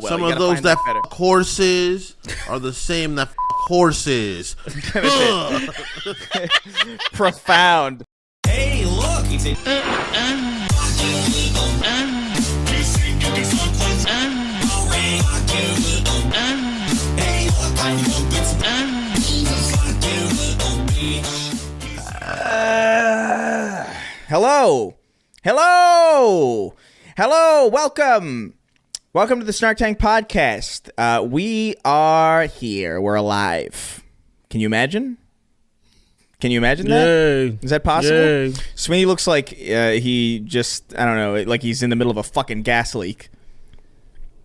Well, some of those that f horses are the same that f horses. Profound. Hey, look! He said, Hello, welcome to the Snark podcast. We are here, we're alive. Can you imagine that? Yay. Is that possible? Yay. Sweeney looks like he just, I don't know, like he's in the middle of a fucking gas leak.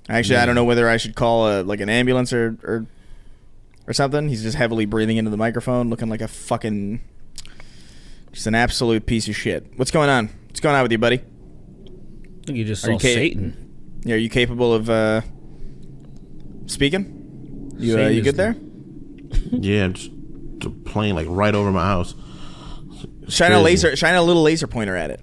Actually, I don't know whether I should call like an ambulance or something. He's just heavily breathing into the microphone, looking like a fucking, just an absolute piece of shit. What's going on? What's going on with you, buddy? I think you just saw Satan. Yeah, are you capable of speaking? You good there? Yeah, just a plane like right over my house. Shine a little laser pointer at it.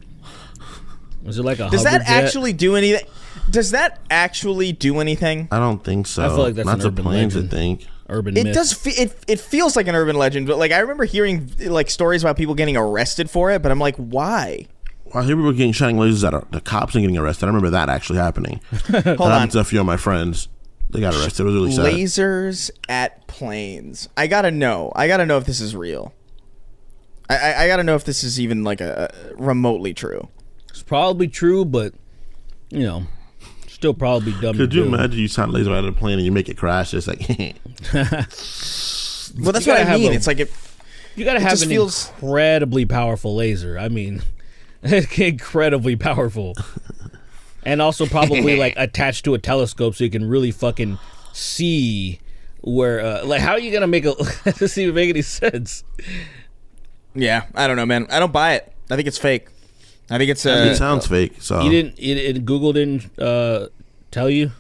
Was it like a Does hover that jet? actually do anything? Does that actually do anything? I don't think so. I feel like that's not an the urban planes. legend. I think Urban It myth. does. It feels like an urban legend, but like I remember hearing like stories about people getting arrested for it. But I'm like, why? I hear people getting shining lasers at the cops and getting arrested. I remember that actually happening. Hold That on. happened to a few of my friends. They got arrested. It was really sad. Lasers at planes. I gotta know if this is real. I gotta know if this is even like a remotely true. It's probably true, but you know, still probably dumb. Could to you do. imagine you shine a laser out of a plane and you make it crash? It's like, Well, that's You what gotta I mean. have It's like You gotta have just an feels- incredibly powerful laser. I mean, incredibly powerful, and also probably like attached to a telescope so you can really fucking see where. Like, how are you gonna make a? Doesn't even make any sense. yeah. I don't know, man. I don't buy it. I think it's fake. I think it's it sounds fake. So You didn't. Google didn't tell you.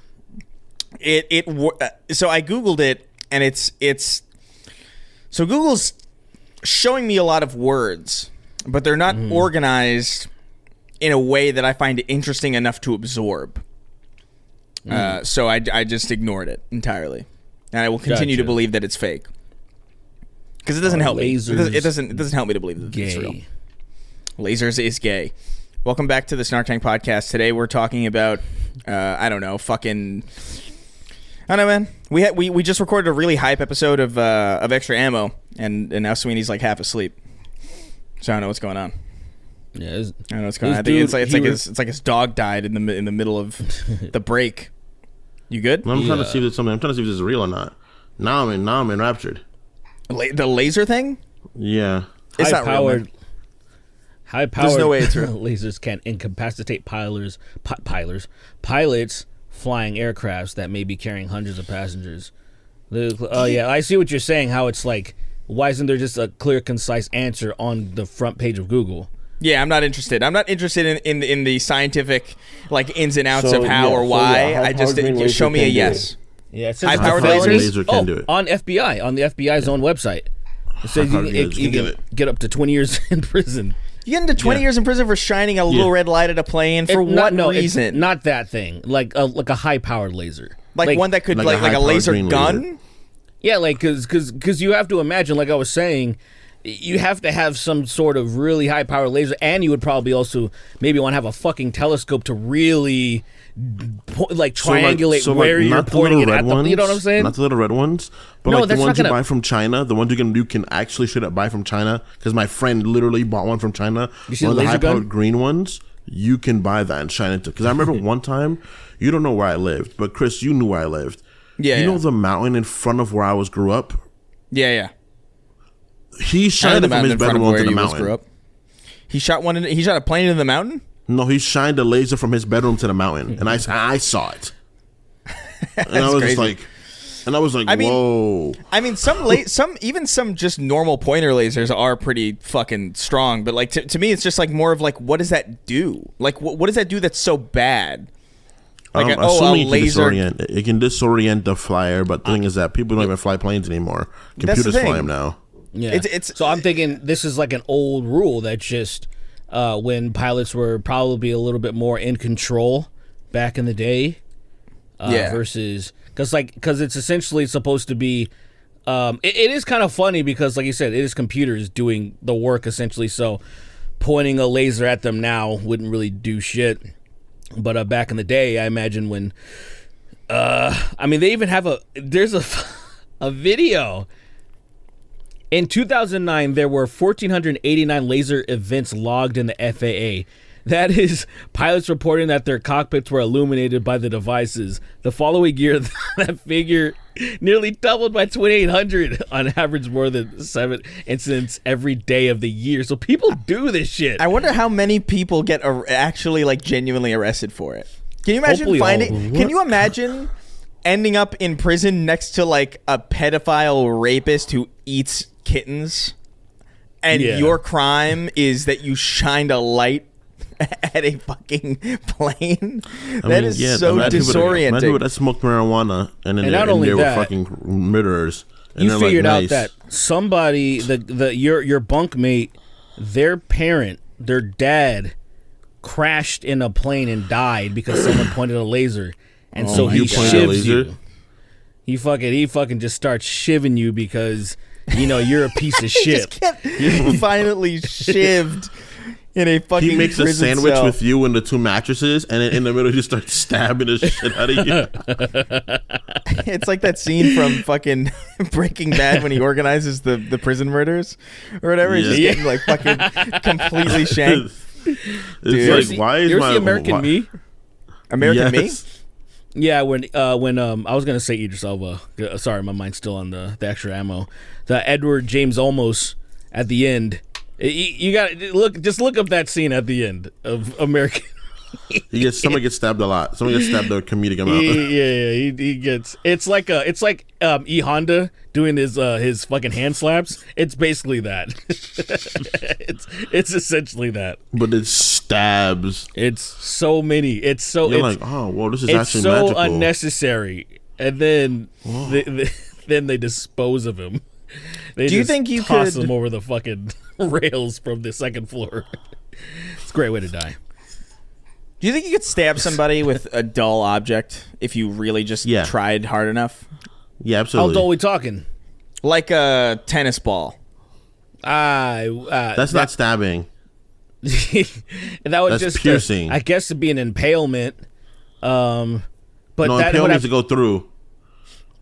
So I googled it, and it's so Google's showing me a lot of words, but they're not organized in a way that I find interesting enough to absorb. So I just ignored it entirely, and I will continue to Gotcha. believe that it's fake because it doesn't help me. lasers It doesn't help me to believe that it's real. Gay. Lasers is gay. Welcome back to the Snark Tank podcast. Today we're talking about I don't know, man. We just recorded a really hype episode of Extra Ammo, and now Sweeney's like half asleep. So I don't know what's going on. Yeah, I don't know what's going on. I this think dude, it's like his dog died in the middle of the break. You good? I'm trying to see if it's something. I'm trying to see if this is real or not. Now I'm enraptured. The laser thing? Yeah. It's not real, man. High-powered no way it's real. lasers can incapacitate pilots flying aircrafts that may be carrying hundreds of passengers. Oh yeah, I see what you're saying. How it's like, why isn't there just a clear, concise answer on the front page of Google? Yeah, I'm not interested. I'm not interested in the scientific like ins and outs So, of how yeah, or so, why. yeah, I just high-powered green laser show me a can do yes. it. Yeah, it says High-powered it's a felony. laser can do it. on the FBI's own website. It says High-powered lasers you can do can it. get up to 20 years in prison. You get into 20 years in prison for shining a little red light at a plane for what reason? It's not that thing. Like a high-powered laser. Like one that could like like a a high-powered laser green gun? laser. Yeah, like because you have to imagine, like I was saying, you have to have some sort of really high power laser, and you would probably also maybe want to have a fucking telescope to really triangulate where you're not the pointing little it red at. Ones, You know what I'm saying? Not the little red ones, but No, like the that's ones not you gonna- buy from China. The ones you can actually straight up buy from China. Because my friend literally bought one from China. You see One of the the laser high-powered gun? green ones. You can buy that and shine it. Because I remember one time, you don't know where I lived, but Chris, you knew where I lived. Yeah, You yeah. know the mountain in front of where I grew up. Yeah. He I know shined the it from mountain his in front of bedroom where onto the you guys grew mountain. up. He shot a plane into the mountain? No, he shined a laser from his bedroom to the mountain, and I saw it. And I was crazy. like, I mean- whoa. I mean, some just normal pointer lasers are pretty fucking strong, but like to me, it's just like more of like, what does that do? Like, what does that do that's so bad? Like, a Assuming laser. it can disorient the flyer, but the thing is that people don't even fly planes anymore. That's the Computers thing. fly them now. Yeah. It's- so I'm thinking this is like an old rule that's just when pilots were probably a little bit more in control back in the day. versus because it's essentially supposed to be. It is kind of funny because, like you said, it is computers doing the work essentially. So pointing a laser at them now wouldn't really do shit. But back in the day, I imagine when, they even have there's a video. In 2009, there were 1,489 laser events logged in the FAA. That is pilots reporting that their cockpits were illuminated by the devices. The following year, that figure nearly doubled by 2,800 on average, more than 7 incidents every day of the year. So people do this shit. I wonder how many people get actually like genuinely arrested for it. Can you imagine Can you imagine ending up in prison next to like a pedophile rapist who eats kittens, and your crime is that you shined a light at a fucking plane? That is so disorienting. Imagine people that smoked marijuana and then they were fucking murderers. And you figured out that somebody, your bunkmate, their parent, their dad, crashed in a plane and died because someone pointed a laser, and so he shivs you. He fucking just starts shivving you because you're a piece of shit. You're violently shivved. In a fucking he makes a sandwich cell. with you and the 2 mattresses, and then in the middle he just starts stabbing the shit out of you. It's like that scene from fucking Breaking Bad when he organizes the prison murders or whatever. He's just getting like fucking completely shanked. It's like, why is the American Me? American Me? Yeah, when I was gonna say Idris Elba. Sorry, my mind's still on the extra ammo. The Edward James Olmos at the end. You got to look up that scene at the end of American. Somebody gets stabbed a lot. Somebody gets stabbed a comedic amount. He gets. It's like E Honda doing his fucking hand slaps. It's basically that. it's essentially that. But it stabs. It's so many. It's so. You're like, oh well, this is it's actually so magical. Unnecessary, and then then they dispose of him. Do you think you toss could him over the fucking rails from the second floor? It's a great way to die. Do you think you could stab somebody with a dull object if you really just tried hard enough? Yeah, absolutely. How dull are we talking? Like a tennis ball. That's not stabbing. That would That's just piercing. I guess it'd be an impalement. But no, that impalement means to go through.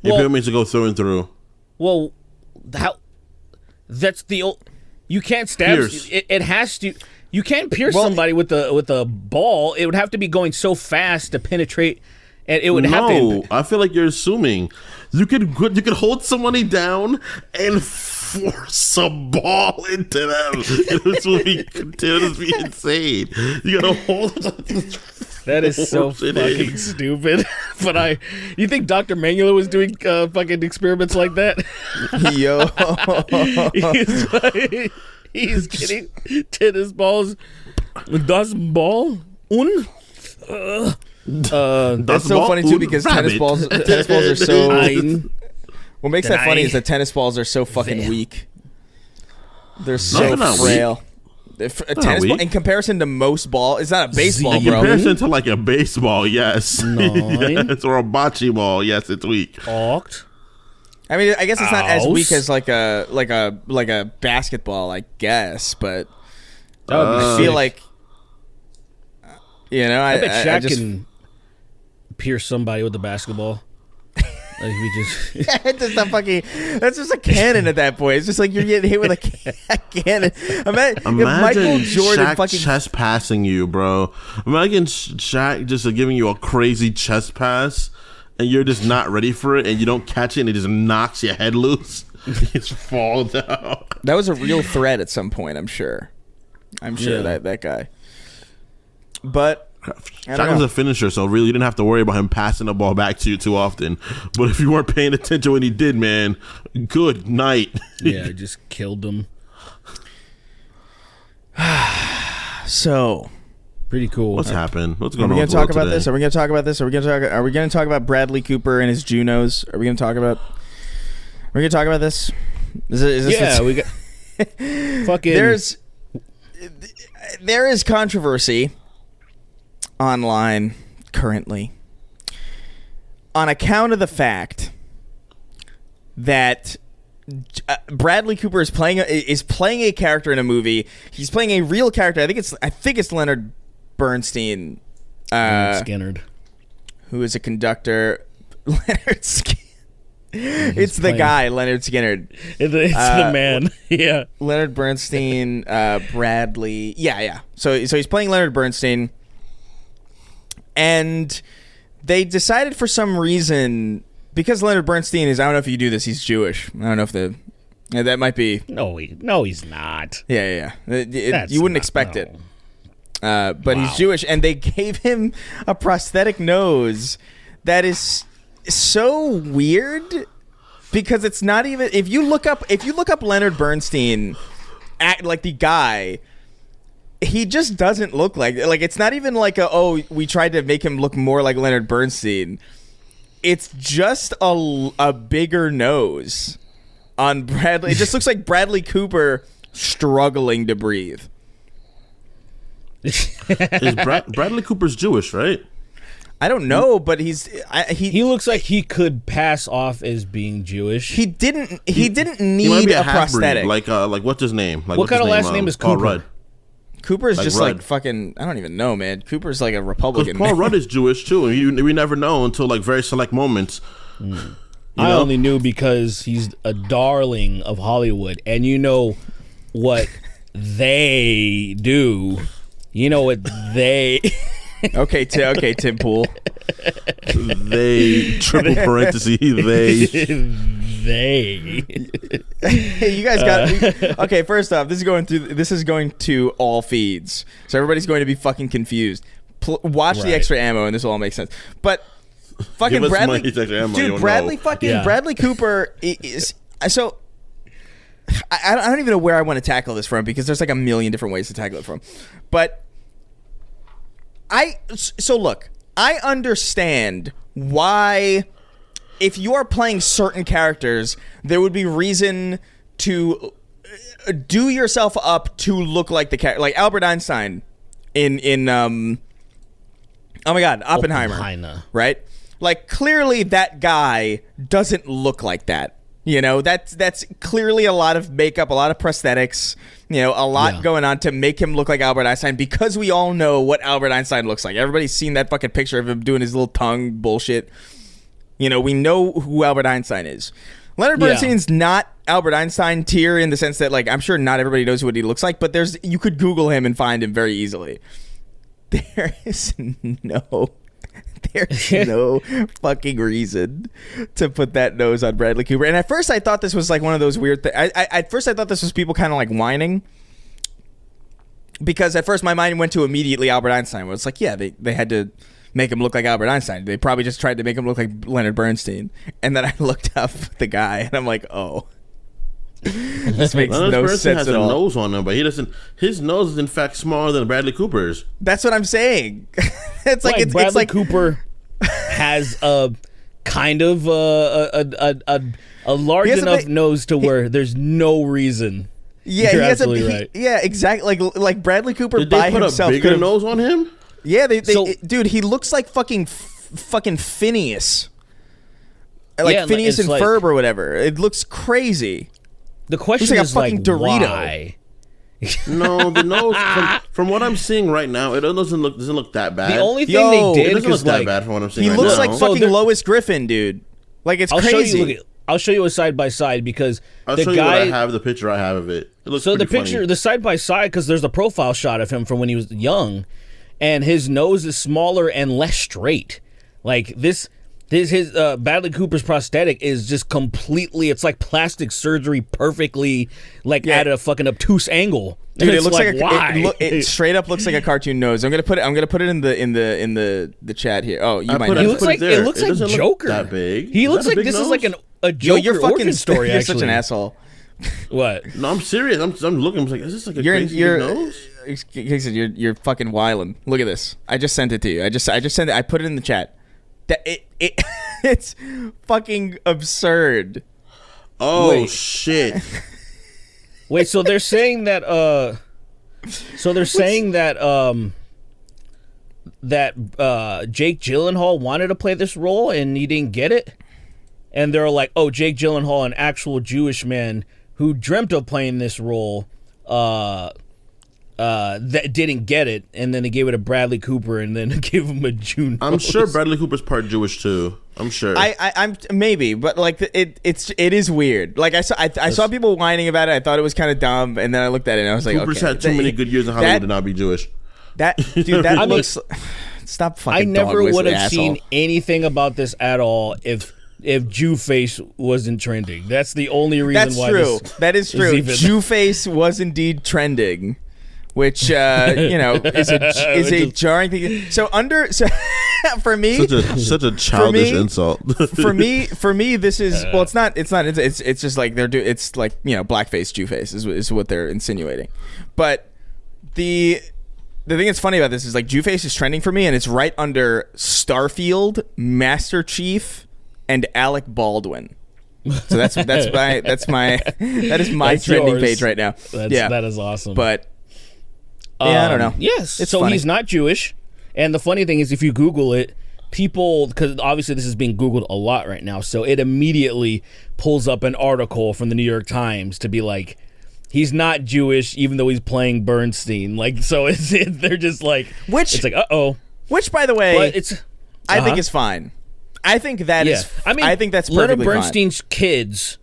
Impalement means to go through and through. Well, that's the old. You can't stab. It has to. You can't pierce somebody with a ball. It would have to be going so fast to penetrate, and it would have to. No, I feel like you're assuming you could hold somebody down and force a ball into them. This will be insane. You gotta hold. That is so fucking stupid. But you think Dr. Mengele was doing fucking experiments like that? Yo. He's getting tennis balls. Das Ball? That's so funny too because tennis balls are so. What makes that funny is that tennis balls are so fucking weak. They're so frail. A tennis ball, in comparison to most ball, it's not a baseball, in bro. In comparison to like a baseball, yes. Yes, or a bocce ball, yes, it's weak. Oct. I mean, I guess it's not as weak as like a basketball, I guess, but I feel like I bet Shaq can pierce somebody with a basketball. Like it's just a fucking. That's just a cannon at that point. It's just like you're getting hit with a cannon. Imagine if Michael Jordan Shaq fucking chest passing you, bro. Imagine Shaq just giving you a crazy chest pass, and you're just not ready for it, and you don't catch it, and it just knocks your head loose. You just fall down. That was a real threat at some point. I'm sure that guy. But. Shaq was a finisher, so really you didn't have to worry about him passing the ball back to you too often. But if you weren't paying attention when he did, man, good night. Yeah, just killed him. So, pretty cool. What's happened? What's going on? Are we going to talk about this? Are we going to talk about this? Are we going to talk about Bradley Cooper and his Junos? Are we going to talk about? We're going to talk about this. Is this we got fucking. There is controversy online currently on account of the fact that Bradley Cooper is playing a character in a movie. He's playing a real character. I think it's Leonard Bernstein, Skinnerd, who is a conductor. Leonard Skinner. It's the guy, Leonard Skinner. It's the man. Yeah. Leonard Bernstein, Bradley. Yeah. So he's playing Leonard Bernstein, and they decided for some reason, because Leonard Bernstein is, I don't know if you do this, he's Jewish. I don't know if that might be. No, he's not. Yeah. You wouldn't expect it. But he's Jewish, and they gave him a prosthetic nose that is so weird, because it's not even, if you look up Leonard Bernstein, like the guy, he just doesn't look like it's not even like we tried to make him look more like Leonard Bernstein. It's just a bigger nose on Bradley. It just looks like Bradley Cooper struggling to breathe. Bradley Cooper's Jewish, right? I don't know, but he looks like he could pass off as being Jewish. He didn't need he might be a prosthetic. Like what's his name? Like, what kind of last name is Cooper? Paul Rudd. Cooper is just Rudd. like fucking, I don't even know, man. Cooper's like a Republican. Paul Rudd is Jewish too, and we never know until like very select moments. I only knew because he's a darling of Hollywood, and you know what they do. You know what they. Okay, Tim Pool. They triple parentheses they. Hey, you guys got okay. First off, this is going to all feeds, so everybody's going to be fucking confused. Watch the extra ammo, and this will all make sense. But fucking Bradley, Bradley Cooper is so. I don't even know where I want to tackle this from, because there's like a million different ways to tackle it from, but. Look, I understand why, if you are playing certain characters, there would be reason to do yourself up to look like the character, like Albert Einstein in oh my god, Oppenheimer, right? Like, clearly that guy doesn't look like that. You know, that's clearly a lot of makeup, a lot of prosthetics, you know, a lot going on to make him look like Albert Einstein, because we all know what Albert Einstein looks like. Everybody's seen that fucking picture of him doing his little tongue bullshit. You know, we know who Albert Einstein is. Leonard Bernstein's not Albert Einstein tier, in the sense that, like, I'm sure not everybody knows what he looks like, but you could Google him and find him very easily. There's no fucking reason to put that nose on Bradley Cooper. And at first I thought this was like one of those weird things. At first I thought this was people kind of like whining, because at first my mind went to immediately Albert Einstein, where it's like, yeah, they had to make him look like Albert Einstein. They probably just tried to make him look like Leonard Bernstein. And then I looked up the guy, and I'm like, oh. This makes Leonard no Bernstein sense has at a all. nose on him, but he doesn't. His nose is in fact smaller than Bradley Cooper's. That's what I'm saying. It's like it's Bradley like Cooper has a kind of a large enough nose to where there's no reason. Yeah, You're he has absolutely right. Yeah, exactly. Like Bradley Cooper Did by they put himself. a bigger nose on him? Yeah, dude, he looks like fucking Phineas. Like Phineas and Ferb or whatever. It looks crazy. The question like a is fucking Dorito. why? No, the nose from what I'm seeing right now, it doesn't look that bad. The only thing Yo, they it did doesn't look was that like bad from what I'm seeing. He right looks now. like fucking Lois Griffin, dude. Like, it's crazy. I'll show you a side by side, because I'll the show you guy. what I have. The picture I have of it. It looks So the pretty picture, funny. the side by side, because there's a profile shot of him from when he was young, and his nose is smaller and less straight. Like his Bradley Cooper's prosthetic is just completely. It's like plastic surgery, perfectly at a fucking obtuse angle. Dude, it looks why? It straight up looks like a cartoon nose. I'm gonna put it in the chat here. Oh, you might know. He looks like there. it looks like doesn't Joker. Look that big. He looks that a like big this nose? is like a Yo, Joker you're fucking origin story. You're Actually, such an asshole. What? No, I'm serious. I'm looking. I'm like, is this like a crazy big nose? Jason, you're fucking wildin'. Look at this. I just sent it to you. I just sent it. I put it in the chat. That it's fucking absurd. Oh shit! Wait, so they're saying that that Jake Gyllenhaal wanted to play this role and he didn't get it. And they're like, oh, Jake Gyllenhaal, an actual Jewish man who dreamt of playing this role, that didn't get it, and then they gave it to Bradley Cooper, and then gave him a June. I'm sure Bradley Cooper's part Jewish too. I'm sure. I'm maybe, but like it is weird. Like I saw people whining about it. I thought it was kind of dumb, and then I looked at it and I was like, Cooper's okay, had too many good years in Hollywood to not be Jewish. That dude, that looks. Stop fucking. I never would have seen anything about this at all if Jew face wasn't trending. That's the only reason That's why. True. That is true. Even... Jew face was indeed trending. Which is a jarring thing. So for me, such a childish insult. for me, this is well. It's not. It's just like it's like blackface, Jew face is what they're insinuating. But the thing that's funny about this is like Jew face is trending for me, and it's right under Starfield, Master Chief, and Alec Baldwin. So that is my trending yours. Page right now. That is awesome. But yeah, I don't know. Yes. It's so funny. He's not Jewish. And the funny thing is, if you Google it, people, because obviously this is being Googled a lot right now, so it immediately pulls up an article from the New York Times to be like, he's not Jewish, even though he's playing Bernstein. Like, so they're just like, it's like, uh-oh. Which, by the way, but I think is fine. I think that is. I mean, I think that's perfectly Leonard Bernstein's kids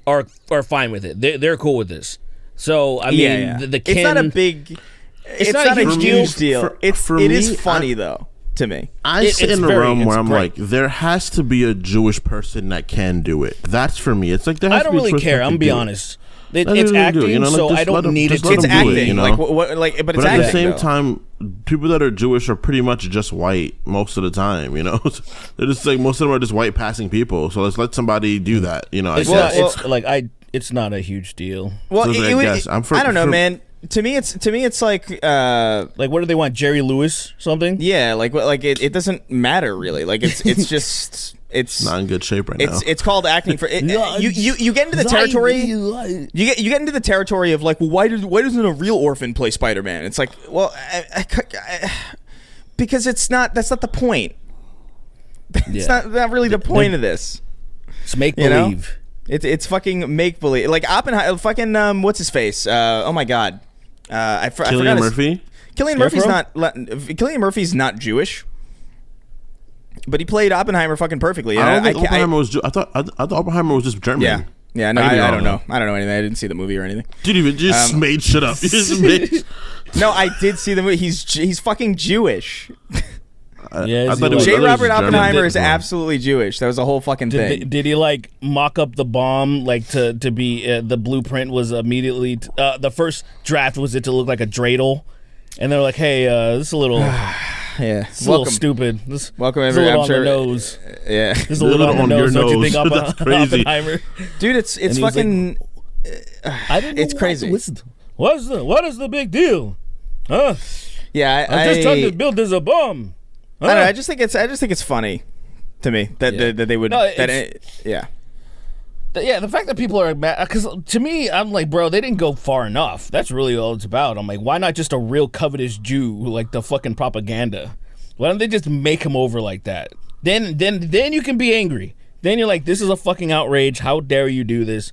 are fine with it. They're cool with this. So I mean, the kid. It's not a big. It's not a huge deal. It is funny though to me. I sit in a realm where I'm like, there has to be a Jewish person that can do it. That's for me. It's like there has I don't to be really care. I'm gonna be honest. It's really acting, so I don't need it. It's acting, but it's but acting. At the same time, people that are Jewish are pretty much just white most of the time. They're just like most of them are just white passing people. So let's let somebody do that. It's not a huge deal. Well, I don't know, man. To me, it's like what do they want? Jerry Lewis something? Yeah, it doesn't matter really. Like it's just it's not in good shape right now. It's called acting for it. You get into the territory. You get into the territory of like, well, why doesn't a real orphan play Spider-Man? It's like, well, because that's not the point. It's not really the point of this. It's make believe. It's fucking make believe. Like Oppenheimer, fucking what's his face? Oh my god, I forgot Murphy. Cillian Murphy's not Jewish, but he played Oppenheimer fucking perfectly. I don't think Oppenheimer was. I thought Oppenheimer was just German. Yeah. No, I don't know. I don't know anything. I didn't see the movie or anything. Dude, you just made shit up. No, I did see the movie. He's fucking Jewish. I thought J. Robert Oppenheimer is absolutely Jewish. That was a whole fucking thing. Did he like mock up the bomb to be the blueprint was immediately the first draft was it to look like a dreidel, and they're like, hey, this is a little it's a little stupid. Welcome everyone. I'm on sure. The nose. Yeah, this is a little on the nose. Don't you think That's crazy. Oppenheimer? Dude, it's fucking. I didn't. It's crazy. What is the big deal? Huh? Yeah, I'm just trying to build this a bomb. I don't know. I just think it's funny to me that they would. Yeah, the fact that people are mad, because to me, I'm like, bro, they didn't go far enough. That's really all it's about. I'm like, why not just a real covetous Jew, like the fucking propaganda? Why don't they just make him over like that? Then you can be angry. Then you're like, this is a fucking outrage. How dare you do this?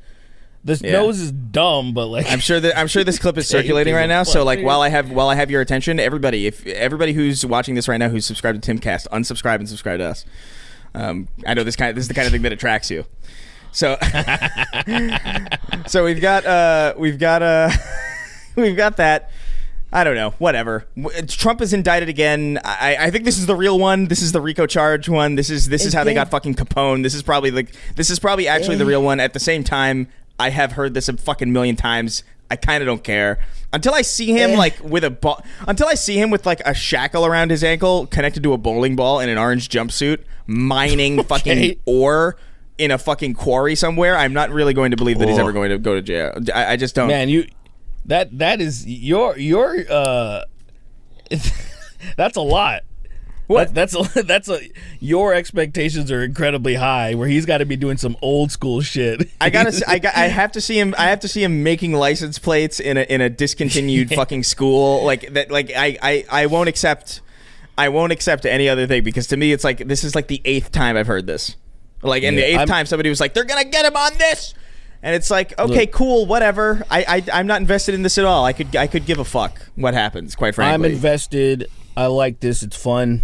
This nose is dumb, but like I'm sure this clip is circulating right now. So like while I have your attention, everybody who's watching this right now who's subscribed to Timcast, unsubscribe and subscribe to us. I know this is the kind of thing that attracts you. So so we've got that. I don't know. Whatever. Trump is indicted again. I think this is the real one. This is the RICO charge one. This is how they got fucking Capone. This is probably actually the real one. At the same time, I have heard this a fucking million times. I kind of don't care until I see him with a ball. Until I see him with like a shackle around his ankle connected to a bowling ball in an orange jumpsuit, mining fucking ore in a fucking quarry somewhere. I'm not really going to believe that he's ever going to go to jail. I just don't. Man, that is your that's a lot. What? That's your expectations are incredibly high. Where he's got to be doing some old school shit. I have to see him. I have to see him making license plates in a discontinued fucking school like that. Like I won't accept. I won't accept any other thing, because to me it's like this is like the 8th time I've heard this. Like, in the 8th time somebody was like, they're gonna get him on this, and it's like, okay, cool, whatever. I'm not invested in this at all. I could give a fuck what happens, quite frankly. I'm invested. I like this. It's fun.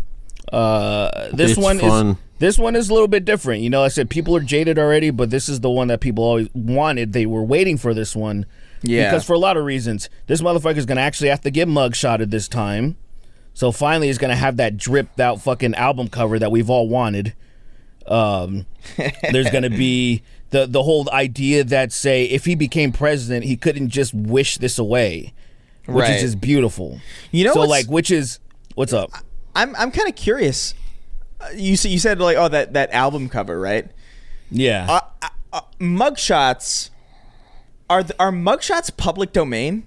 This one is a little bit different. You know, I said people are jaded already, but this is the one that people always wanted. They were waiting for this one. Yeah. Because for a lot of reasons, this motherfucker is gonna actually have to get mugshotted this time. So finally, he's gonna have that dripped out fucking album cover that we've all wanted. There's gonna be the whole idea that, say, if he became president, he couldn't just wish this away, which is just beautiful. You know, so like, what's up? I'm kind of curious. You said like, oh, that album cover, right? Yeah. Mugshots are mugshots public domain?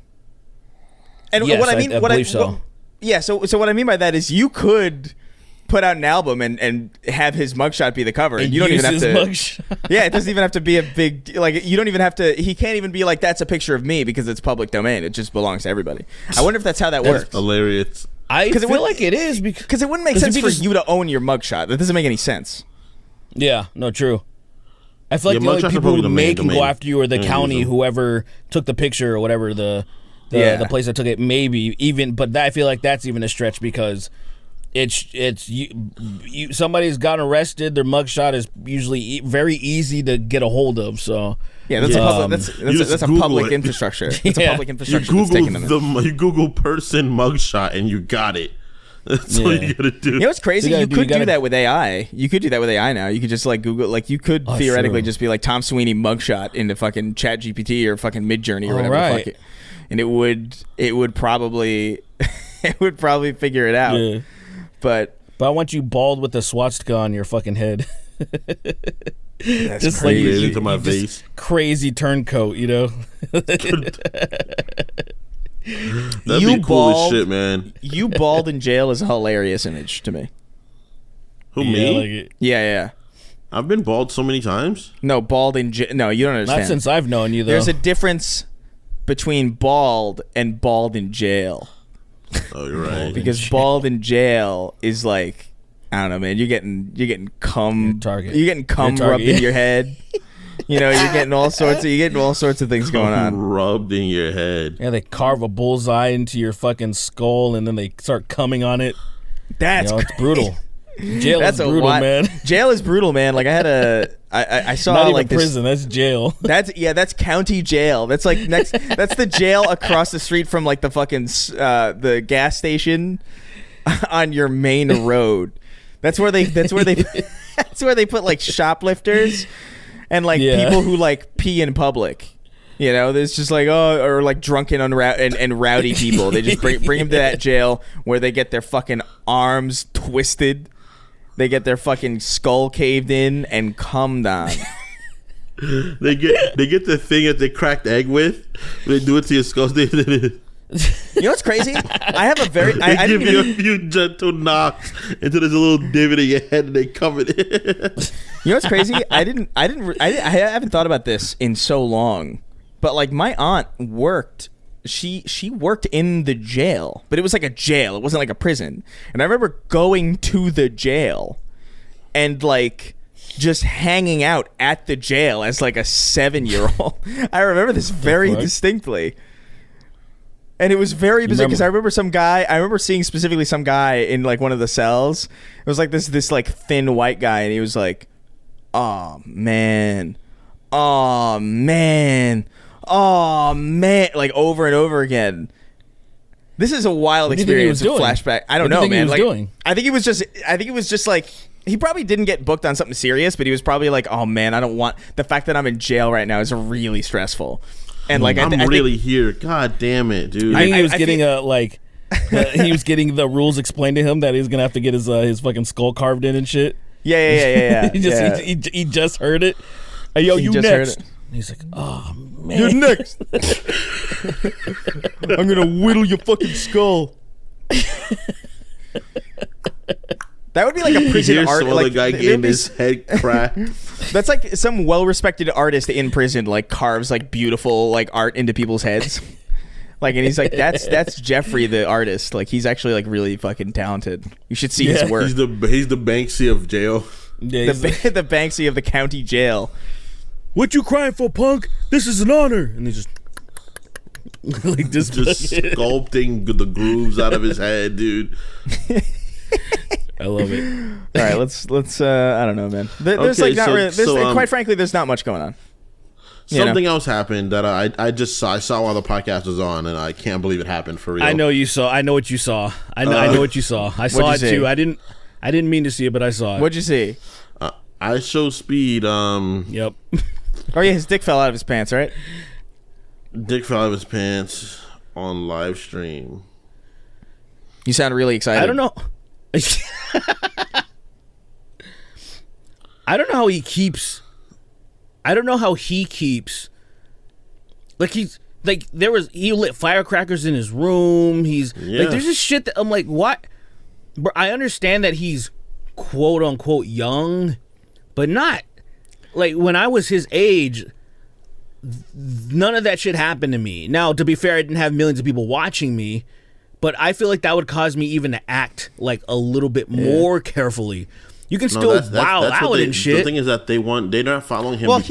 And yes, what I mean, I believe so. Yeah. So what I mean by that is you could put out an album and have his mugshot be the cover, and you don't even have to. Mugshot. Yeah, it doesn't even have to be a big, like, you don't even have to. He can't even be like, that's a picture of me, because it's public domain. It just belongs to everybody. I wonder if that's how that works. Hilarious. I feel like it is, because it wouldn't make sense for you to own your mugshot. That doesn't make any sense. Yeah, no, true. I feel like Yeah, the only mugshots are people probably who the may main can go domain. after you are the Yeah, county, usually. whoever took the picture or whatever the place that took it. Maybe even, but I feel like that's even a stretch, because it's you somebody's gotten arrested. Their mugshot is usually very easy to get a hold of. So yeah, that's a public infrastructure. It's a Yeah. public You infrastructure. that's taking them in. You Google person mugshot and you got it. That's all you gotta do. You know what's crazy? You could do gotta- that with AI. You could do that with AI now. You could just like Google, like you could theoretically true. just be like Tom Sweeney mugshot into fucking Chat GPT or fucking Midjourney or whatever. right. Fuck it. And it would probably it would probably figure it out. Yeah. But I want you bald with a swastika on your fucking head. that's Just crazy. like Into my just face. crazy turncoat, you know. That'd You be cool bald- as shit, man. You bald in jail is a hilarious image to me. Who, Yeah, me? like it. Yeah. I've been bald so many times. No, bald in jail. No, you don't understand. Not since I've known you, though. There's a difference between bald and bald in jail. Oh, you're right. Because bald in jail is like, I don't know, man. You're getting cum. Target. You're getting cum You're rubbed target. in your head. You know, you're getting all sorts of things going on. Rubbed in your head. Yeah, they carve a bullseye into your fucking skull, and then they start coming on it. That's It's brutal. Jail That's is brutal, man. Jail is brutal, man. Like I saw Not even like this. prison. That's jail. That's county jail. That's like next. That's the jail across the street from like the fucking the gas station on your main road. That's where they that's where they put like shoplifters and like people who like pee in public. You know, there's just like or like drunken and rowdy people. They just bring them to that jail where they get their fucking arms twisted. They get their fucking skull caved in and cummed on. They get the thing that they cracked egg with. They do it to your skull. They You know what's crazy? I have a very. I give didn't you even, a few gentle knocks into this little divot in your head, and they cover it. You know what's crazy? I haven't thought about this in so long, but like my aunt worked. She worked in the jail, but it was like a jail. It wasn't like a prison. And I remember going to the jail and like just hanging out at the jail as like a 7-year-old. I remember this very distinctly. And it was very bizarre because I remember seeing specifically some guy in like one of the cells. It was like this like thin white guy, and he was like, oh man, like over and over again. This is a wild experience. Flashback. I don't know, man. Like, I think it was just like he probably didn't get booked on something serious, but he was probably like, oh man, I don't want the fact that I'm in jail right now is really stressful. And like, I'm really here. God damn it, dude. I think he was getting he was getting the rules explained to him that he was gonna have to get his fucking skull carved in and shit. Yeah. He just heard it. Hey, yo, you next. He's like, oh man, you're next. I'm gonna whittle your fucking skull. That would be like a prison art. Like the guy getting his head cracked. That's like some well-respected artist in prison like carves like beautiful like art into people's heads. Like, and he's like, that's Jeffrey the artist. Like, he's actually like really fucking talented. You should see his work. He's the Banksy of jail. Yeah, The Banksy of the county jail. what you crying for, punk? This is an honor. And he just like Just sculpting the grooves out of his head, dude. I love it. All right, let's. I don't know, man. There's Okay, like not so- really. so, Quite frankly, there's not much going on. You Something else happened that I saw while the podcast was on, and I can't believe it happened for real. I know what you saw. I know what you saw. I know what you saw. I saw it What'd you too. see? I didn't mean to see it, but I saw it. What'd you see? I show Speed. Yep. Oh yeah, his dick fell out of his pants, right? Dick fell out of his pants on live stream. You sound really excited. I don't know. I don't know how he keeps. I don't know how he keeps. Like he's like he lit firecrackers in his room. He's like there's just shit that I'm like, what? But I understand that he's quote unquote young, but not like when I was his age. None of that shit happened to me. Now, to be fair, I didn't have millions of people watching me, but I feel like that would cause me even to act like a little bit more carefully. You can still wow out and shit. The thing is that they're not following him because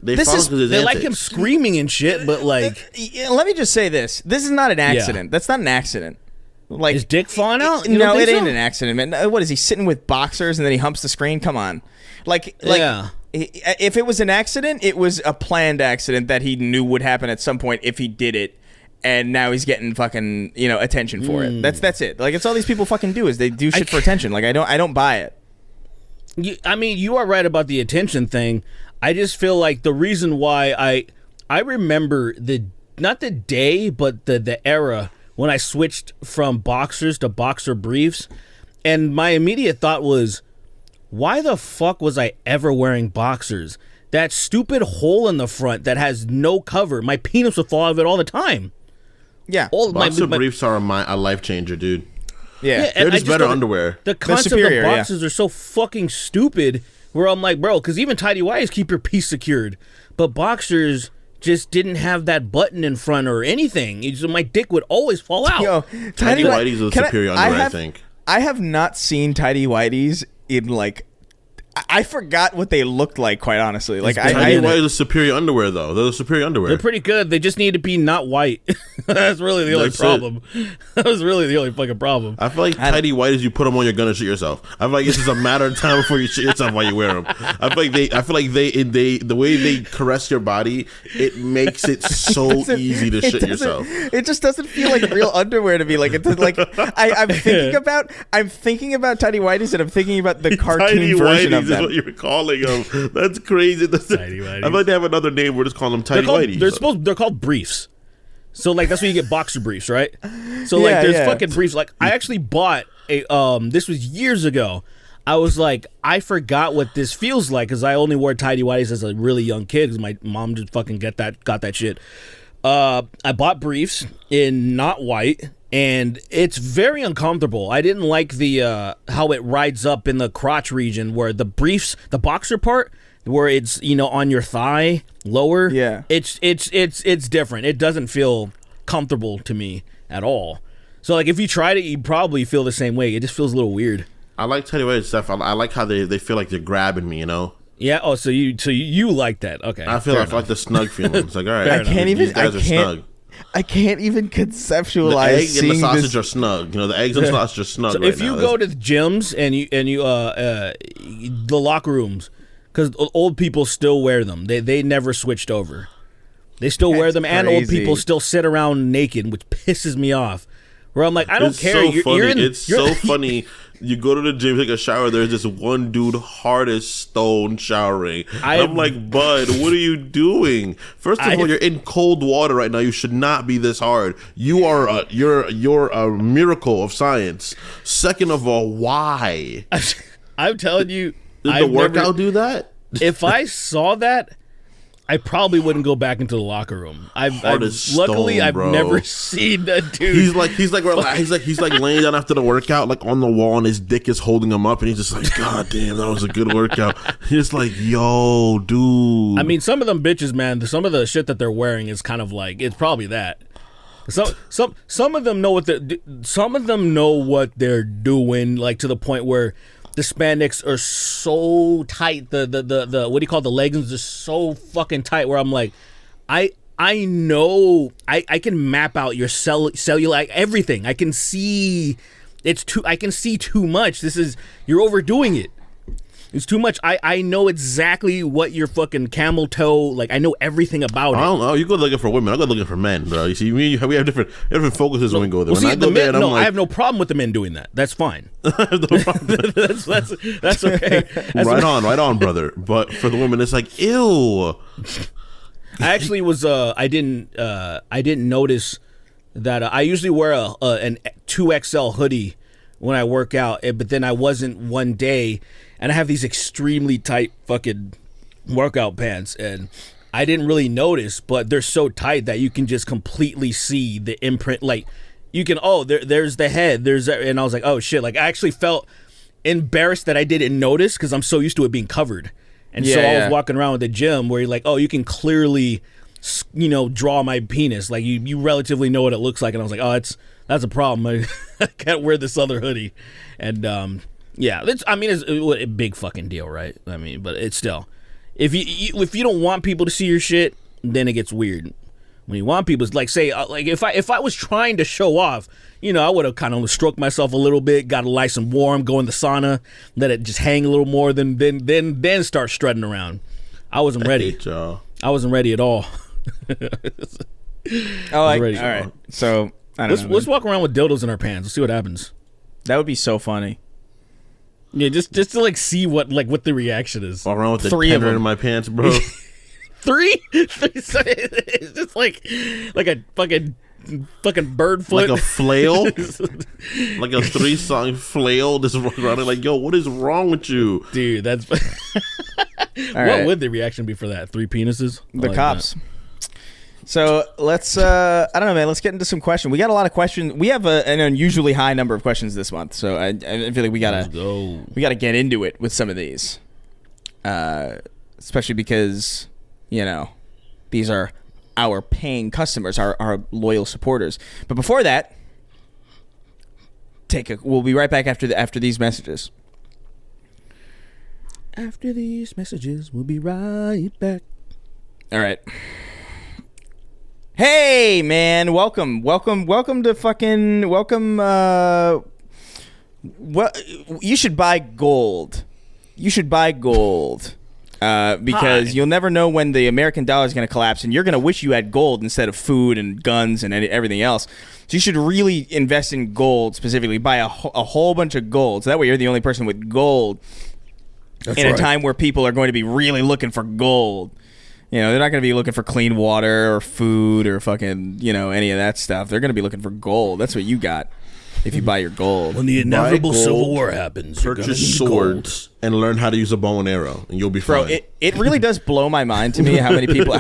they follow him because his they like antics. him screaming and shit, but like Let me just say this: this is not an accident. That's not an accident. Like his dick falling out? You No, don't it think ain't so? an accident, man. What is he sitting with boxers and then he humps the screen? Come on, like Yeah. If it was an accident, it was a planned accident that he knew would happen at some point if he did it, and now he's getting fucking attention for it. That's it. Like it's all these people fucking do is they do shit for attention. Like I don't buy it. I mean, you are right about the attention thing. I just feel like the reason why I remember not the day, but the era when I switched from boxers to boxer briefs, and my immediate thought was, why the fuck was I ever wearing boxers? That stupid hole in the front that has no cover. My penis would fall out of it all the time. Yeah, Boxer briefs are a life changer, dude. yeah. They're and just I better thought underwear. The concept superior, of yeah. boxers are so fucking stupid. Where I'm like, bro, because even tidy whities keep your piece secured, but boxers just didn't have that button in front or anything. My dick would always fall out. Yo, Tidy whities are the superior underwear, I think. I have not seen tidy whities in like. I forgot what they looked like, quite honestly. Like Tidy whities are superior underwear, though. They're the superior underwear. They're pretty good. They just need to be not white. That's really the only That's it. problem. That was really the only fucking problem. I feel like tidy whities, you put them on, you're gonna shit yourself. I feel like it's just a matter of time before you shit yourself while you wear them. I feel like they the way they caress your body, it makes it so easy to shit yourself. It just doesn't feel like real underwear to me. Like it's like I'm thinking about tidy whities, and I'm thinking about the cartoon Tidy version whities of is them. what you're calling them. That's crazy. Tidy whities. I feel like they have another name. We're just calling them tidy whities. They're called briefs. So like that's when you get boxer briefs, right? So like there's fucking briefs. Like I actually bought a this was years ago. I was like, I forgot what this feels like because I only wore tidy whities as a really young kid because my mom just fucking got that shit. I bought briefs in not white, and it's very uncomfortable. I didn't like the how it rides up in the crotch region where the briefs, the boxer part, where it's on your thigh lower. Yeah, it's different. It doesn't feel comfortable to me at all. So like if you tried it, you'd probably feel the same way. It just feels a little weird. I like tidy whities stuff. I like how they feel like they're grabbing me. Yeah. Oh, so you like that? Okay. I like the snug feeling. It's like, all right, I can't even. these guys are snug. I can't even The conceptualize egg and the seeing sausage this. are snug. The eggs and sausage are snug. So right if you now. go to the gyms and you the locker rooms, because old people still wear them. They never switched over. They still wear them, and old crazy. people still sit around naked, which pisses me off. Where I'm like, I don't It's care. so You're funny. in, It's so funny. You go to the gym, take a shower. There's this one dude, hard as stone, showering. And I'm like, bud, what are you doing? First of all, you're in cold water right now. You should not be this hard. You are you're a miracle of science. Second of all, why I'm telling you, did the workout do that? If I saw that, I probably wouldn't go back into the locker room. Hard as Luckily, stone, I've bro. never seen that dude. He's like laying down after the workout, like on the wall, and his dick is holding him up, and he's just like, God damn, that was a good workout. He's like, yo, dude. I mean, some of them bitches, man. Some of the shit that they're wearing is kind of like it's probably that. Some of them know what they're doing, like to the point where the spandex are so tight. The what do you call it? The leggings are so fucking tight. Where I'm like, I know I can map out your cellulite, everything. I can see I can see too much. You're overdoing it. It's too much. I know exactly what your fucking camel toe, like I know everything about it. I don't know. You go looking for women. I go looking for men, bro. You see, we have different focuses when we go there. Well, when I go there, I'm like, I have no problem with the men doing that. That's fine. that's okay. Right on, brother. But for the women, it's like, ew. I actually was. I didn't notice that I usually wear an 2XL hoodie when I work out, but then I wasn't one day. And I have these extremely tight fucking workout pants, and I didn't really notice, but they're so tight that you can just completely see the imprint. Like, you can, there's the head, and I was like, oh shit. Like, I actually felt embarrassed that I didn't notice because I'm so used to it being covered. And so I was walking around with the gym where you're like, oh, you can clearly, draw my penis. Like, you relatively know what it looks like. And I was like, oh, that's a problem. I can't wear this other hoodie. And, yeah, it's a big fucking deal, right? I mean, but it's still, if you don't want people to see your shit, then it gets weird. When you want people, like say, like if I was trying to show off, I would have kind of stroked myself a little bit, got it nice and warm, go in the sauna, let it just hang a little more, then start strutting around. I wasn't ready. I wasn't ready at all. All right. So let's walk around with dildos in our pants. Let's see what happens. That would be so funny. Yeah, just to like see what the reaction is. Walk around with the tender in my pants, bro. Three? So it's just like a fucking bird foot, like a flail, like a 3-song flail. Just walking around like, yo, what is wrong with you, dude? That's what would the reaction be for that? 3 penises? The cops. That. So let's I don't know, man, let's get into some questions. We got a lot of questions. We have an unusually high number of questions this month, so I feel like we gotta get into it with some of these, especially because these are our paying customers, our loyal supporters. But before that, we'll be right back after these messages. After these messages, we'll be right back. All right. Hey, man, welcome to fucking, you should buy gold. Because you'll never know when the American dollar is going to collapse, and you're going to wish you had gold instead of food and guns and everything else. So you should really invest in gold specifically, buy a whole bunch of gold. So that way you're the only person with gold a time where people are going to be really looking for gold. They're not going to be looking for clean water or food or fucking, any of that stuff. They're going to be looking for gold. That's what you got if you buy your gold. When the inevitable Civil War happens, purchase swords and learn how to use a bow and arrow, and you'll be fine. Bro, it really does blow my mind to me how many people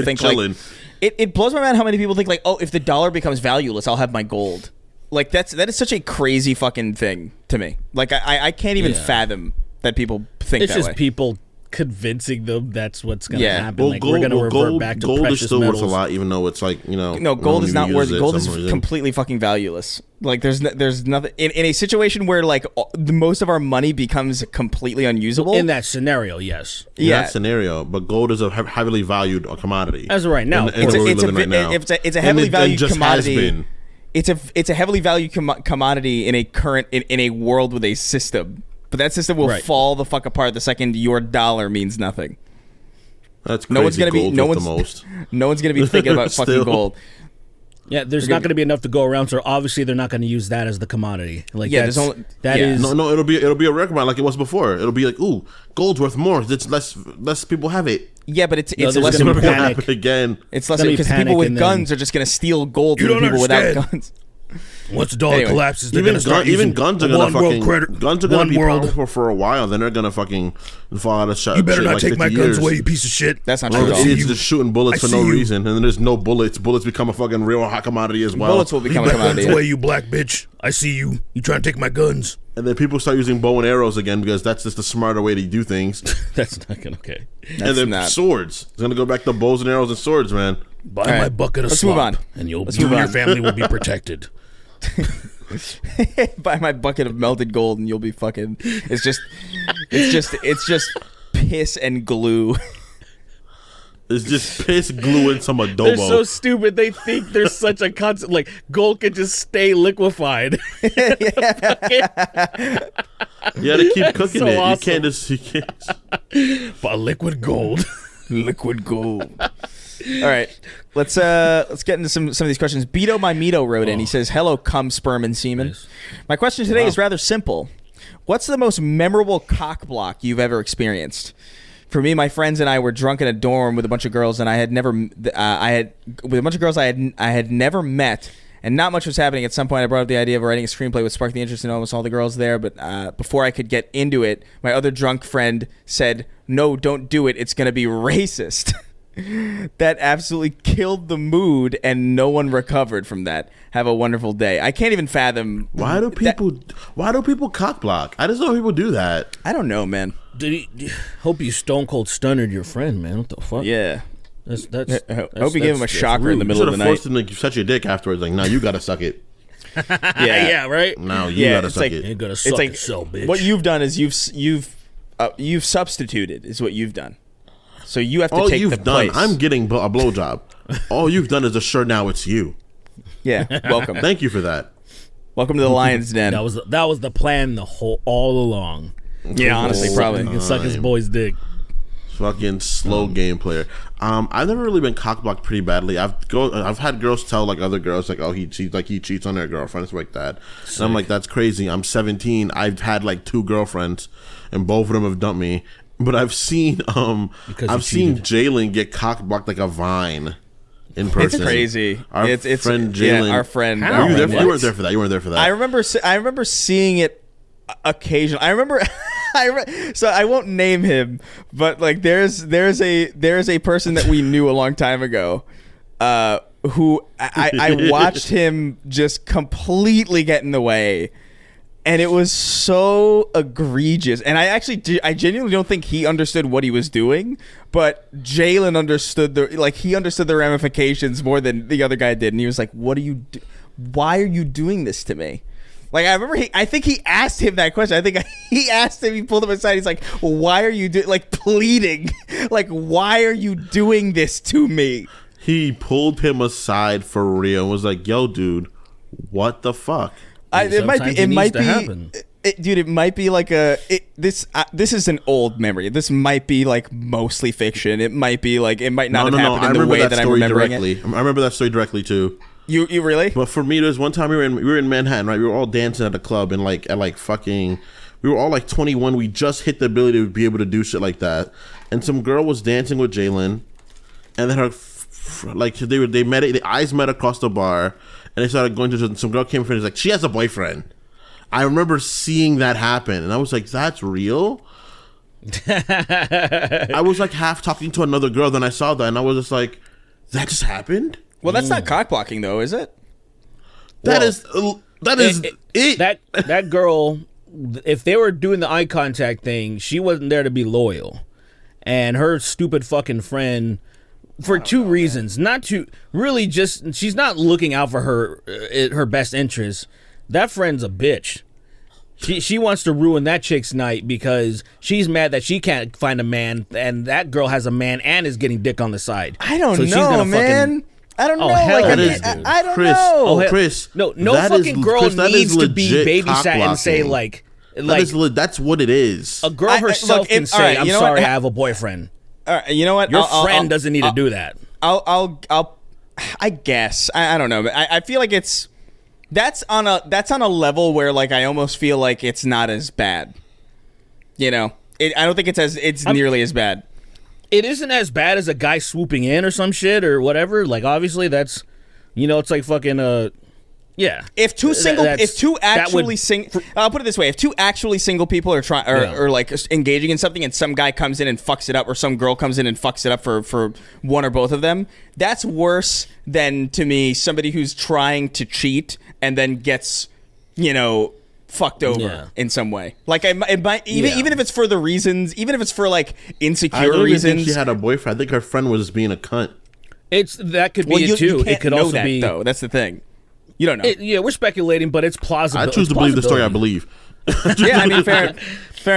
think chilling. Like it blows my mind how many people think like, oh, if the dollar becomes valueless, I'll have my gold. Like that is such a crazy fucking thing to me. Like I can't even fathom that people think it's that way. It's just people convincing them that's what's going to happen. Well, like we're going to revert back to gold precious is still metals. worth a lot, even though it's like no, gold is not worth it. Gold is completely fucking valueless. Like there's nothing in a situation where like most of our money becomes completely unusable. In that scenario, yes. In that scenario, but gold is a heavily valued commodity. As of right now, it's a heavily valued commodity. It's a heavily valued commodity in a world with a system. But that system will fall the fuck apart the second your dollar means nothing. That's crazy. No one's gonna be thinking about fucking gold. Yeah, there's not going to be enough to go around, so obviously they're not going to use that as the commodity. Like no, it'll be a record amount like it was before. It'll be like, ooh, gold's worth more. It's less people have it. Yeah, but it's less important again. It's less because people with guns are just going to steal gold from people without guns. Once the dollar Anyway, collapses, they're Even gonna start using guns are gonna one world fucking credit. guns are gonna one be world. powerful for a while. Then they're gonna fucking fall out of shot. You better not like take my 50 guns years. away, you piece of shit. That's not Well, true at all. idiots just shooting bullets I for no see you. reason, and then there's no bullets. Bullets become a fucking real hot commodity as well. Bullets will become a Leave my guns commodity. away, you black bitch. I see you. You trying to take my guns? And then people start using bow and arrows again because that's just the smarter way to do things. That's not gonna okay. And then not- swords. It's gonna go back to bows and arrows and swords, man. Buy All my right. bucket of Let's move slop, on. and you Let's and move your on. family will be protected. Buy my bucket of melted gold and you'll be fucking. It's just piss and glue. It's just piss, glue, and some adobo. They're so stupid. They think there's such a concept like gold can just stay liquefied. You gotta keep cooking so it. awesome. You can't just. You can't. But liquid gold. Liquid gold. All right, let's get into some of these questions. Beto My Mito wrote in. He says, "Hello, cum, sperm, and semen. Nice. My question today is rather simple. What's the most memorable cock block you've ever experienced? For me, my friends and I were drunk in a dorm with a bunch of girls, and I had never never met, and not much was happening. At some point, I brought up the idea of writing a screenplay, which sparked the interest in almost all the girls there. But before I could get into it, my other drunk friend said, 'No, don't do it. It's going to be racist.' That absolutely killed the mood, and no one recovered from that. Have a wonderful day." I can't even fathom Why do people cock block? I just know people do that. I don't know, man. Hope you stone cold stunnered your friend, man. What the fuck? Yeah. That's I hope you gave him a shocker in the You middle should of the have night. forced him to suck your dick afterwards. Like, no, you gotta suck it. Yeah, right. No, you Yeah, gotta it's suck like- it. You gotta It's suck like yourself, bitch. what you've done is you've substituted is what you've done. So you have to All take you've the done, place. I'm getting a blowjob. All you've done is a sure now it's you. Yeah, welcome. Thank you for that. Welcome to the Lion's Den. that was the plan all along. Yeah, honestly, probably. He can suck his boy's dick. Fucking slow game player. I've never really been cockblocked pretty badly. I've had girls tell like other girls like, oh, he cheats on their girlfriends like that. And I'm like, that's crazy. I'm 17. I've had like 2 girlfriends, and both of them have dumped me. But I've seen Jalen get cockblocked like a vine in person. It's crazy. Our It's friend Jalen. Yeah, our friend. How? our Were you there? friend- You weren't there for that. You weren't there for that. I remember seeing it occasionally. I remember. So I won't name him, but like there's a person that we knew a long time ago, who I watched him just completely get in the way, and it was so egregious. And I genuinely don't think he understood what he was doing, but Jalen understood the ramifications more than the other guy did, and he was like, "What are you? Why are you doing this to me?" Like, I remember I think he asked him that question. I think he asked him, he pulled him aside. He's like, "Why are you pleading? Like, why are you doing this to me?" He pulled him aside for real and was like, yo, dude, what the fuck? It might be, happen. dude, it might be like this is an old memory. This might be like mostly fiction. It might be like, it might not have happened in the way that I'm remembering it. I remember that story directly too. You really? But for me, there's one time we were in Manhattan, right? We were all dancing at a club and we were all like 21. We just hit the ability to be able to do shit like that. And some girl was dancing with Jalen, and then they met. The eyes met across the bar, and they started going to some girl came in and was like, she has a boyfriend. I remember seeing that happen, and I was like, that's real. I was like half talking to another girl, then I saw that, and I was just like, that just happened. Well, that's not cock blocking though, is it? That is it. That girl, if they were doing the eye contact thing, she wasn't there to be loyal, and her stupid fucking friend, for 2 reasons, not to really just, she's not looking out for her best interest. That friend's a bitch. She wants to ruin that chick's night because she's mad that she can't find a man, and that girl has a man and is getting dick on the side. I don't So she's know, gonna man. I don't know. hell Like, it is, dude. I don't Chris, know. oh, Chris, No that is- fucking girl Chris, that is needs to be legit babysat and say cock-blocking. That's what it is. a girl I- herself look, can all say, right, "I'm you know sorry, what? I have a boyfriend." All right, you know what? Your friend doesn't need to do that. I guess. I don't know. I feel like that's on a level where like I almost feel like it's not as bad. You know, I don't think it's nearly as bad. It isn't as bad as a guy swooping in or some shit or whatever. Like, obviously, that's, it's like fucking Yeah. If two actually I'll put it this way: if two actually single people are trying or like engaging in something, and some guy comes in and fucks it up, or some girl comes in and fucks it up for one or both of them, that's worse than, to me, somebody who's trying to cheat and then gets, fucked over in some way. Like even if it's for the reasons, even if it's for like insecure I don't even reasons. think she had a boyfriend. I think her friend was being a cunt. That could be it too. It could also be, though. That's the thing. You don't know. We're speculating, but it's plausible. I choose to believe the story I believe. Yeah, I mean, fair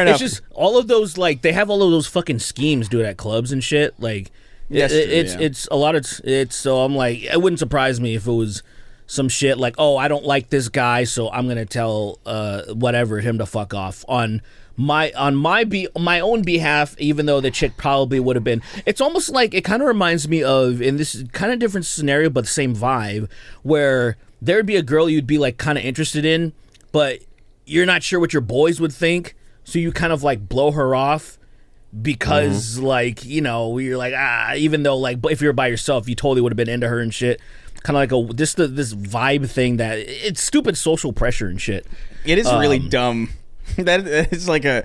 enough. It's just all of those, like, they have all of those fucking schemes, dude, at clubs and shit. Like, it's a lot of it's. So I'm like, it wouldn't surprise me if it was some shit like, oh, I don't like this guy, so I'm gonna tell him to fuck off on my own behalf, even though the chick probably would have been. It's almost like, it kind of reminds me of, in this kind of different scenario but the same vibe, where there'd be a girl you'd be like kind of interested in, but you're not sure what your boys would think, so you kind of like blow her off because like, you're like, even though like, if you're by yourself, you totally would have been into her and shit. Kind of like this vibe thing that it's stupid social pressure and shit. It is really dumb. That's a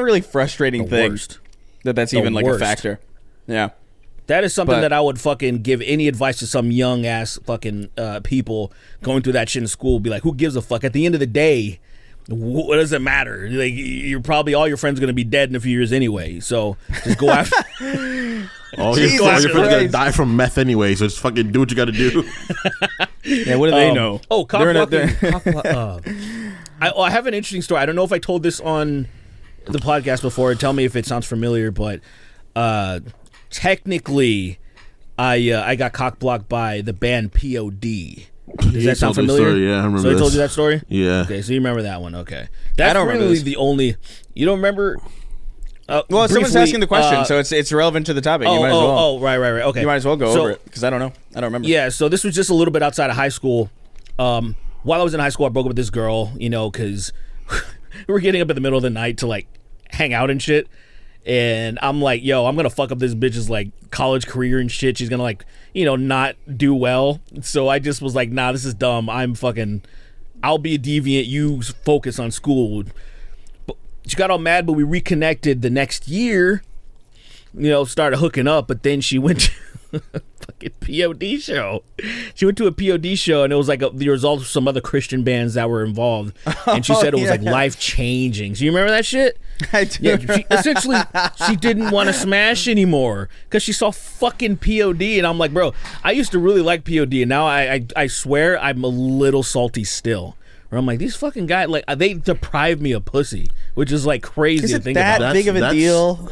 really frustrating thing. That's even like a factor. Yeah. That is something that I would fucking give any advice to some young ass fucking people going through that shit in school. Be like, who gives a fuck? At the end of the day, what does it matter? Like, you're probably, all your friends are gonna be dead in a few years anyway. So just go after. All your friends are gonna die from meth anyway. So just fucking do what you got to do. Yeah, what do they know? Oh, I have an interesting story. I don't know if I told this on the podcast before. Tell me if it sounds familiar, but technically, I got cock blocked by the band POD. Does that sound familiar? Story, yeah, I remember. So I told you that story? Yeah. Okay, so you remember that one? Okay, that's really the only. You don't remember? Well, briefly, someone's asking the question, so it's relevant to the topic. You might as well. Right. Okay, you might as well go over it because I don't know. I don't remember. Yeah, so this was just a little bit outside of high school. While I was in high school, I broke up with this girl, because we were getting up in the middle of the night to like hang out and shit. And I'm like, yo, I'm gonna fuck up this bitch's like college career and shit. She's gonna like, not do well. So I just was like, nah, this is dumb. I'll be a deviant. You focus on school. But she got all mad, but we reconnected the next year. Started hooking up, but then she went to a fucking POD show. She went to a POD show, and it was like the result of some other Christian bands that were involved. And she said it was like life changing. So you remember that shit? I do. Yeah, essentially, she didn't want to smash anymore because she saw fucking POD, and I'm like, bro, I used to really like POD, and now I swear I'm a little salty still. Where I'm like, these fucking guys, like, they deprived me of pussy, which is like crazy to think about. Is it that big of a deal?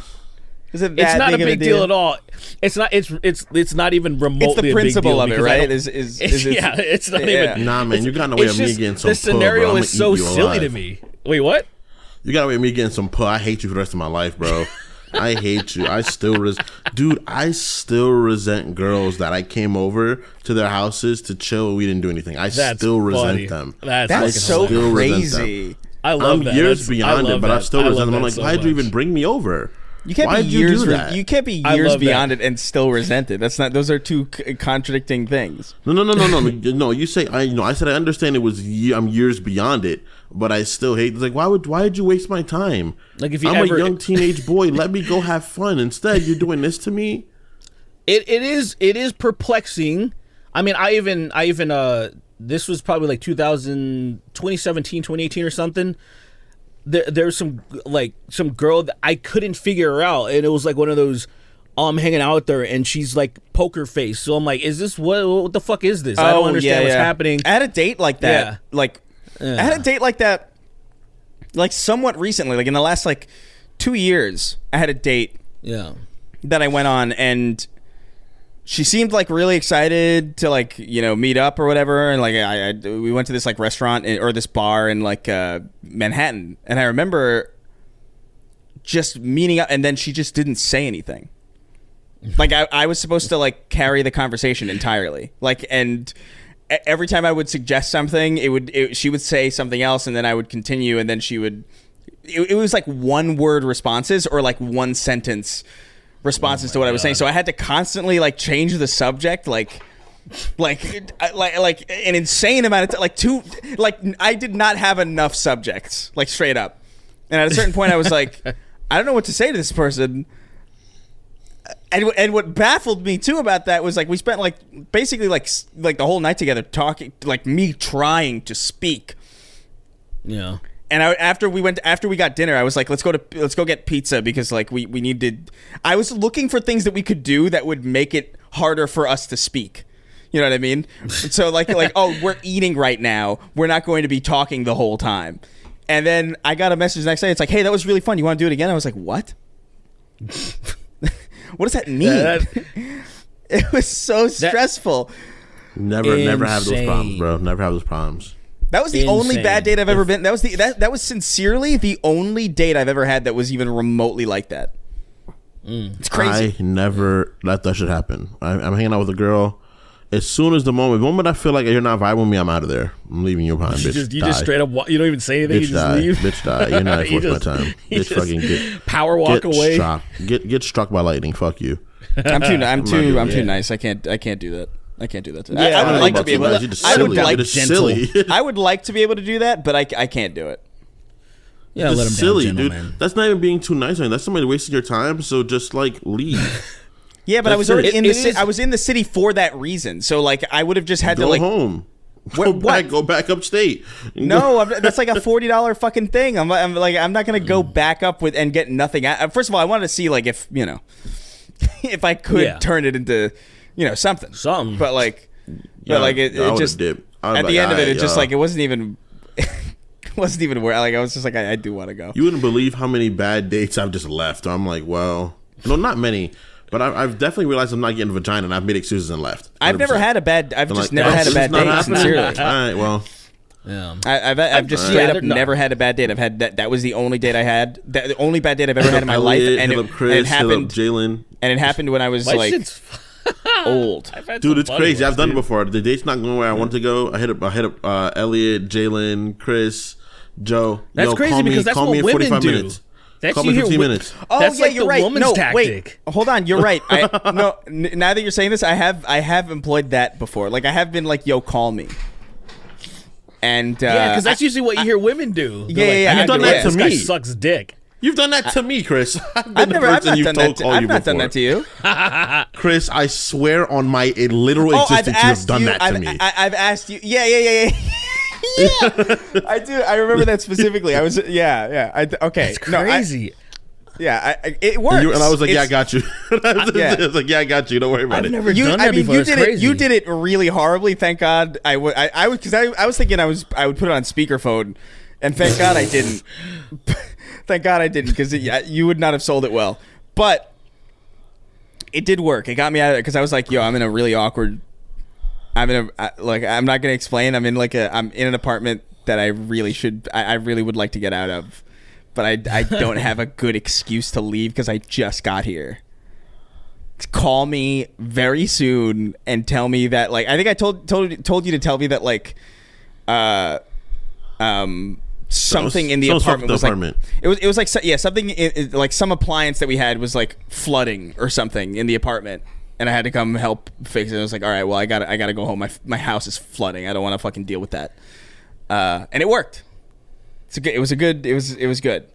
Is it that it's not a big deal at all. It's not. It's not even remotely. It's the principle a big of deal it, right? It's not even. Nah, man, you got in the way of me getting some. The scenario is so silly to me. Wait, what? You got in the way of me getting some pull. I hate you for the rest of my life, bro. I hate you. I still resent girls that I came over to their houses to chill. We didn't do anything. Still resent them. That's so crazy. I love that. I'm years beyond it, but I still resent them. I'm like, why'd you even bring me over? You can't be years. You can't be years beyond it and still resent it. That's not. Those are two contradicting things. No. You say I said I understand it was. I'm years beyond it, but I still hate. It's like why did you waste my time? Like if I'm a young teenage boy. Let me go have fun. Instead, you're doing this to me. It is perplexing. I mean, I even this was probably like 2017, 2018 or something. There's some girl that I couldn't figure her out, and it was like one of those hanging out there, and she's like poker face. So I'm like, is this what the fuck is this? I don't understand what's happening. I had a date like that. I had a date like that like somewhat recently, like in the last like 2 years. I had a date that I went on, and she seemed like really excited to like meet up or whatever, and like we went to this like restaurant or this bar in like Manhattan, and I remember just meeting up, and then she just didn't say anything. Like I was supposed to like carry the conversation entirely, like, and every time I would suggest something, she would say something else, and then I would continue, and then she would. It was like one word responses or like one sentence responses to what I was saying, so I had to constantly like change the subject, like like an insane amount of I did not have enough subjects, like straight up. And at a certain point I was like, I don't know what to say to this person. And what baffled me too about that was like we spent basically the whole night together talking, like me trying to speak. Yeah. And after we got dinner, I was like, let's go get pizza because like we needed. I was looking for things that we could do that would make it harder for us to speak. You know what I mean? So like oh, we're eating right now. We're not going to be talking the whole time. And then I got a message the next day. It's like, hey, that was really fun. You want to do it again? I was like, what? What does that mean? It was so stressful. Never have those problems, bro. Never have those problems. That was the only bad date I've ever been. That was that was sincerely the only date I've ever had that was even remotely like that. It's crazy. I never let that shit happen. I'm hanging out with a girl. As soon as the moment I feel like you're not vibing with me, I'm out of there. I'm leaving you behind, bitch. You just straight up, you don't even say anything. Bitch, you just die. leave. Bitch, die. You're not worth my time. Bitch, fucking get power walk away. Struck. Get struck by lightning. Fuck you. I'm too nice. I can't do that. I can't do that. Yeah, I would like to be able. I would like to be able to do that, but I can't do it. Yeah, let him silly, down, dude. That's not even being too nice. Man. That's somebody wasting your time. So just like leave. Yeah, but I was already in the city. I was in the city for that reason. So like, I would have just had to go home. Go back upstate. No, that's like a $40 fucking thing. I'm not gonna go back up with and get nothing. First of all, I wanted to see like if if I could turn it into something. But like, it just at the end of it, it just like it wasn't even. Wasn't even where I was just like I do want to go. You wouldn't believe how many bad dates I've just left. I'm like, well, no, not many, but I've definitely realized I'm not getting vagina, and I've made excuses and left. 100%. I've never had a bad. I've just never had a bad date. Sincerely, all right, well, yeah. I've just straight up never had a bad date. I've had that was the only date I had. The only bad date I've ever had in my life, and it happened. Jalen, and it happened when I was like old. Dude, it's crazy. I've done it before. The date's not going where I want to go. I hit up Elliot, Jalen, Chris, Joe. That's crazy because that's what women do. Minutes. That's call me 15 minutes. Oh that's yeah, like you're the right. Woman's tactic. Wait, hold on. You're right. Now that you're saying this, I have employed that before. Like I have been like, "Yo, call me." And because that's usually what you hear women do. Yeah. You've done that to me. This guy sucks dick. You've done that to me, Chris. I've not done that to you. Chris, I swear on my literal existence, you have done that to me. I've asked you. Yeah. Yeah, I do. I remember that specifically. I was. Yeah. Okay. It's crazy. It works. And I was like, I got you. I was like, I got you. Don't worry about it. I've never done that before. You did it really horribly. Thank God. I was thinking I would put it on speakerphone, and thank God I didn't. Thank God I didn't, because you would not have sold it well. But it did work. It got me out of it because I was like, yo, I'm in a really awkward. I'm not gonna explain. I'm in an apartment that I really would like to get out of, but I don't have a good excuse to leave because I just got here. Call me very soon and tell me that I think I told you to tell me that something in the apartment was like it was like something like some appliance that we had was like flooding or something in the apartment, and I had to come help fix it. I was like, all right, well, I gotta go home. My house is flooding. I don't want to fucking deal with that. And it worked. It was good.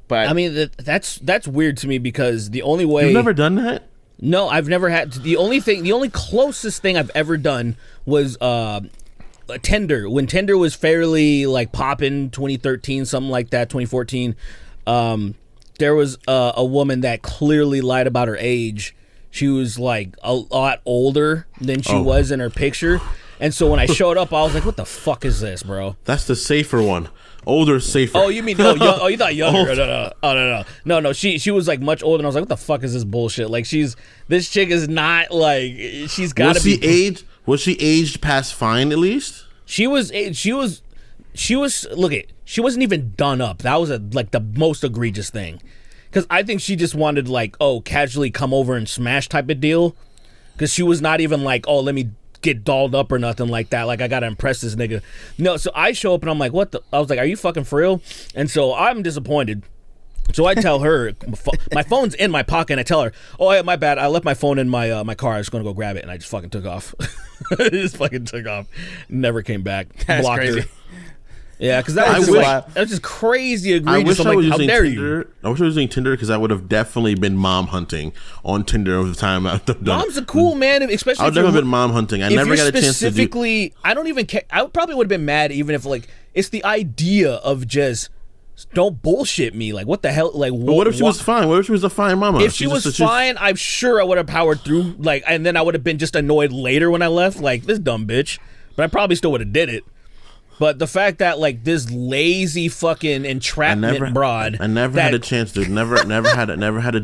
But I mean, that's weird to me because the only way you've never done that. No, I've never had. The only closest thing I've ever done was Tinder. When Tinder was fairly popping, 2013, something like that, 2014. There was a woman that clearly lied about her age. She was a lot older than she was in her picture. And so when I showed up, I was like, what the fuck is this, bro? That's the safer one. Older, safer. Oh, you mean you thought younger? No. She was much older, and I was like, what the fuck is this bullshit? This chick is not she's got to be. Was she aged past fine at least? She was. Look it. She wasn't even done up. That was the most egregious thing, because I think she just wanted casually come over and smash type of deal, because she was not even let me get dolled up or nothing like that. I gotta impress this nigga. No, so I show up and I'm like, what the? I was like, are you fucking for real? And so I'm disappointed. So I tell her, my phone's in my pocket, and I tell her, oh, yeah, my bad, I left my phone in my car, I was going to go grab it, and I just fucking took off. Just fucking took off. Never came back. That's Blocked crazy. her. Yeah, because that was just crazy egregious. I'm like, how dare you? I wish I was using Tinder because I would have definitely been mom hunting on Tinder over the time I've done. Mom's a cool man, especially. I would never been mom hunting. I never got a chance to do. I don't even care. I probably would have been mad even if like it's the idea of just don't bullshit me. Like what the hell? Like what if she was fine? What if she was a fine mama? If she was fine, I'm sure I would have powered through. Like, and then I would have been just annoyed later when I left. Like this dumb bitch, but I probably still would have did it. But the fact that like this lazy fucking entrapment broad, I never had a chance, dude. Never had to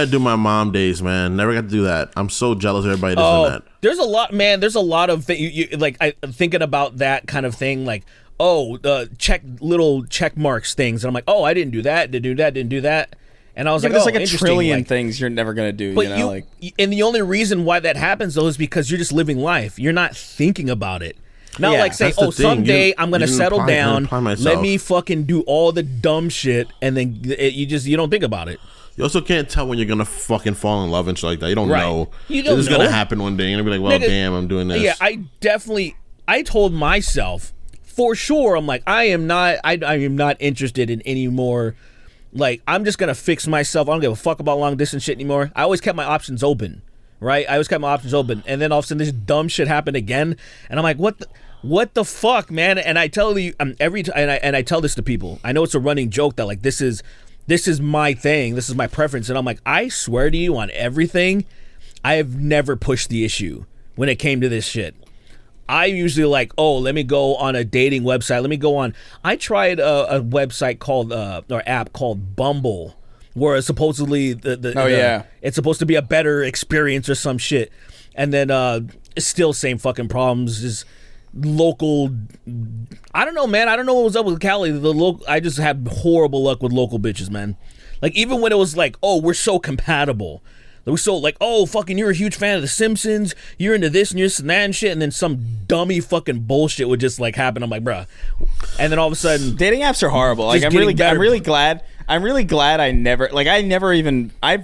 do my mom days, man. Never got to do that. I'm so jealous everybody does that. There's a lot, man. There's a lot of like I'm thinking about that kind of thing, like little check marks things, and I'm like, oh, I didn't do that, didn't do that, and I was like, there's oh, like a trillion things you're never gonna do. But and the only reason why that happens though is because you're just living life. You're not thinking about it. Not like say, oh, someday I'm gonna settle down. Let me fucking do all the dumb shit, and then you don't think about it. You also can't tell when you're gonna fucking fall in love and shit like that. You don't know. You don't know. This is gonna happen one day, and you'll be like, well, damn, I'm doing this. Yeah, I told myself for sure. I'm like, I am not interested in any more. Like, I'm just gonna fix myself. I don't give a fuck about long distance shit anymore. I always kept my options open. Right, I always kept my options open, and then all of a sudden this dumb shit happened again, and I'm like, what the fuck, man? And I tell you, and I tell this to people. I know it's a running joke that like this is my thing, this is my preference, and I'm like, I swear to you on everything, I have never pushed the issue when it came to this shit. I usually like, oh, let me go on a dating website. Let me go on. I tried a website called or app called Bumble. Where supposedly it's supposed to be a better experience or some shit, and then it's still same fucking problems. Just local, I don't know, man. I don't know what was up with Cali. I just had horrible luck with local bitches, man. Like even when it was like, oh, we're so compatible. We're so like, oh, fucking, you're a huge fan of The Simpsons. You're into this and you're into that and shit, and then some dummy fucking bullshit would just like happen. I'm like, bruh. And then all of a sudden, dating apps are horrible. Like I'm really glad I've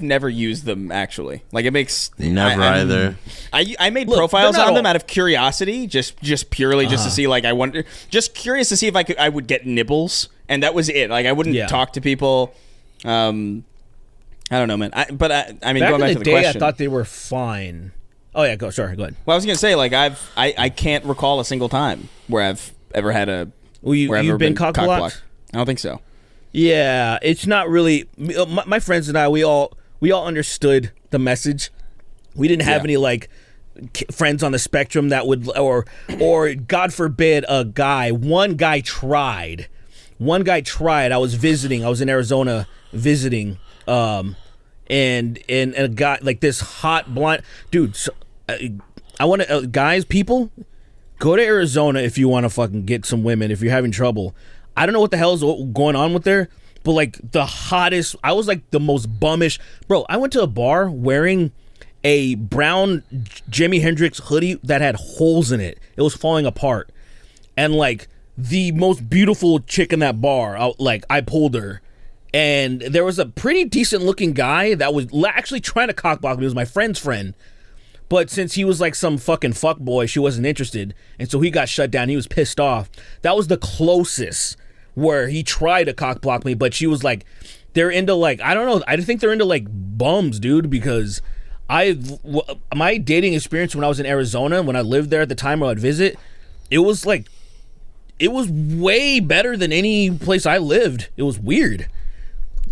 never used them actually. Like it makes either. I made profiles on them out of curiosity, just purely to see like just curious to see if I would get nibbles, and that was it. Like I wouldn't talk to people. I don't know, man. I mean, back going back to the question, I thought they were fine. Oh yeah, go ahead. Well, I was gonna say like I can't recall a single time where I've ever had a. You've been cock blocked? I don't think so. Yeah, it's not really. My friends and I, we all understood the message. We didn't have any like friends on the spectrum that would, or God forbid, a guy. One guy tried. I was visiting. I was in Arizona visiting. And a guy like this hot blonde dude. So, I want to guys, people, go to Arizona if you want to fucking get some women. If you're having trouble. I don't know what the hell is going on with there, but like the hottest, I was like the most bummish. Bro, I went to a bar wearing a brown Jimi Hendrix hoodie that had holes in it. It was falling apart. And like the most beautiful chick in that bar, I pulled her. And there was a pretty decent looking guy that was actually trying to cockblock me. He was my friend's friend. But since he was like some fucking fuckboy, she wasn't interested. And so he got shut down. He was pissed off. That was the closest where he tried to cock block me, but she was like, they're into like, I don't know, I think they're into like bums, dude, because my dating experience when I was in Arizona, when I lived there at the time where I'd visit, it was way better than any place I lived. It was weird.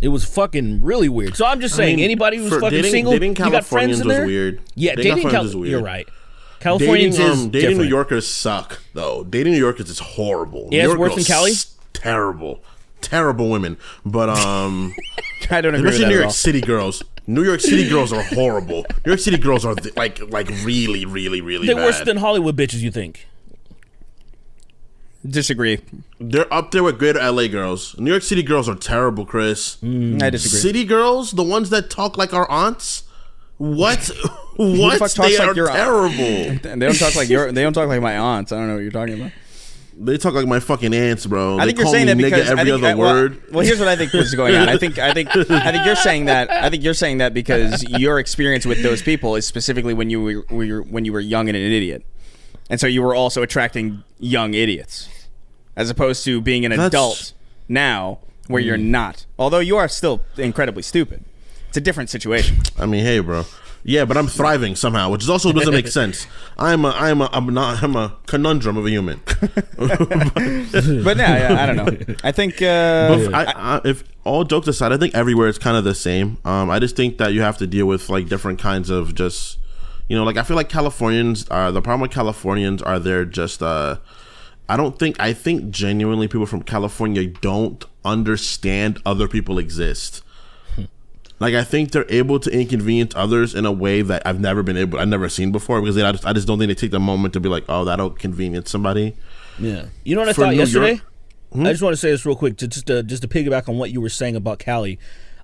It was fucking really weird. So I'm just saying, anybody who's fucking single, you got friends in there? Was weird. Yeah, dating Californians, you're right. Californians is dating New Yorkers suck, though. Dating New Yorkers is horrible. Yeah, it's worse than Cali? Terrible women. But I don't agree with that. New York City girls. New York City girls are horrible. New York City girls are like really, really, really They're bad. worse than Hollywood bitches, you think? Disagree. They're up there with greater LA girls. New York City girls are terrible, Chris. I disagree. City girls, the ones that talk like our aunts. What? What? They are terrible. They don't talk like they don't talk like my aunts. I don't know what you're talking about. They talk like my fucking aunts, bro. I think they you're call saying me that nigga because every other word. Well, here's what I think was going on. I think you're saying that. I think you're saying that because your experience with those people is specifically when you were young and an idiot, and so you were also attracting young idiots, as opposed to being an adult now where you're not. Although you are still incredibly stupid. It's a different situation. I mean, hey, bro. Yeah, but I'm thriving somehow, which also doesn't make sense. I'm a conundrum of a human. But yeah, I don't know. I think if all jokes aside, I think everywhere it's kind of the same. I just think that you have to deal with like different kinds of just, like I feel like Californians the problem with Californians are they're just I think genuinely people from California don't understand other people exist. Like, I think they're able to inconvenience others in a way that I've never seen before, because I just don't think they take the moment to be like, oh, that'll convenience somebody. Yeah. You know what I thought yesterday? I just want to say this real quick, just to piggyback on what you were saying about Cali.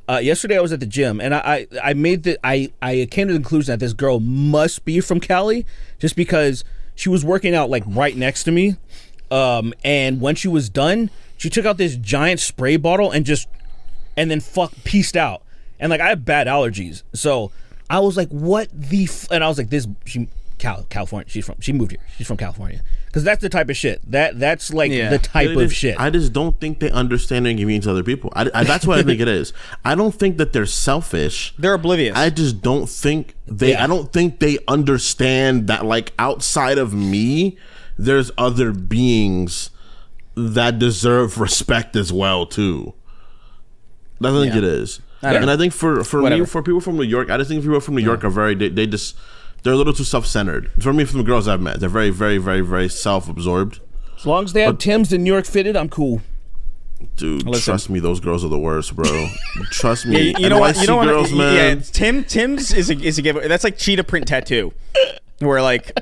Yesterday I was at the gym, and I came to the conclusion that this girl must be from Cali, just because she was working out like right next to me, and when she was done, she took out this giant spray bottle and then peaced out. And like I have bad allergies, so I was like, "What the?" And I was like, California. She moved here. She's from California, because that's the type of shit that's like the type of shit. I just don't think they understand and inconvenience other people. That's what I think it is. I don't think that they're selfish. They're oblivious. I just don't think they. I don't think they understand that like outside of me, there's other beings that deserve respect as well too. That's what I think it is. And I think for me, for people from New York, I just think people from New York are very, they're a little too self-centered. For me, from the girls I've met, they're very, very, very, very self-absorbed. As long as they have Tim's in New York fitted, I'm cool. Dude, trust me, those girls are the worst, bro. Trust me. You know what? Girls, man. Yeah, Tim's is a giveaway. That's like cheetah print tattoo. Where like,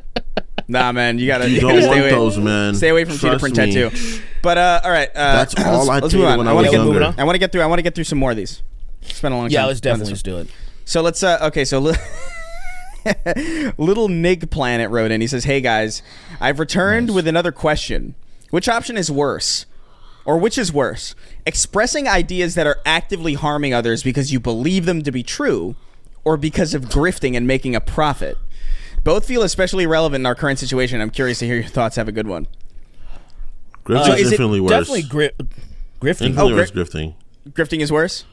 nah, man, you gotta stay away. Those, man. Stay away from cheetah print tattoo. But all right, that's all I did when I was younger. I want to get through some more of these. It's been a long time. Yeah, let's definitely do it. So let's Little Nig Planet wrote in. He says, "Hey guys, I've returned with another question. Which option is worse? Or which is worse? Expressing ideas that are actively harming others because you believe them to be true, or because of grifting and making a profit? Both feel especially relevant in our current situation. I'm curious to hear your thoughts. Have a good one." Grifting is definitely worse. Definitely grifting. Grifting. Grifting is worse?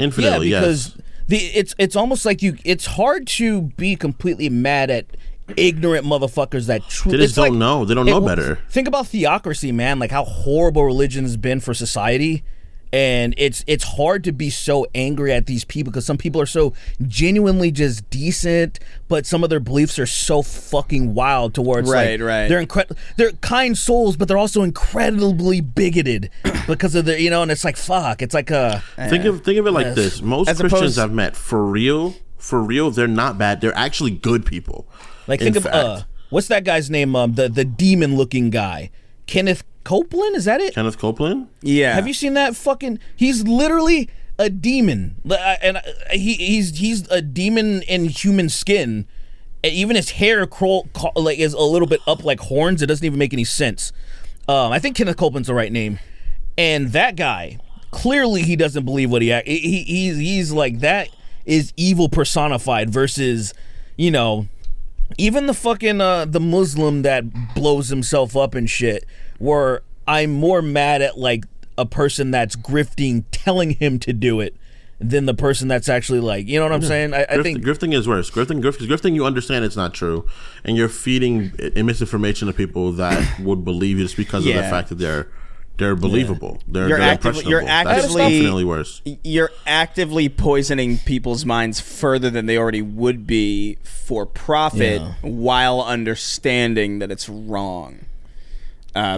Infinitely, because it's almost like it's hard to be completely mad at ignorant motherfuckers that they just don't know. They don't know better. Think about theocracy, man. Like how horrible religion has been for society, and it's hard to be so angry at these people because some people are so genuinely just decent, but some of their beliefs are so fucking wild towards right. They're kind souls, but they're also incredibly bigoted because of their and it's like fuck. It's like think of it like this. Most Christians I've met for real, they're not bad. They're actually good people. Like think of what's that guy's name? The demon looking guy, Kenneth Copeland, is that it? Kenneth Copeland? Yeah. Have you seen that fucking? He's literally a demon, and he's a demon in human skin. Even his hair is a little bit up like horns. It doesn't even make any sense. I think Kenneth Copeland's the right name. And that guy, clearly he doesn't believe what he's like. That is evil personified versus, even the fucking the Muslim that blows himself up and shit. Where I'm more mad at like a person that's grifting, telling him to do it, than the person that's actually like, you know what I'm saying? I think grifting is worse. Grifting, you understand it's not true, and you're feeding misinformation to people that would believe you just because of the fact that they're believable. They're impressionable. That's definitely worse. You're actively poisoning people's minds further than they already would be for profit, while understanding that it's wrong.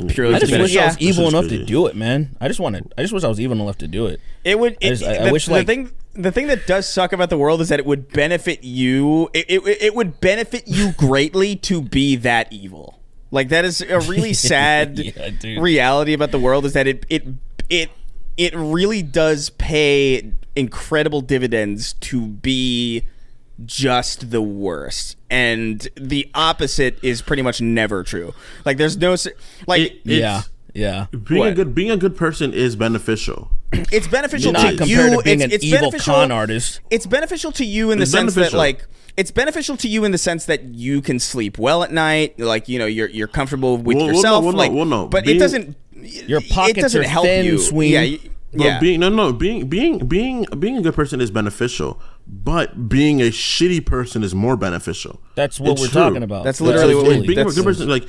Purely, I just wish I was evil enough to do it, man. I just wish I was evil enough to do it. It would. I wish the thing that does suck about the world is that it would benefit you. It would benefit you greatly to be that evil. Like that is a really sad reality about the world. Is that it really does pay incredible dividends to be just the worst, and the opposite is pretty much never true. Like there's no like Yeah. Being a good person is beneficial. it's beneficial Not to compared you. to being an it's evil beneficial- con artist. It's beneficial to you in the It's sense that beneficial. like it's beneficial to you in the sense that you can sleep well at night. Like you're comfortable with yourself. But it doesn't. Your pockets it doesn't are help thin, you. Sween. Yeah. But being a good person is beneficial, but being a shitty person is more beneficial. That's what It's we're true. talking about. That's literally what we- being a that's- good person, like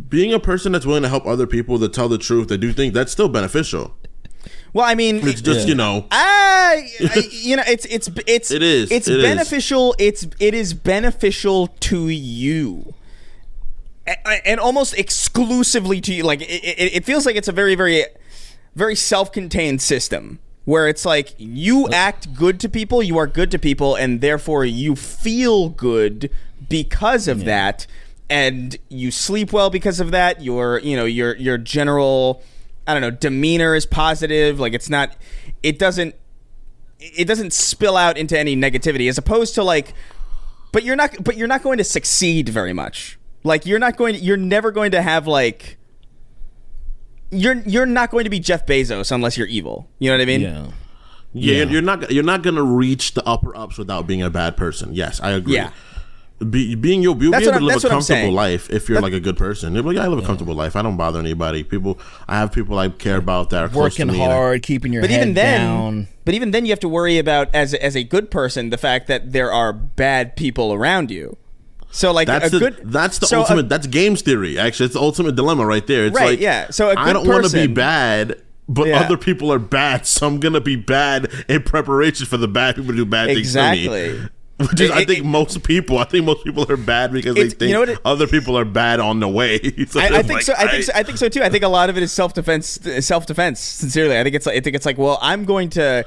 being a person that's willing to help other people, that tell the truth, that do things, that's still beneficial. Well, I mean, It's just it's It is. It's It is. beneficial. It is beneficial to you, and almost exclusively to you. Like it feels like it's a very, very, very self-contained system where it's like you act good to people, you are good to people, and therefore you feel good because of that, and you sleep well because of that. Your general, I don't know, demeanor is positive. Like it doesn't spill out into any negativity, as opposed to like, but you're not going to succeed very much. Like you're never going to have like, you're not going to be Jeff Bezos unless you're evil. You know what I mean? Yeah. You're not gonna reach the upper ups without being a bad person. Yes, I agree. Yeah. You'll be able to live a what I'm comfortable saying. life if you're like a good person. You're like, I live a comfortable life. I don't bother anybody. I have people I care about that are close to Working me. hard, keeping your head down. But even then, you have to worry about as a good person the fact that there are bad people around you. So like That's games theory. Actually, it's the ultimate dilemma right there. It's Right, like, yeah. So a good I don't want to be person- bad, but Yeah. other people are bad, so I'm gonna be bad in preparation for the bad people to do bad things to me. Exactly. Which is, I think most people are bad because they think other people are bad on the way. So I think so. I think so too. I think a lot of it is self-defense. Sincerely, I think it's like, well, I'm going to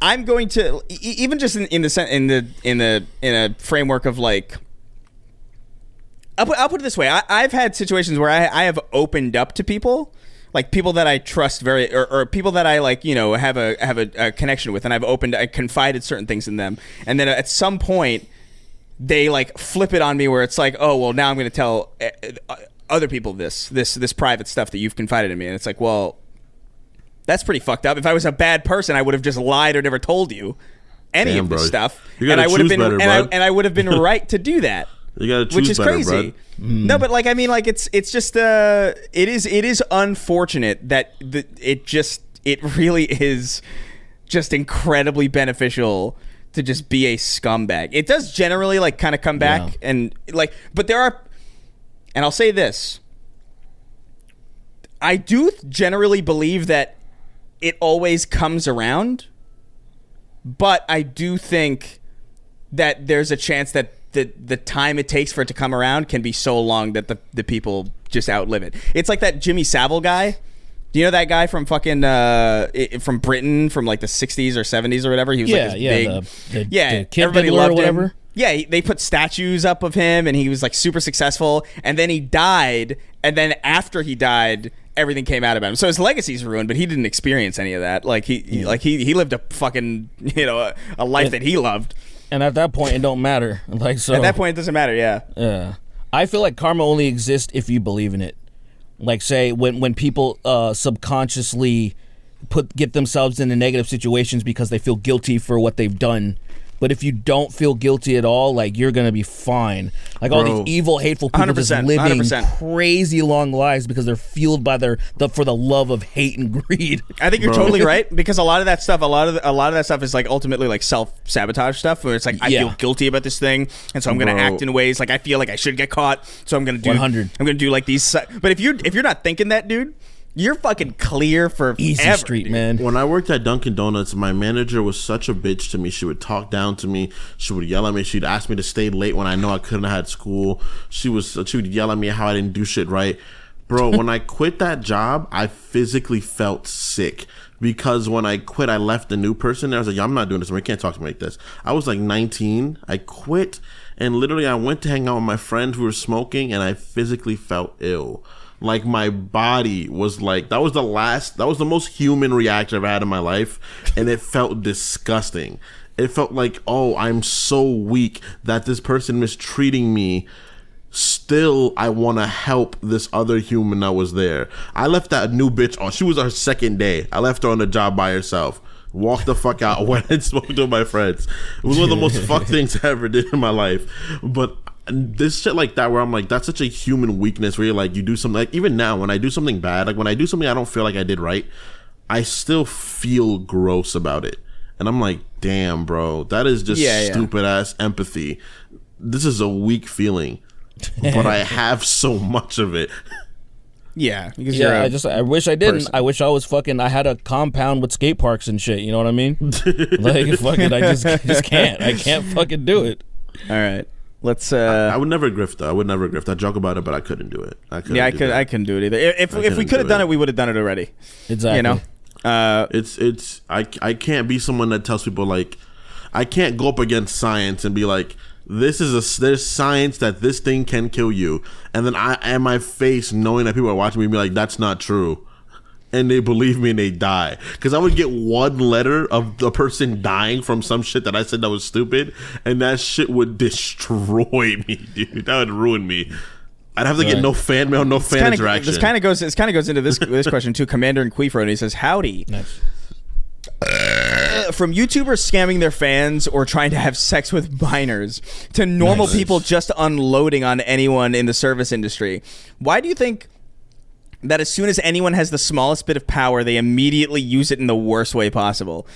even just in a framework of like, I'll put it this way. I've had situations where I have opened up to people, like people that I trust very, or people that I like, have a connection with, and I confided certain things in them, and then at some point they like flip it on me where it's like, oh well, now I'm going to tell other people this private stuff that you've confided in me, and it's like, well, that's pretty fucked up. If I was a bad person, I would have just lied or never told you any of this stuff, and I would have been and I would have been right to do that. You gotta choose which is better, crazy. bud. No, but like I mean, like it's just it is unfortunate that it really is just incredibly beneficial to just be a scumbag. It does generally like kind of come back and like, but there are, and I'll say this, I do generally believe that it always comes around, but I do think that there's a chance that the time it takes for it to come around can be so long that the people just outlive it. It's like that Jimmy Savile guy. Do you know that guy from fucking from Britain from like the 60s or 70s or whatever? He was like this big, the kid everybody Diddler or loved whatever. him. Yeah, they put statues up of him, and he was like super successful. And then he died, and then after he died, everything came out about him. So his legacy's ruined, but he didn't experience any of that. Like he lived a fucking a life that he loved. And at that point, it don't matter. Like so. At that point, it doesn't matter. Yeah. Yeah. I feel like karma only exists if you believe in it. Like say when people subconsciously get themselves into negative situations because they feel guilty for what they've done. But if you don't feel guilty at all, like you're gonna be fine. Like all these evil, hateful people just 100%, living 100%. crazy long lives because they're fueled by for the love of hate and greed. I think you're totally right, because a lot of that stuff is like ultimately like self-sabotage stuff where it's like I feel guilty about this thing, and so I'm gonna act in ways like I feel like I should get caught, so I'm gonna do 100. I'm gonna do like these. But if you're not thinking that, dude, you're fucking clear for Easy street, dude. man. When I worked at Dunkin' Donuts, my manager was such a bitch to me. She would talk down to me. She would yell at me. She'd ask me to stay late when I know I couldn't have had school. She would yell at me how I didn't do shit right. Bro, when I quit that job, I physically felt sick. Because when I quit, I left a new person there. I was like, I'm not doing this. You can't talk to me like this. I was like 19. I quit. And literally, I went to hang out with my friends who were smoking, and I physically felt ill. Like my body was like, that was the most human reaction I've had in my life, and it felt disgusting. It felt like, oh, I'm so weak that this person mistreating me. Still, I want to help this other human that was there. I left that new bitch on. She was our second day. I left her on the job by herself. Walked the fuck out. Went and spoke to my friends. It was one of the most fucked things I ever did in my life. But this shit like that, where I'm like, that's such a human weakness. Where you're like, you do something, like even now when I do something bad, like when I do something I don't feel like I did right, I still feel gross about it. And I'm like, damn, bro, that is just stupid ass empathy. This is a weak feeling. But I have so much of it. Yeah, because I wish I didn't. person. I wish I was fucking. I had a compound with skate parks and shit. You know what I mean? Like fucking, I just can't. I can't fucking do it. All right, let's. I would never grift though. I would never grift. I joke about it, but I couldn't do it. I couldn't do it either. If we could have done it, we would have done it already. Exactly. You know. It's I can't be someone that tells people like, I can't go up against science and be like, there's science that this thing can kill you, and then I am my face knowing that people are watching me and be like, that's not true, and they believe me and they die, because I would get one letter of the person dying from some shit that I said that was stupid, and that shit would destroy me, dude. That would ruin me. I'd have to get no fan mail, no fan interaction. This kind of goes into this question too. Commander in Quifro, and he says, "Howdy." Nice. From YouTubers scamming their fans or trying to have sex with minors to normal people just unloading on anyone in the service industry, why do you think that as soon as anyone has the smallest bit of power, they immediately use it in the worst way possible?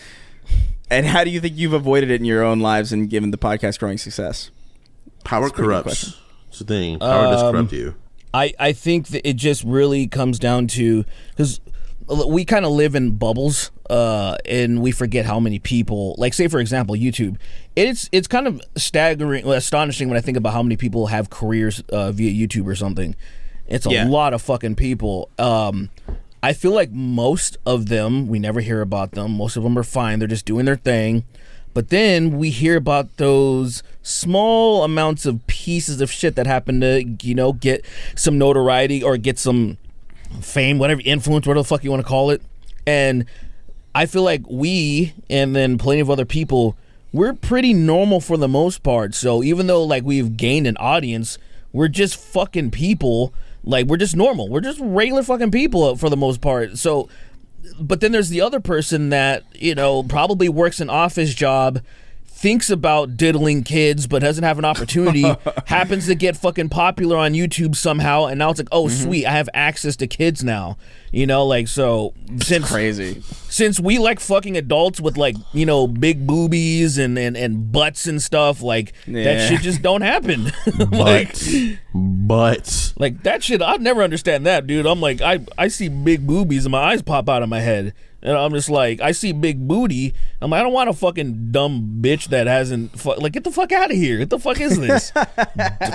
And how do you think you've avoided it in your own lives and given the podcast growing success? Power corrupts. It's the thing. Power does corrupt you. I think that it just really comes down to, because we kind of live in bubbles, and we forget how many people, like say for example YouTube, it's kind of astonishing when I think about how many people have careers via YouTube or something. It's a lot of fucking people. I feel like most of them, we never hear about them. Most of them are fine, they're just doing their thing. But then we hear about those small amounts of pieces of shit that happen to, you know, get some notoriety or get some fame, whatever, influence, whatever the fuck you want to call it. And I feel like we, and then plenty of other people, we're pretty normal for the most part. So even though like we've gained an audience, we're just fucking people. Like we're just normal. We're just regular fucking people for the most part. So, but then there's the other person that, you know, probably works an office job, thinks about diddling kids but doesn't have an opportunity, happens to get fucking popular on YouTube somehow, and now it's like, oh sweet, I have access to kids now, you know, like, so since we like fucking adults with like, you know, big boobies and butts and stuff, like that shit just don't happen. Butts like that shit, I'd never understand that, dude. I'm like, I see big boobies and my eyes pop out of my head. And I'm just like, I see big booty. I'm like, I don't want a fucking dumb bitch that hasn't, like, get the fuck out of here. What the fuck is this?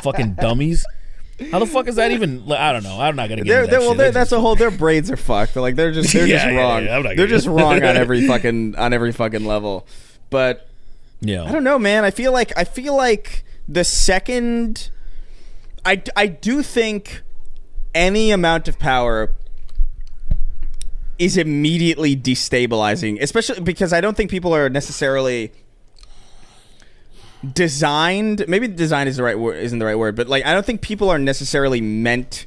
Fucking dummies. How the fuck is that even? I don't know. I'm not gonna get into that shit. That's a whole. Their brains are fucked. Like they're just wrong. They're just wrong on every fucking level. But yeah, I don't know, man. I feel like the second, I do think any amount of power is immediately destabilizing, especially because I don't think people are necessarily designed. Maybe design is isn't the right word, but like I don't think people are necessarily meant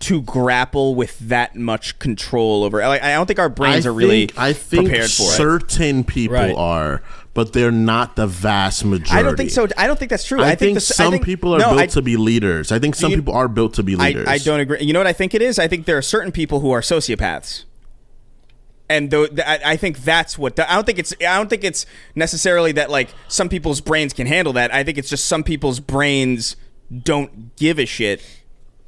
to grapple with that much control over. Like I don't think our brains are really prepared for it. Certain people are, but they're not the vast majority. I don't think so. I don't think that's true. I think some people are built to be leaders. I think some people are built to be leaders. I don't agree. You know what I think it is? I think there are certain people who are sociopaths. And I think that's what I don't think it's necessarily that like some people's brains can handle that. I think it's just some people's brains don't give a shit,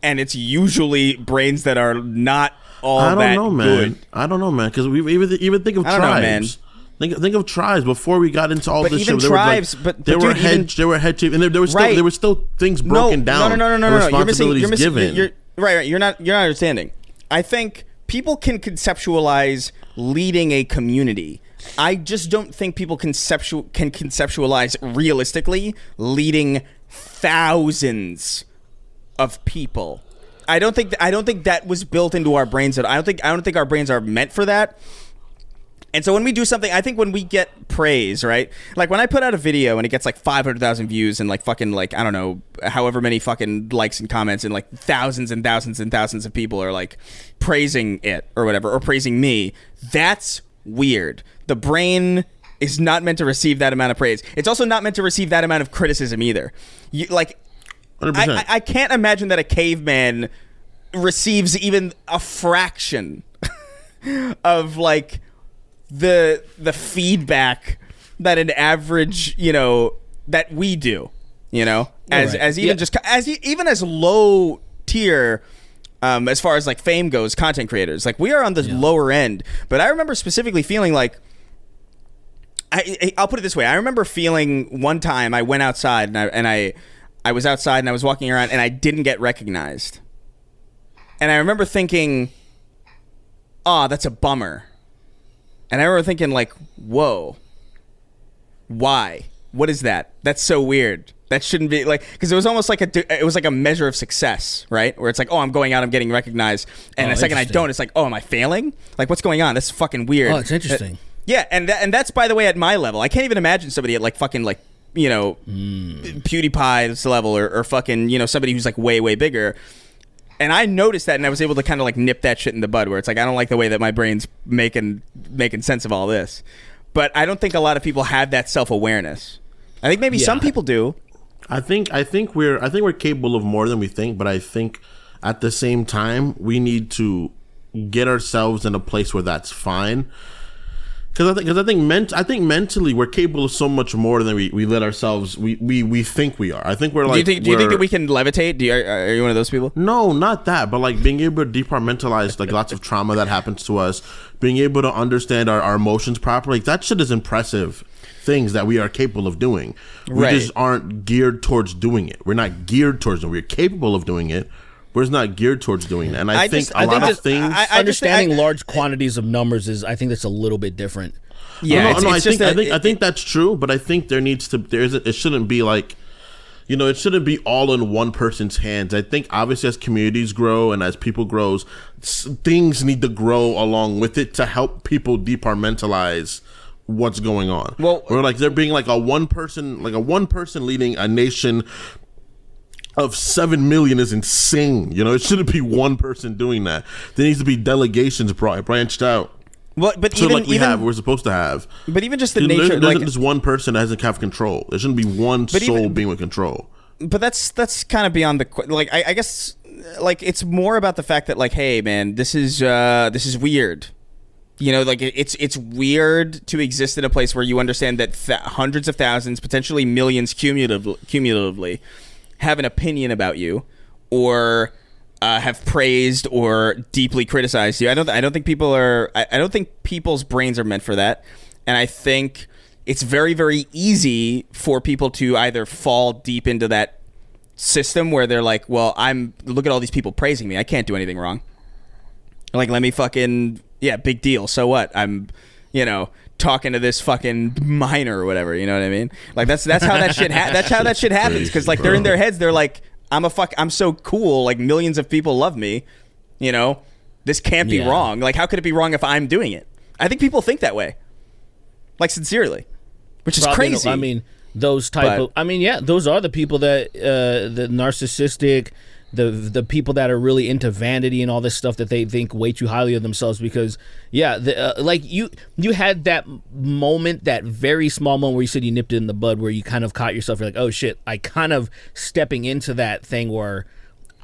and it's usually brains that are not all that good. I don't know, man. Because we even think of tribes. Think of tribes before we got into all this shit. Tribes, there were head chiefs, and there were still things broken down. No. Responsibilities given. You're right. You're not understanding. I think people can conceptualize leading a community. I just don't think people can conceptualize realistically leading thousands of people. I don't think that was built into our brains. I don't think our brains are meant for that. And so when we do something, I think when we get praise, right? Like when I put out a video and it gets like 500,000 views and like fucking like, I don't know, however many fucking likes and comments and like thousands and thousands and thousands of people are like praising it or whatever, or praising me. That's weird. The brain is not meant to receive that amount of praise. It's also not meant to receive that amount of criticism either. I can't imagine that a caveman receives even a fraction of like the feedback that an average, that we do, even as low tier, as far as like fame goes, content creators, like we are on the lower end. But I remember specifically feeling like, I'll put it this way. I remember feeling one time I went outside and I was outside and I was walking around and I didn't get recognized. And I remember thinking, oh, that's a bummer. And I remember thinking like, whoa, why? What is that? That's so weird. That shouldn't be like, because it was almost like it was like a measure of success, right? Where it's like, oh, I'm going out, I'm getting recognized. And the second I don't, it's like, oh, am I failing? Like, what's going on? That's fucking weird. Oh, it's interesting. Yeah, and that's, by the way, at my level. I can't even imagine somebody at like fucking like, PewDiePie's level or fucking, somebody who's like way, way bigger. And I noticed that, and I was able to kind of like nip that shit in the bud, where it's like, I don't like the way that my brain's making sense of all this. But I don't think a lot of people have that self-awareness. I think maybe some people do. I think we're capable of more than we think, but I think at the same time we need to get ourselves in a place where that's fine. Because I think mentally we're capable of so much more than we let ourselves we think we are. I think we're like. Do you think that we can levitate? Are you one of those people? No, not that. But like being able to departmentalize like lots of trauma that happens to us, being able to understand our emotions properly. Like, that shit is impressive. Things that we are capable of doing. We just aren't geared towards doing it. We're not geared towards it. We're capable of doing it. We're just not geared towards doing that. And I think a lot of things. Understanding large quantities of numbers I think that's a little bit different. Yeah, I think that's true, but I think it shouldn't be like, it shouldn't be all in one person's hands. I think obviously as communities grow and as people grows, things need to grow along with it to help people departmentalize what's going on. Well, or like there being like a one person leading a nation of 7 million is insane. It shouldn't be one person doing that. There needs to be delegations branched out. Well, but so we're supposed to have. But even just the nature, there's just one person that doesn't have control. There shouldn't be one soul being with control. But that's kind of beyond the like. I guess like it's more about the fact that like, hey man, this is weird. Like it's weird to exist in a place where you understand that hundreds of thousands, potentially millions, cumulatively, have an opinion about you, or have praised or deeply criticized you. I don't think people are. I don't think people's brains are meant for that, and I think it's very, very easy for people to either fall deep into that system where they're like, well, look at all these people praising me. I can't do anything wrong. Like, let me fucking, big deal. So what? I'm, talking to this fucking minor or whatever. You know what I mean? Like that's how that shit that's how that shit happens. Because like they're in their heads, they're like, I'm so cool. Like millions of people love me. This can't be wrong. Like how could it be wrong if I'm doing it? I think people think that way. Like sincerely, which is crazy. I mean, those those are the people that the narcissistic, the people that are really into vanity and all this stuff, that they think way too highly of themselves. Because like you had that moment, that very small moment where you said you nipped it in the bud, where you kind of caught yourself. You're like, oh shit, I kind of stepping into that thing where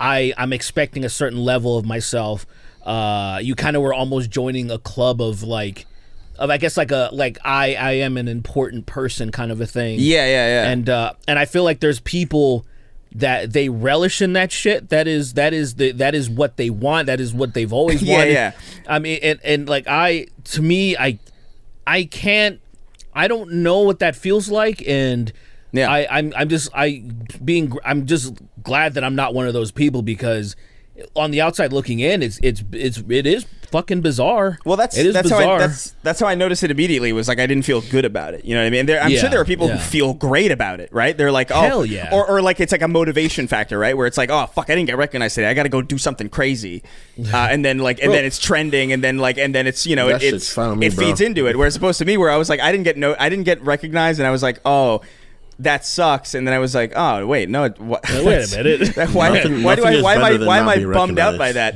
I'm expecting a certain level of myself. You kind of were almost joining a club of I guess like I am an important person kind of a thing. Yeah. And I feel like there's people that they relish in that shit. That is what they want. That is what they've always wanted. Yeah. I mean, and like I don't know what that feels like, and I'm just glad that I'm not one of those people, because on the outside looking in, it is fucking bizarre. Well, that's it is that's bizarre. how that's how I noticed it immediately. Was like I didn't feel good about it. You know what I mean? I'm sure there are people who feel great about it, right? They're like, oh, hell yeah, or like it's like a motivation factor, right? Where it's like, oh fuck, I didn't get recognized today. I got to go do something crazy, and then then it's trending, and then it's it feeds into it. Whereas opposed to me, where I was like, I didn't get recognized, and I was like, oh, that sucks. And then I was like, oh wait, no, wait a minute. why am I bummed out by that?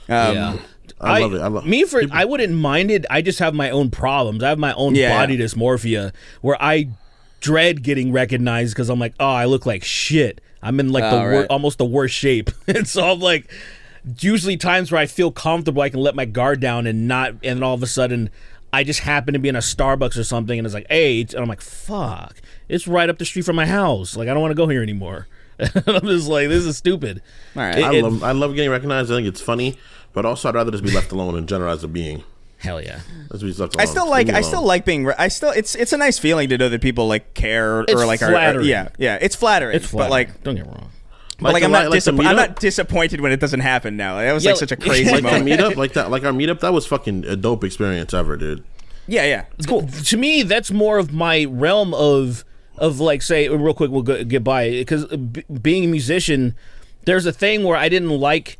I love it. I wouldn't mind it. I just have my own problems. I have my own body dysmorphia where I dread getting recognized because I'm like, oh, I look like shit. I'm in like almost the worst shape. And so I'm like, usually times where I feel comfortable, I can let my guard down and then all of a sudden I just happen to be in a Starbucks or something and it's like, hey, and I'm like, fuck, it's right up the street from my house. Like, I don't want to go here anymore. And I'm just like, this is stupid. All right. I love getting recognized. I think it's funny, but also I'd rather just be left alone and generalize a being. Hell yeah. I still like being. It's a nice feeling to know that people like care it's or like flattering. It's flattering. But like, don't get me wrong. But like I'm not disappointed when it doesn't happen now. That was like such a crazy like moment. the meetup, like our meetup, that was fucking a dope experience ever, dude. Yeah, it's cool. To me, that's more of my realm of like, say, real quick, we'll get by, because being a musician, there's a thing where I didn't like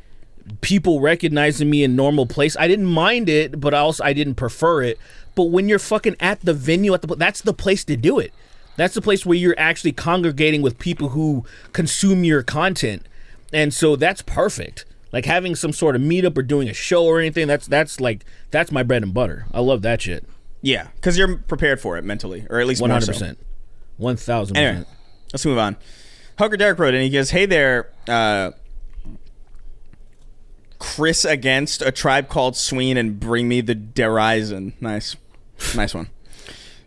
people recognizing me in normal place. I didn't mind it, but also I didn't prefer it. But when you're fucking at the venue, that's the place to do it. That's the place where you're actually congregating with people who consume your content. And so that's perfect. Like having some sort of meetup or doing a show or anything, that's my bread and butter. I love that shit. Yeah, because you're prepared for it mentally, or at least 100%. 1,000%. Anyway, let's move on. Hugger Derek wrote in, he goes, hey there, Chris against A Tribe Called Sween and Bring Me the Derision. Nice one.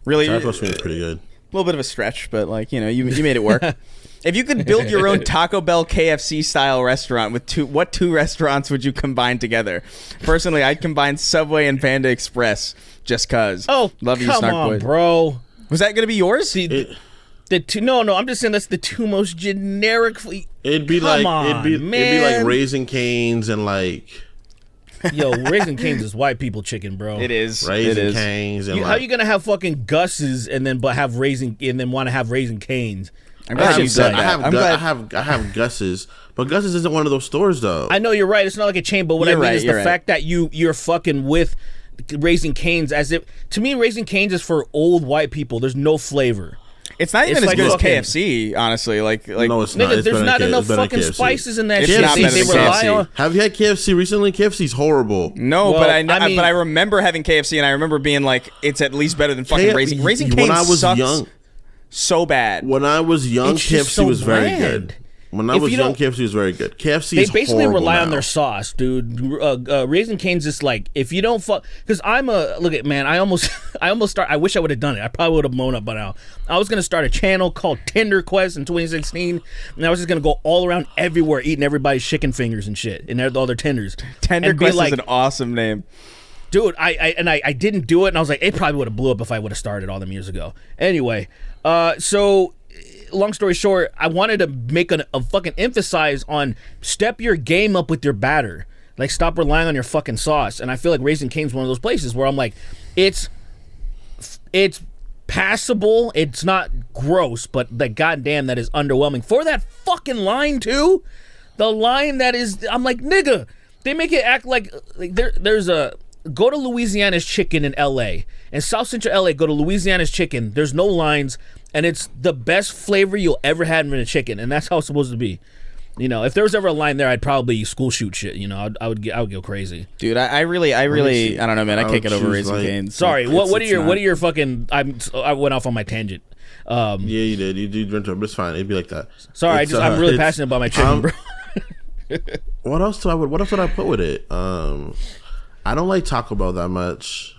Really, Tribe Called Sween is pretty good. A little bit of a stretch, but like, you made it work. If you could build your own Taco Bell KFC style restaurant with what two restaurants would you combine together? Personally, I'd combine Subway and Panda Express just cuz. Oh, love you, come Snark on, Boy. bro. Was that going to be yours? The two, no, I'm just saying that's the two most generic. It'd be like Raising Cane's and like. Yo, Raising Cane's is white people chicken, bro. It is. Raising Cane's and how you gonna have fucking Gus's and then want to have Raising Cane's? I'm glad you said that. I have Gus's, but Gus's isn't one of those stores though. I know you're right. It's not like a chain, but what I mean is the fact that you're fucking with Raising Cane's as if, to me, Raising Cane's is for old white people. There's no flavor. It's not even as good as KFC, honestly. Like no, it's not. Nigga, there's not enough fucking spices in that shit. They rely on. Have you had KFC recently? KFC's horrible. No, but I remember having KFC, and I remember being like, it's at least better than fucking Raising Cane's. When I was young, so bad. When I was young, KFC was very good. When I was young, KFC was very good. KFC they is basically rely now. on their sauce, dude. Raising Cane's is like, if you don't fuck, because I wish I would have done it. I probably would have blown up by now. I was gonna start a channel called Tender Quest in 2016, and I was just gonna go all around everywhere eating everybody's chicken fingers and shit, and all their tenders. Tender Quest is an awesome name. Dude, I didn't do it, and I was like, it probably would have blew up if I would have started all them years ago. Anyway, so long story short, I wanted to make a fucking emphasize on step your game up with your batter. Like, stop relying on your fucking sauce. And I feel like Raising Cane's one of those places where I'm like, it's passable. It's not gross, but like, goddamn, that is underwhelming. For that fucking line too, the line that is, I'm like, nigga, they make it act like there's a. Go to Louisiana's Chicken in LA. In South Central LA, go to Louisiana's Chicken. There's no lines, and it's the best flavor you'll ever have in a chicken, and that's how it's supposed to be. You know, if there was ever a line there, I'd probably school shoot shit. You know, I would go crazy. Dude, I really, I don't know, man. I can't get over Raising Cane's. Sorry, what are your fucking? I went off on my tangent. Yeah, you did. You went to it, but it's fine. It'd be like that. Sorry, I'm really passionate about my chicken, bro. What else would I put with it? I don't like Taco Bell that much.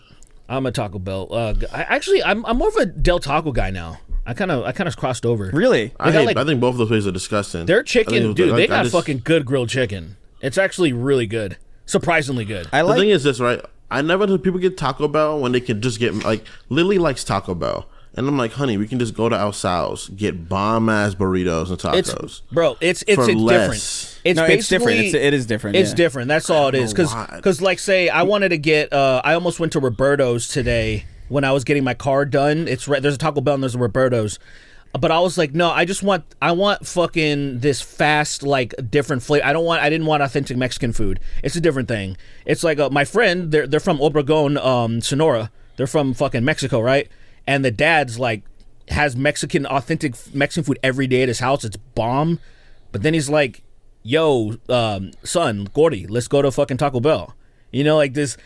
I'm a Taco Bell. I'm more of a Del Taco guy now. I kind of crossed over. Really? I think both of those places are disgusting. Their chicken, dude, they got fucking good grilled chicken. It's actually really good. Surprisingly good. The thing is this, right? I never know people get Taco Bell when they can just get, like, Lily likes Taco Bell. And I'm like, honey, we can just go to El Sal's, get bomb ass burritos and tacos. It's for different. less. It's No, it's different. basically It is different. It's yeah. different. That's all it is. Because like, say I wanted to get, I almost went to Roberto's today when I was getting my car done. It's right. There's a Taco Bell and there's a Roberto's. But I was like, no, I want fucking this fast, like, different flavor. I didn't want authentic Mexican food. It's a different thing. It's like my friend, they're from Obregon, Sonora. They're from fucking Mexico, right? And the dad's like, has authentic Mexican food every day at his house. It's bomb. But then he's like, yo, son, Gordy, let's go to fucking Taco Bell. You know, like this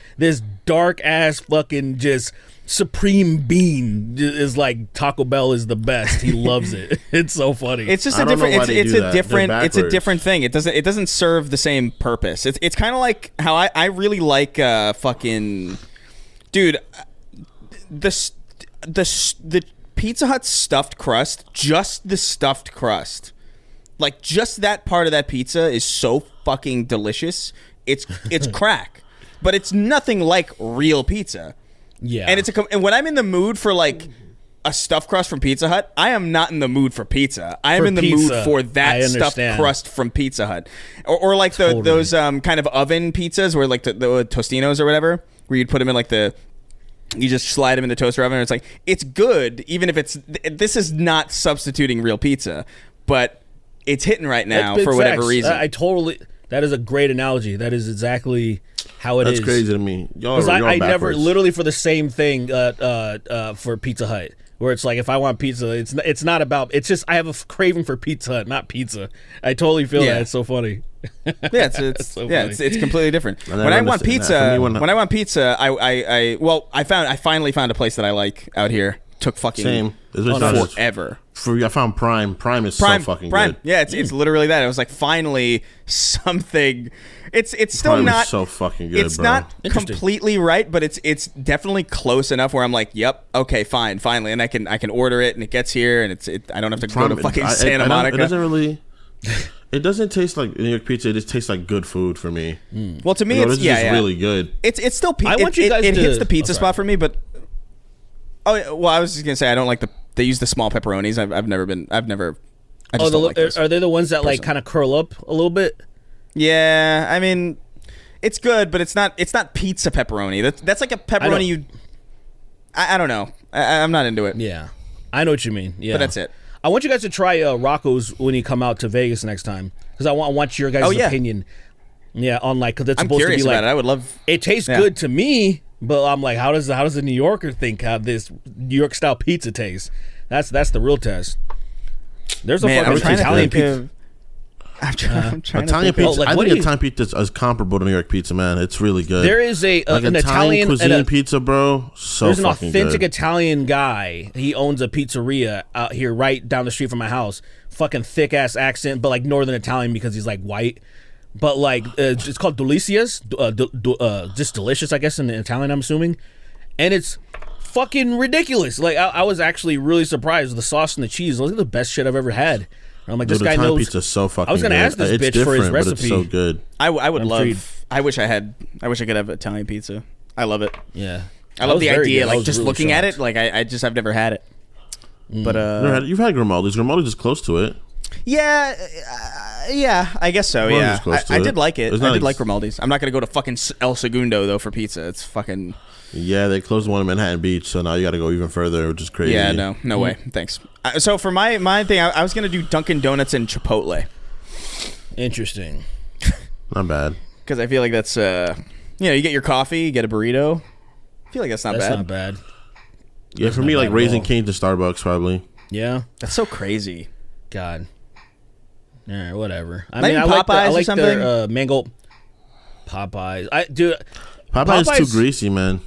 dark ass fucking just supreme being is like, Taco Bell is the best. He loves it. It's so funny. It's just a different. It's a different thing. It doesn't serve the same purpose. It's kind of like how I really like fucking, dude, the Pizza Hut stuffed crust, just the stuffed crust, like just that part of that pizza is so fucking delicious. It's crack, but it's nothing like real pizza. Yeah. And when I'm in the mood for like a stuffed crust from Pizza Hut, I am not in the mood for pizza. I am For in the pizza, mood for that I stuffed understand. crust from Pizza Hut, or like Totally. those kind of oven pizzas where like the Tostinos or whatever, where you'd put them in like you just slide them in the toaster oven, and it's like, it's good, even if this is not substituting real pizza, but it's hitting right now That's big for whatever facts. reason. I totally. That is a great analogy. That is exactly how it is. That's crazy to me. Y'all Because are I never, backwards. literally for the same thing for Pizza Hut, where it's like, if I want pizza, it's not about, it's just, I have a craving for Pizza Hut, not pizza. I totally feel Yeah. that. It's so funny. Yeah, it's so yeah, funny. it's completely different. I never When I want understood that. pizza, For me, when I want pizza, I finally found a place that I like out here. Took fucking Same. It's forever. I found Prime. Prime is so fucking good. Yeah, it's literally that. It was like, finally something. It's still Prime not is so fucking good, It's bro. not Interesting. completely right, but it's definitely close enough where I'm like, yep, okay, fine, finally, and I can order it and it gets here and I don't have to go to fucking Santa Monica. It doesn't really. It doesn't taste like New York pizza. It just tastes like good food for me. Well, to me, You know, it's this is just really good. It's still pizza. I want you guys it to- hits the pizza oh, sorry. spot for me, but well, I was just gonna say, I don't like they use the small pepperonis. I've never. I just don't like those. Are they the ones that like Personally. kind of curl up a little bit? Yeah, I mean, it's good, but it's not pizza pepperoni. That's like a pepperoni I don't know. I'm not into it. Yeah, I know what you mean. Yeah, But that's it. I want you guys to try Rocco's when you come out to Vegas next time, because I want your guys' yeah. opinion. Yeah, on like, because it's I'm supposed to curious be like, about it. I would love. it tastes Yeah. good to me, but I'm like, how does the New Yorker think how this New York style pizza tastes? That's the real test. There's a Man, I'm fucking trying to Italian think pizza. of. I'm trying Italian to think pizza. like, I what think do you- Italian pizza is comparable to New York pizza, man. It's really good. There is a like an Italian cuisine and a, pizza, bro. So there's an fucking authentic good. Italian guy. He owns a pizzeria out here right down the street from my house. Fucking thick ass accent, but like Northern Italian because he's like white. But like it's called Delicias, just delicious, I guess in Italian, I'm assuming. And it's fucking ridiculous. Like I was actually really surprised with the sauce and the cheese. Those are the best shit I've ever had. And I'm like, Dude, this guy Italian knows. pizza is so fucking I was gonna good. ask this It's bitch for his different, but recipe. it's so good. I would I'm love. intrigued. I wish I could have Italian pizza. I love it. Yeah, I love was the very idea. good. I Like was just really looking at shocked. it. Like I've never had it. But You've had Grimaldi's. Grimaldi's is close to it. yeah, I guess so. Grimaldi's Yeah, is close to I it. did like it. It's I not did like ex- Grimaldi's. I'm not gonna go to fucking El Segundo though for pizza. It's fucking. Yeah, they closed the one in Manhattan Beach, so now you got to go even further, which is crazy. Yeah, no way. Thanks. So for my thing, I was gonna do Dunkin' Donuts and Chipotle interesting. Not bad. because I feel like that's you get your coffee, you get a burrito. I feel like that's not That's bad. not bad. Yeah, for not me, bad like at Raising all. Cane's to Starbucks, probably. Yeah. That's so crazy. God. All right, whatever. I Not mean, I even like, Popeyes or their something? mango Popeyes. Popeyes Popeyes too greasy, man.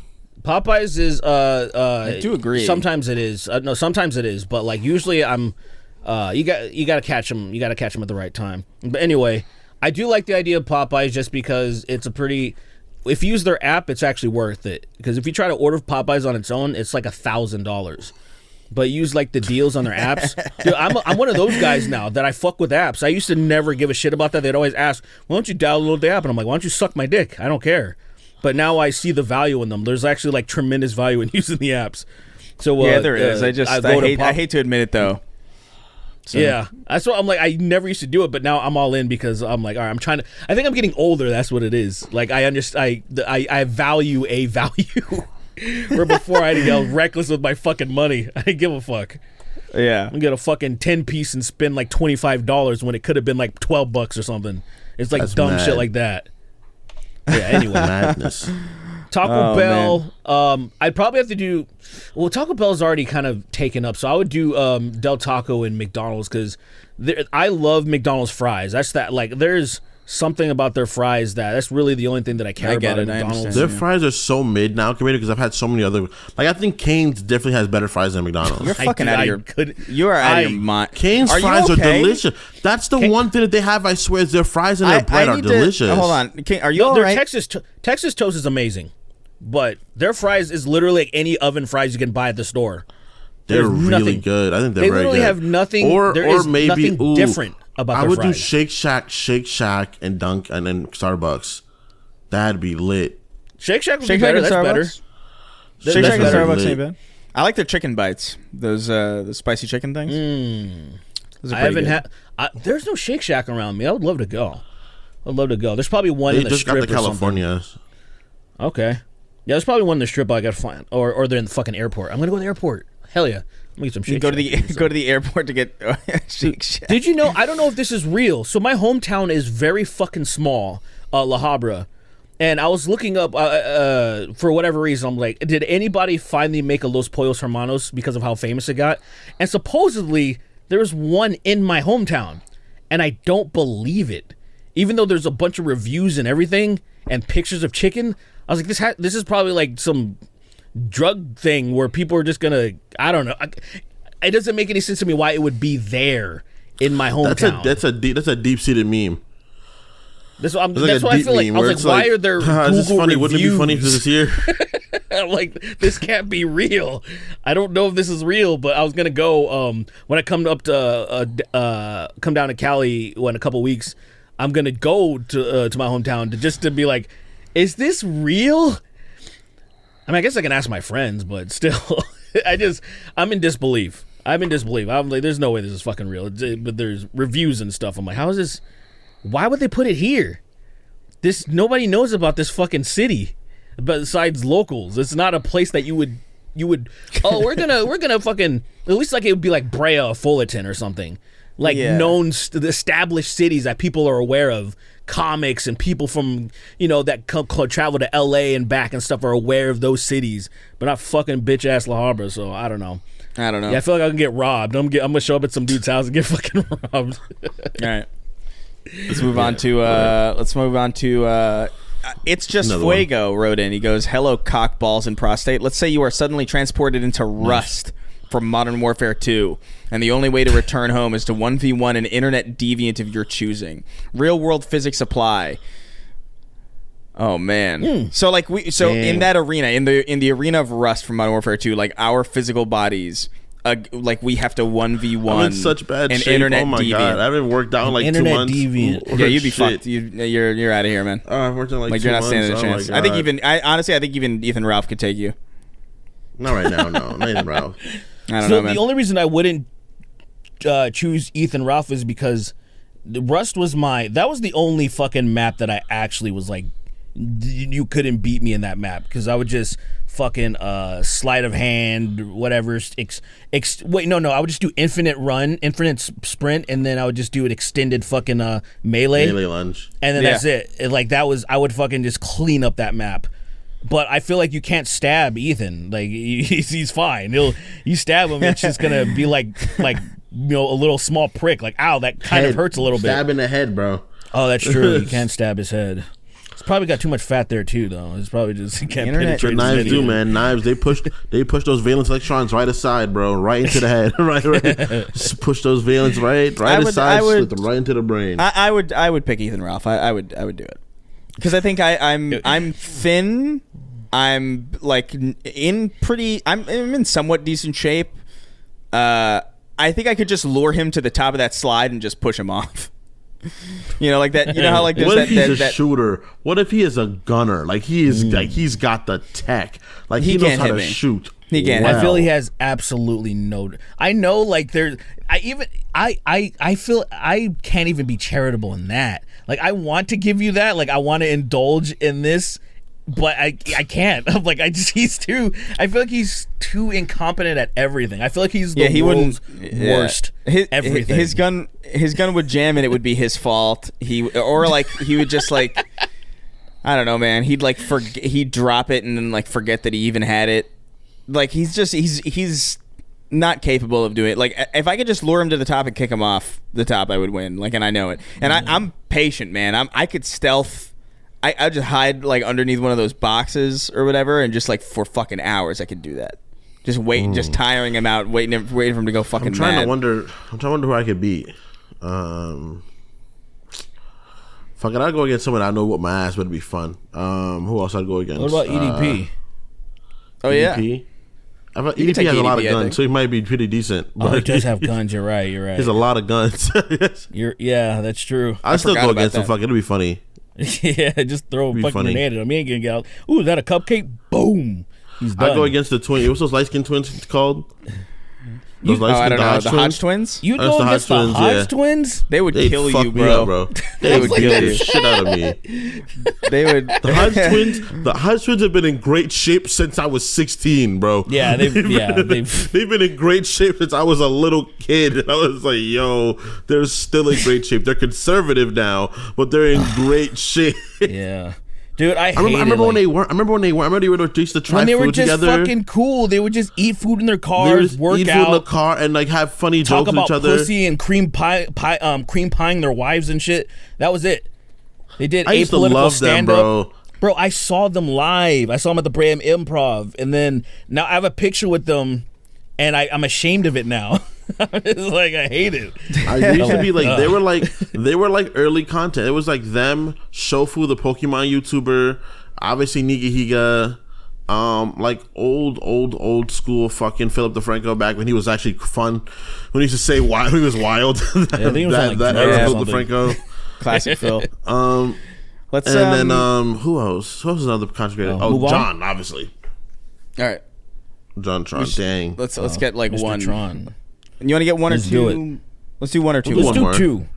Popeyes is I do agree. Sometimes it is. No, sometimes it is, but like usually I'm you got to catch them. You got to catch them at the right time. But anyway, I do like the idea of Popeyes just because it's a pretty. If you use their app, it's actually worth it. Because if you try to order Popeyes on its own, it's like $1,000. But use like the deals on their apps. Dude, I'm one of those guys now that I fuck with apps. I used to never give a shit about that. They'd always ask, "Why don't you download the app?" And I'm like, "Why don't you suck my dick? I don't care." But now I see the value in them. There's actually like tremendous value in using the apps. So Yeah, there is. I hate to admit it though. So. Yeah, that's what I'm like. I never used to do it, but now I'm all in because I'm like, all right, I'm trying to. I think I'm getting older. That's what it is. Like I understand. I value a value. Where before I was reckless with my fucking money. I didn't give a fuck. Yeah, I'm gonna get a fucking 10-piece and spend like $25 when it could have been like $12 or something. It's like That's dumb mad. shit like that. Yeah. Anyway, Madness. Taco Bell. I'd probably have to do. Well, Taco Bell's already kind of taken up, so I would do Del Taco and McDonald's because I love McDonald's fries. That's that. Like, there's something about their fries that's really the only thing that I care about at McDonald's. Their fries are so mid now compared because I've had so many other. Like I think Cane's definitely has better fries than McDonald's. You're fucking out of your. You are out of your mind. Cane's fries are delicious. That's the one thing that they have. I swear, is their fries and their bread are delicious. Hold on, are you all their right? Texas toast is amazing, but their fries is literally like any oven fries you can buy at the store. They're really good. I think they're they very literally good. have nothing. Or maybe nothing different about I their would fries. do Shake Shack, and Dunk, and then Starbucks. That'd be lit. Shake Shack would be better. That's better. Shake Shack and Starbucks ain't lit. bad. I like their chicken bites. Those the spicy chicken things. Those are I haven't good. had. There's no Shake Shack around me. I would love to go. I'd love to go. There's probably one They in the just got strip the or something. California. Okay. Yeah, there's probably one in the strip I got to find, or they're in the fucking airport. I'm gonna go to the airport. Hell yeah. I'm gonna get some Shake Go to Shack. the go to the airport to get Shake Shack. Did you know? I don't know if this is real. So my hometown is very fucking small, La Habra, and I was looking up for whatever reason. I'm like, did anybody finally make a Los Pollos Hermanos because of how famous it got? And supposedly there's one in my hometown, and I don't believe it. Even though there's a bunch of reviews and everything and pictures of chicken, I was like, this is probably like some drug thing where people are just gonna. I don't know. It doesn't make any sense to me why it would be there in my hometown. That's a deep seated meme. That's what It's I feel like. I was like, why are there Google is this funny? reviews? Wouldn't it be funny if this is here? I'm like, this can't be real. I don't know if this is real, but I was gonna go when I come up to come down to Cali in a couple weeks. I'm gonna go to my hometown to be like, is this real? I mean, I guess I can ask my friends, but still, I'm in disbelief. I'm like, there's no way this is fucking real. But there's reviews and stuff. I'm like, how is this? Why would they put it here? Nobody knows about this fucking city, besides locals. It's not a place that you would. Oh, we're gonna fucking. At least like it would be like Brea or Fullerton or something. Like known established cities that people are aware of. Comics and people from that travel to LA and back and stuff are aware of those cities, but not fucking bitch ass La Habra. So I don't know. I don't know. Yeah, I feel like I can get robbed. I'm gonna show up at some dude's house and get fucking robbed. All right. Let's move on to. It's just Another Fuego wrote in. He goes, "Hello, cock, balls, and prostate. Let's say you are suddenly transported into Rust from Modern Warfare 2, and the only way to return home is to 1v1 an internet deviant of your choosing. Real world physics apply." Oh man. So like in that arena, in the arena of Rust from Modern Warfare 2, like our physical bodies, like we have to 1v1. I'm in such bad an shape. internet Oh my deviant. god, I haven't worked out in like 2 Internet months. deviant. Yeah, you'd be Shit. fucked. You're out of here, man. I've worked in like 2 You're not months. standing a Oh my chance. I think God. honestly, I think even Ethan Ralph could take you. Not right now, no. Not even Ralph. I don't So know, man. the only reason I wouldn't choose Ethan Ralph is because Rust was that was the only fucking map that I actually was like, you couldn't beat me in that map, because I would just fucking sleight of hand, whatever. I would just do infinite run, infinite sprint, and then I would just do an extended fucking melee lunge. and then that's it. I would fucking just clean up that map. But I feel like you can't stab Ethan. Like he's fine. You stab him, it's just gonna be like a little small prick. Like, ow, that kind of hurts a little bit. Stab in the head, bro. Oh, that's true. You can't stab his head. It's probably got too much fat there too, though. It's probably just you can't Internet- penetrate But his knives head do, either. man. Knives, they push those valence electrons right aside, bro. Right into the head. right. Just push those valence right aside, slip them right into the brain. I would pick Ethan Ralph. I would do it because I think I'm thin. I'm like I'm in somewhat decent shape. I think I could just lure him to the top of that slide and just push him off. You know, like that. You know how like there's What if that, he's that, a shooter? What if he is a gunner? Like he is, like he's got the tech. Like he knows can't how hit to me. shoot. He can't. I feel well. he has absolutely no. I know, like there's. I feel I can't even be charitable in that. Like I want to give you that. Like I want to indulge in this, but I can't. I'm like he's too. I feel like he's too incompetent at everything. I feel like he's the he world's wouldn't. Yeah. worst. Everything. His gun would jam and it would be his fault. He would just like, I don't know, man. He'd like he'd drop it and then like forget that he even had it. Like he's not capable of doing it. Like if I could just lure him to the top and kick him off the top, I would win. Like, and I know it. And I'm patient, man. I could stealth. I just hide like underneath one of those boxes or whatever, and just like for fucking hours I could do that. Just wait, just tiring him out, waiting for him to go fucking I'm trying to mad. wonder who I could beat. Fuck it, I'll go against someone I know what my ass would be fun. Who else I'd go against? What about EDP? Oh yeah. EDP? I thought You can EDP take has a lot EDP, of I think. guns, so he might be pretty decent. Oh, he does have guns. You're right. You're He has right. a lot of guns. Yeah, that's true. I'd still forgot go about against him. that. Fuck, it'll be funny. Yeah, just throw a Be fucking funny. grenade at him. He ain't gonna get out. Ooh, is that a cupcake? Boom. He's done. I'd go against the twin. What's those light skinned twins called? Those Oh, I light-skinned don't know. Hodge The twins? Hodge twins? You'd That's go the against Hodge the twins, Hodge yeah. twins? They would They'd kill fuck you, me bro. up, bro. They would like kill that. the shit out of me. They would. The Hodge twins have been in great shape since I was 16, bro. Yeah, they've They've been in great shape since I was a little kid. And I was like, yo, they're still in great shape. They're conservative now, but they're in great shape. yeah. Dude, I remember when they weren't. I remember when they used to try when they were food just together. fucking cool. They would just eat food in their They would cars, just work eat food in the out, car and like have funny talk jokes with about each other. pussy and cream pieing their wives and shit. That was it. They did I used to apolitical love them, stand-up. bro. Bro, I saw them live. I saw them at the Bram Improv, and then now I have a picture with them, and I'm ashamed of it now. It's like I hate it. I used to be like they were like early content. It was like them, Shofu, the Pokemon YouTuber, obviously Nigahiga, like old school fucking Philip DeFranco back when he was actually fun. When he used to say why he was wild. I think he was on, like, that drugs era or Philip something. DeFranco. Classic Phil. Let's And then who else? Who else is another content creator? move on? John, obviously. all right. John Tron. Dang. Let's get like Mr. one. Tron. You want to get one Let's or do two? Let's do one or two. We'll Let's do do one more. two.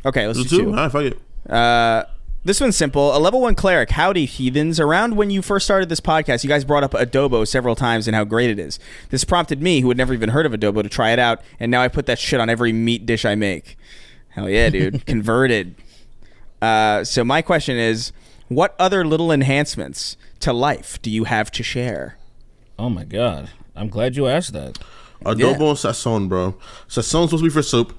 Okay, let's There's do two? two. All right, fuck it. This one's simple. A level 1 cleric. Howdy, heathens. Around when you first started this podcast, you guys brought up adobo several times and how great it is. This prompted me, who had never even heard of adobo, to try it out, and now I put that shit on every meat dish I make. Hell yeah, dude. Converted. So my question is, what other little enhancements to life do you have to share? Oh my god. I'm glad you asked that. Adobo Yeah. and sazon, bro. Sazon's supposed to be for soup.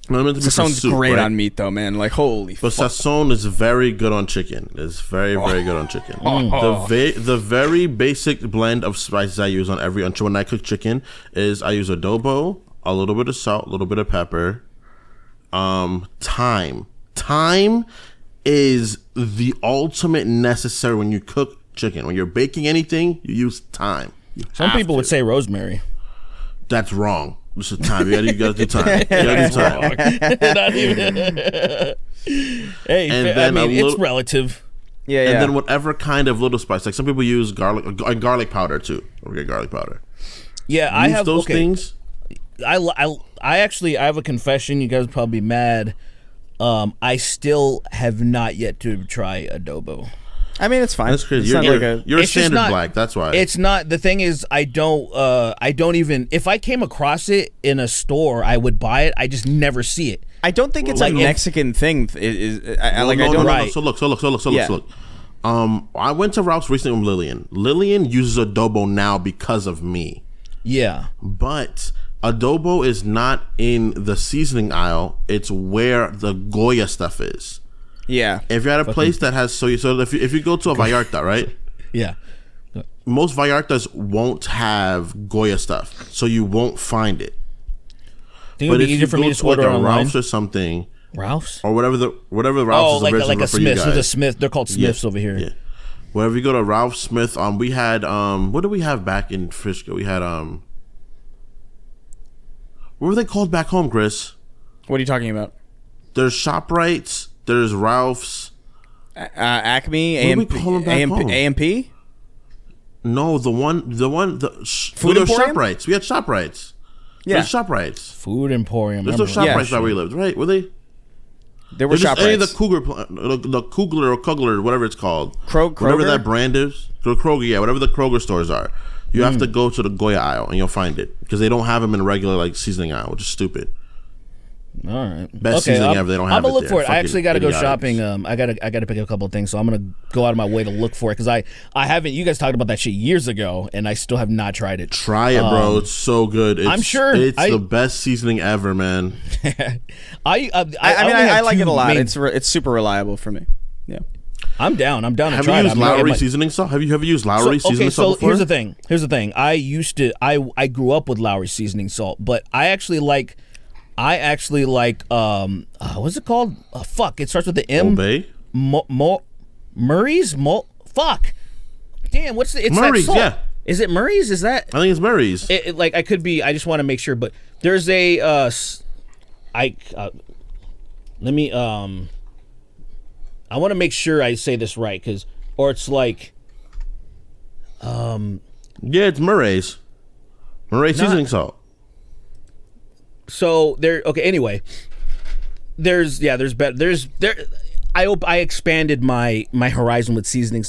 No, it's meant to be This for sounds soup, great right? on meat, though, man. Like, holy But fuck. sazon is very good on chicken. It's very, very good on chicken. The very basic blend of spices I use when I cook chicken is I use adobo, a little bit of salt, a little bit of pepper, thyme. Thyme is the ultimate necessary when you cook chicken. When you're baking anything, you use thyme. Some people would say rosemary. That's wrong. This is time. You gotta do time. You gotta do time. Not even. Hey, And I then mean, a it's little- relative. Yeah, yeah. And then whatever kind of little spice. Like some people use garlic and garlic powder too. Or get garlic powder. Yeah, I Use have those okay. things. I actually I have a confession. You guys will probably be mad. I still have not yet to try adobo. I mean, it's fine. That's crazy. It's You're, not you're, like a... you're a It's just standard not- black. That's why. It's not. The thing is, I don't even. If I came across it in a store, I would buy it. I just never see it. I don't think it's Like, a if- Mexican thing. I No, like. no, I no, don't. no, no. Right. So look. Yeah. I went to Ralph's recently with Lillian. Lillian uses adobo now because of me. Yeah. But adobo is not in the seasoning aisle. It's where the Goya stuff is. Yeah. If you're at a place that has soy, so if you go to a Vallarta, right? Yeah. Most Vallartas won't have Goya stuff, so you won't find it. Think it But would be if easier you for go me to to like order a online. Ralph's or something, Ralph's. or whatever the Oh, Ralph's is like original a for you Smith's. guys. With a Smith. They're called Smiths over here. Yeah. Wherever you go to Ralph Smith, we had what did we have back in Frisco? We had what were they called back home, Chris? What are you talking about? There's ShopRites. There's Ralph's. Acme, What do we call them back home? AMP. No, the Food there's Emporium? ShopRites. We had ShopRites. Yeah. There's ShopRites. Food Emporium. There's no remember. ShopRites sure. where we lived, right? Were they? There were Just any of the ShopRites. the Kugler or Kugler, whatever it's called. Kroger? Whatever that brand is. Kroger, yeah, whatever the Kroger stores are. You have to go to the Goya aisle and you'll find it. Because they don't have them in a regular like seasoning aisle, which is stupid. All right. Best seasoning ever. They don't have I'm gonna it look there. for it. I Fucking actually got to go idiotics. shopping. I gotta pick up a couple of things, so I'm gonna go out of my way to look for it because I haven't. You guys talked about that shit years ago, and I still have not tried it. Try it, bro. It's so good. I'm sure it's the best seasoning ever, man. I like it a lot. It's super reliable for me. Yeah. I'm down to Have try you it. used Lowry seasoning salt? Have you ever used Lowry seasoning salt before? Here's the thing. I grew up with Lowry seasoning salt, but I actually like what's it called? Fuck, it starts with the M. Obey? Murray's? Fuck. Damn, what's the? It's Murray's, that salt. yeah. Is it Murray's? Is that? I think it's Murray's. I could be. I just want to make sure, but there's a. Let me. I want to make sure I say this right, or it's like. Yeah, it's Murray's. Murray seasoning salt. So there. Okay. Anyway, I expanded my horizon with seasoned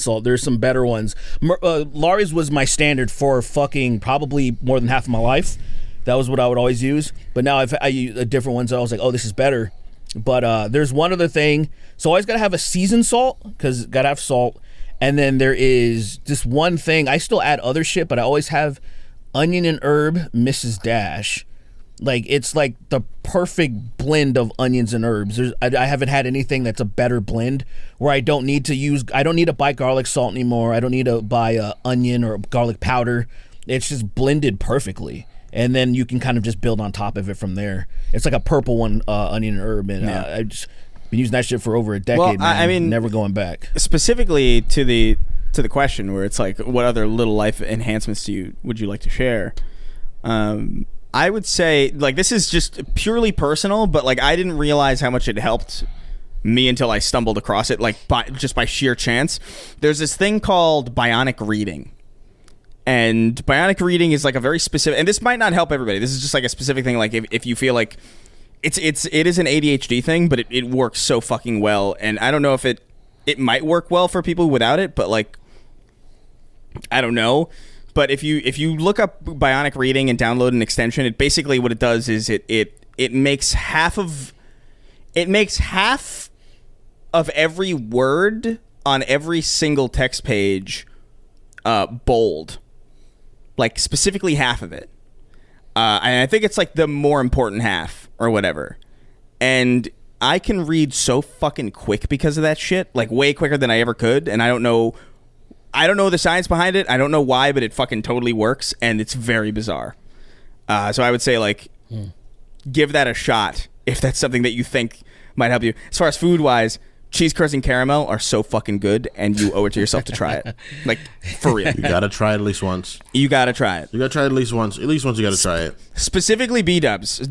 salt. There's some better ones. Lawry's was my standard for fucking probably more than half of my life. That was what I would always use. But now I use different ones. I was like, oh, this is better. But there's one other thing. So I always gotta have a seasoned salt because gotta have salt. And then there is this one thing. I still add other shit, but I always have onion and herb Mrs. Dash. Like, it's like the perfect blend of onions and herbs. I haven't had anything that's a better blend where I don't need to buy garlic salt anymore. I don't need to buy onion or garlic powder. It's just blended perfectly. And then you can kind of just build on top of it from there. It's like a purple one, onion and herb. And I've just been using that shit for over a decade, Well, man. I mean, never going back. Specifically to the question where it's like, what other little life enhancements would you like to share? I would say, like, this is just purely personal, but like I didn't realize how much it helped me until I stumbled across it, like by sheer chance. There's this thing called bionic reading. And bionic reading is like a very specific, and this might not help everybody. This is just like a specific thing. Like if you feel like it is an ADHD thing, but it works so fucking well. And I don't know if it might work well for people without it, but like, I don't know. But if you look up bionic reading and download an extension, it basically what it does is it makes half of every word on every single text page bold, like specifically half of it. And I think it's like the more important half or whatever. And I can read so fucking quick because of that shit, like way quicker than I ever could. And I don't know the science behind it. I don't know why, but it fucking totally works, and it's very bizarre. So I would say, like, give that a shot if that's something that you think might help you. As far as food-wise, cheese curds and caramel are so fucking good, and you owe it to yourself to try it. Like, for real. You gotta try it at least once. You gotta try it. You gotta try it at least once. At least once you gotta try it. Specifically B-dubs.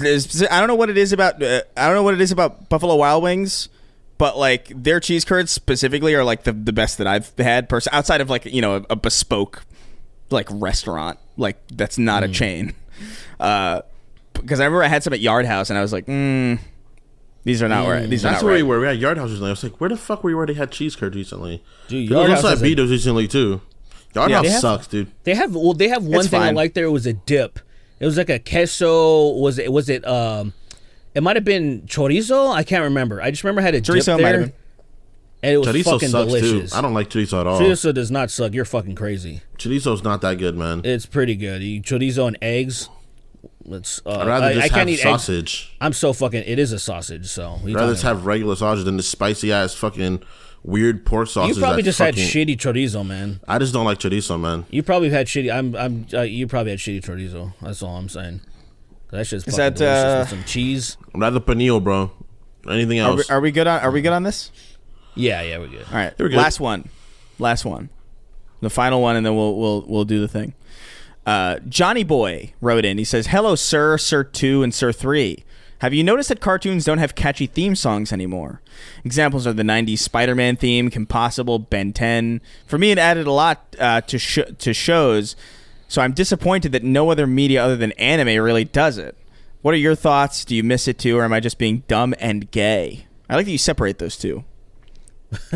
I don't know what it is about Buffalo Wild Wings, but like their cheese curds specifically are like the best that I've had outside of like, you know, a bespoke like restaurant, like that's not a chain. Because I remember I had some at Yard House and I was like, these are not right. That's where we were. We had Yard House recently. I was like, where the fuck were you where they had cheese curds recently? Dude, We also had B-dubs recently too. Yard House sucks, dude. They have one It's thing I fine. liked there. It was a dip. It was like a queso. It might have been chorizo. I can't remember. I just remember I had a dip Chorizo might there, have been. and it was Chorizo fucking sucks delicious. too. I don't like chorizo at all. Chorizo does not suck. You're fucking crazy. Chorizo's not that good, man. It's pretty good. You chorizo and eggs. I'd rather just I can't have eat sausage. Eggs. I'm so fucking. It is a sausage. So I'd rather just have regular sausage than the spicy ass fucking weird pork sauces. you probably that just fucking, had shitty chorizo, man. I just don't like chorizo, man. You probably had shitty. You probably had shitty chorizo. That's all I'm saying. That shit's fucking that, delicious with some cheese. I'd rather panillo, bro. Anything else? Are we good on this? Yeah, we're good. All right. We're good. Last one. The final one, and then we'll do the thing. Johnny Boy wrote in. He says, "Hello, Sir 2, and Sir 3. Have you noticed that cartoons don't have catchy theme songs anymore? Examples are the 90s Spider-Man theme, Kim Possible, Ben 10. For me, it added a lot to shows, so I'm disappointed that no other media other than anime really does it. What are your thoughts? Do you miss it too, or am I just being dumb and gay? I like that you separate those two,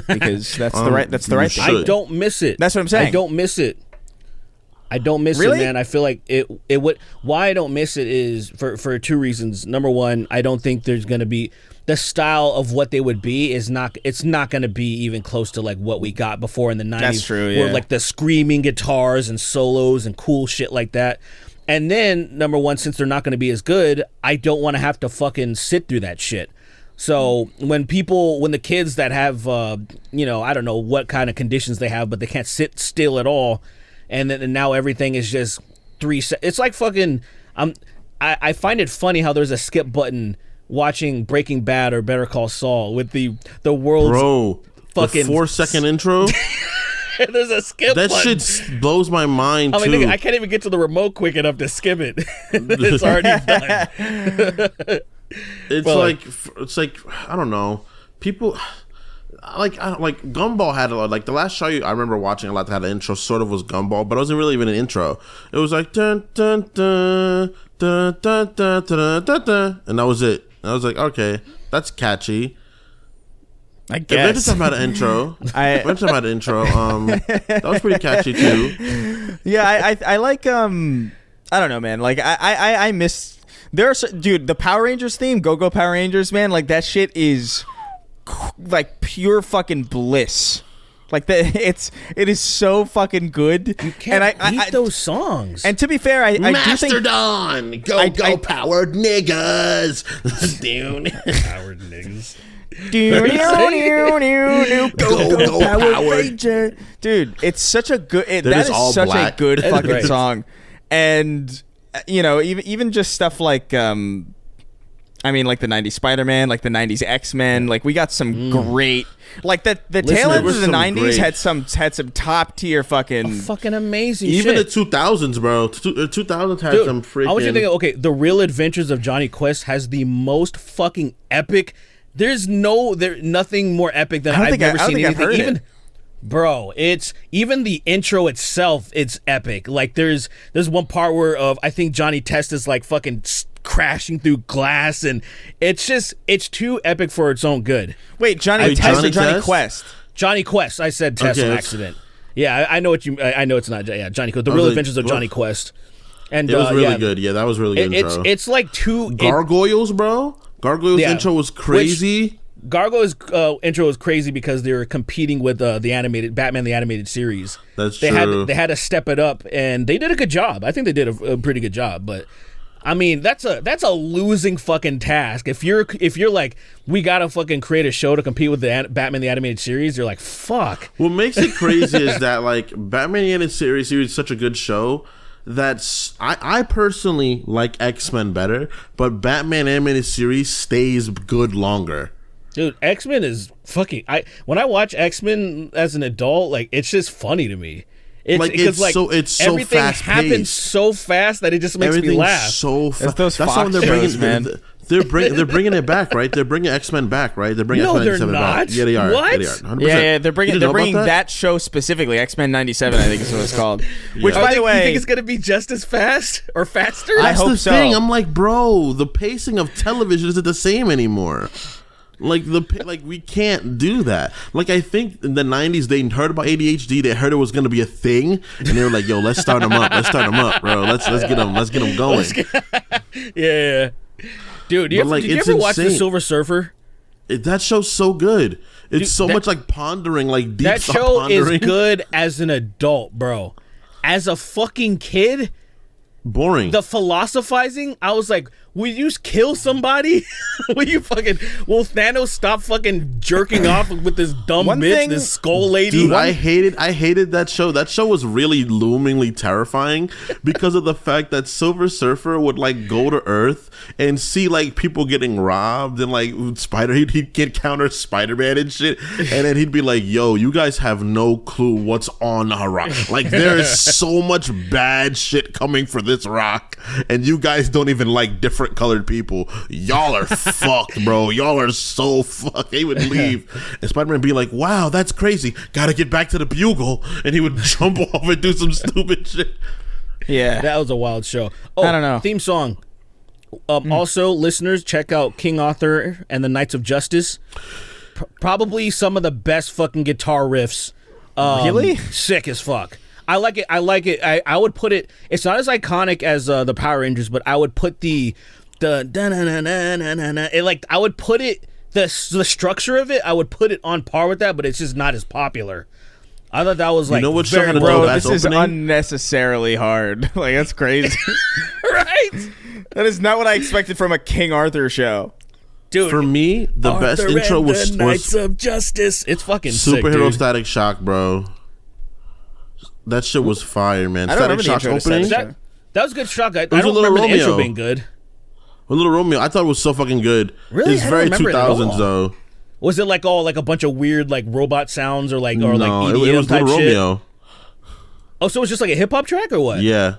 because that's the right thing. I don't miss it. That's what I'm saying. I don't miss it. I don't miss Really? it, man. I feel like it would. Why I don't miss it is for two reasons. Number one, I don't think there's gonna be the style of what they would be is not. It's not gonna be even close to like what we got before in the 90s. That's true, Where yeah. like the screaming guitars and solos and cool shit like that. And then number one, since they're not gonna be as good, I don't want to have to fucking sit through that shit. So when the kids that have, I don't know what kind of conditions they have, but they can't sit still at all. And then now everything is just it's like fucking, I find it funny how there's a skip button watching Breaking Bad or Better Call Saul with the world's fucking the 4-second intro. There's a skip That button. shit blows my mind I mean, too. nigga, I can't even get to the remote quick enough to skip it. It's already done. It's like I don't know. People like Gumball had a lot. Like the last show I remember watching a lot that had an intro sort of was Gumball, but it wasn't really even an intro. It was like dun dun dun dun dun dun dun dun, dun, and that was it. And I was like, okay, that's catchy. I Every guess. time I had an intro, that was pretty catchy too. Yeah, I like I don't know, man. Like I miss dude, the Power Rangers theme, Go Go Power Rangers, man, like that shit is like pure fucking bliss. Like it is so fucking good. You can't beat those songs. And to be fair, I do think Mastodon, go powered niggas. Dude. Powered niggas. Go Power Ranger. Dude, it's such a good that is such a good fucking great song. And even just stuff like like the 90s Spider-Man, like the 90s X-Men, like we got some great the tail end of the 90s had some top tier fucking Amazing Even shit. the 2000s, bro. 2000s had Dude, some freaking. I want you to think, okay, The Real Adventures of Johnny Quest has the most fucking epic. There's nothing more epic than I've never seen anything. Even, bro, it's even the intro itself. It's epic. Like there's one part where I think Johnny Test is like fucking crashing through glass, and it's too epic for its own good. Wait, Johnny Test or Johnny Quest? Johnny Quest. I said Test on accident. Yeah, I know what you. I know it's not. Yeah, Johnny Quest. The Real Adventures of Johnny Quest. And it was really good. Yeah, that was really good. Intro. It's like Gargoyles, bro. Gargoyles intro was crazy. Gargoyles intro was crazy because they were competing with the animated Batman the Animated Series. That's true. They had to step it up, and they did a good job. I think they did a pretty good job. But I mean, that's a losing fucking task. If you're like, we gotta fucking create a show to compete with the Batman the Animated Series, you're like, fuck. What makes it crazy is that like Batman the Animated Series is such a good show. I personally like X-Men better, but Batman Animated Series stays good longer. Dude, X-Men is fucking. When I watch X-Men as an adult, like it's just funny to me. It's so everything happens so fast that it just makes me laugh. So fast. Those Fox shows, man. They're bringing it back, right? They're bringing X-Men back, right? They're bringing X-Men 97 back. Yeah, they are. What? Yeah, they are. 100%. Yeah, they're bringing that show specifically, X-Men 97, I think is what it's called. Which, Yeah. by the way, you think it's gonna be just as fast or faster? I That's hope the so. thing. I'm like, bro, the pacing of television isn't the same anymore. Like we can't do that. Like I think in the 90s they heard about ADHD. They heard it was gonna be a thing, and they were like, "Yo, let's start them up. Let's start them up, bro. Let's get them going." Yeah. Dude, did you ever watch The Silver Surfer? That show's so good. It's Dude, much like pondering, like deep That thought show pondering. is good as an adult, bro. As a fucking kid, Boring. the philosophizing, I was like, will you kill somebody? Will Thanos stop fucking jerking off with this dumb this skull lady? Dude, I hated that show. That show was really loomingly terrifying because of the fact that Silver Surfer would like go to Earth and see like people getting robbed and like he'd counter Spider-Man and shit, and then he'd be like, "Yo, you guys have no clue what's on a rock. Like there is so much bad shit coming for this rock, and you guys don't even like different different colored people. Y'all are fucked, bro. Y'all are so fucked. He would leave, and Spider-Man be like, "Wow, that's crazy. Gotta get back to the Bugle," and he would jump off and do some stupid shit. Yeah, That was a wild show. Oh, I don't know. Theme song. Also, listeners, check out King Arthur and the Knights of Justice. Probably some of the best fucking guitar riffs. Really? Sick as fuck. I like it. I would put it. It's not as iconic as the Power Rangers, but I would put the it, like, I would put it, the structure of it, I would put it on par with that, but it's just not as popular. I thought that was like, You know what show very had a Bro, dope ass this is opening? unnecessarily hard. Like, that's crazy. right, That is not what I expected from a King Arthur show. dude. For me, the best Arthur intro and was the Knights of Justice. It's fucking sick, Superhero dude. Static Shock, bro. That shit was fire, man. I don't Static remember the Shock's intro to Static opening. Shock. That was a good shock. I was a don't Little remember the intro Romeo. being good. With Little Romeo, I thought it was so fucking good. Really? It's I don't very remember it at 2000s all. though. Was it like all like a bunch of weird like robot sounds or like No, EDM it was type Little shit? Romeo. Oh, so it was just like a hip hop track or what? Yeah.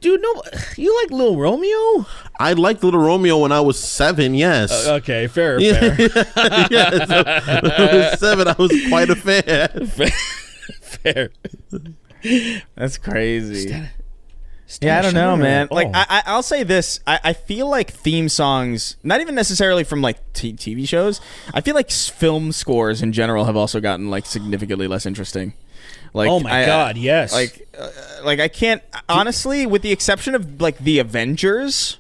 Dude, no, you like Lil Romeo? I liked Little Romeo when I was 7, yes. Okay, fair. Yeah, so when I was 7, I was quite a fan. Fair. That's crazy. Yeah, I don't know, man. Like, I'll say this. I feel like theme songs, not even necessarily from, like, TV shows, I feel like film scores in general have also gotten, like, significantly less interesting. Like, oh my god, yes. Like I can't, honestly, with the exception of, like, the Avengers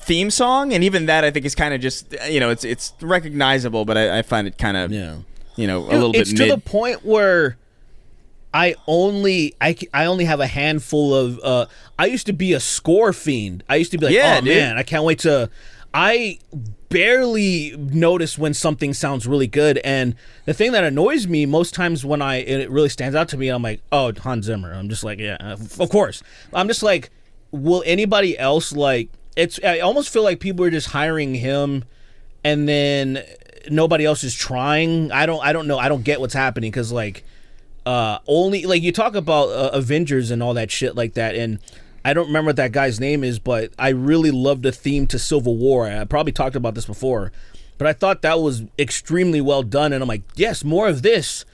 theme song, and even that I think is kind of just, you know, it's recognizable, but I find it kind of, yeah. you know, Dude, a little bit it's mid. to the point where I only have a handful of I used to be a score fiend. I used to be like, Yeah, oh dude. man, I can't wait to. I barely notice when something sounds really good, and the thing that annoys me most times when it really stands out to me, I'm like, oh, Hans Zimmer. I'm just like, yeah, of course. I'm just like, will anybody else like? I almost feel like people are just hiring him, and then nobody else is trying. I don't know. I don't get what's happening because like. Only like you talk about Avengers and all that shit like that, and I don't remember what that guy's name is, but I really loved the theme to Civil War. I probably talked about this before, but I thought that was extremely well done, and I'm like, yes, more of this.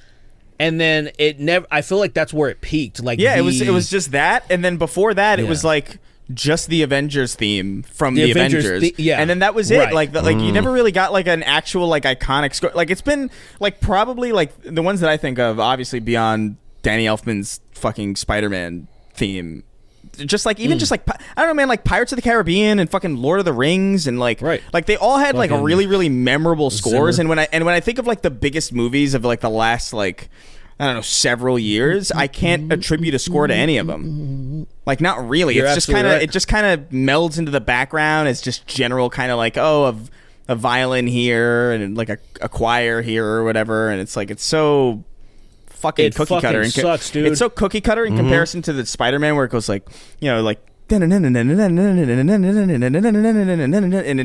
And then it never. I feel like that's where it peaked. Like, Yeah, it was just that, and then before that, it Yeah. was like just the Avengers theme from The the Avengers Avengers, yeah. and then that was it. Right. Like, you never really got like an actual like iconic score. Like, it's been like probably like the ones that I think of, obviously beyond Danny Elfman's fucking Spider-Man theme. Just like even just like I don't know, man, like Pirates of the Caribbean and fucking Lord of the Rings and like Right. like they all had like a Fucking really really memorable scores. Zimmer. And when I think of like the biggest movies of like the last like I don't know several years, I can't attribute a score to any of them. Like, not really. You're It's just absolutely kind of right. it just kind of melds into the background. It's just general kind of like a violin here and like a choir here or whatever, and it's like it's so fucking It cookie cutter. fucking sucks, dude. It's so cookie cutter in comparison to the Spider-Man where it goes like, you know, like and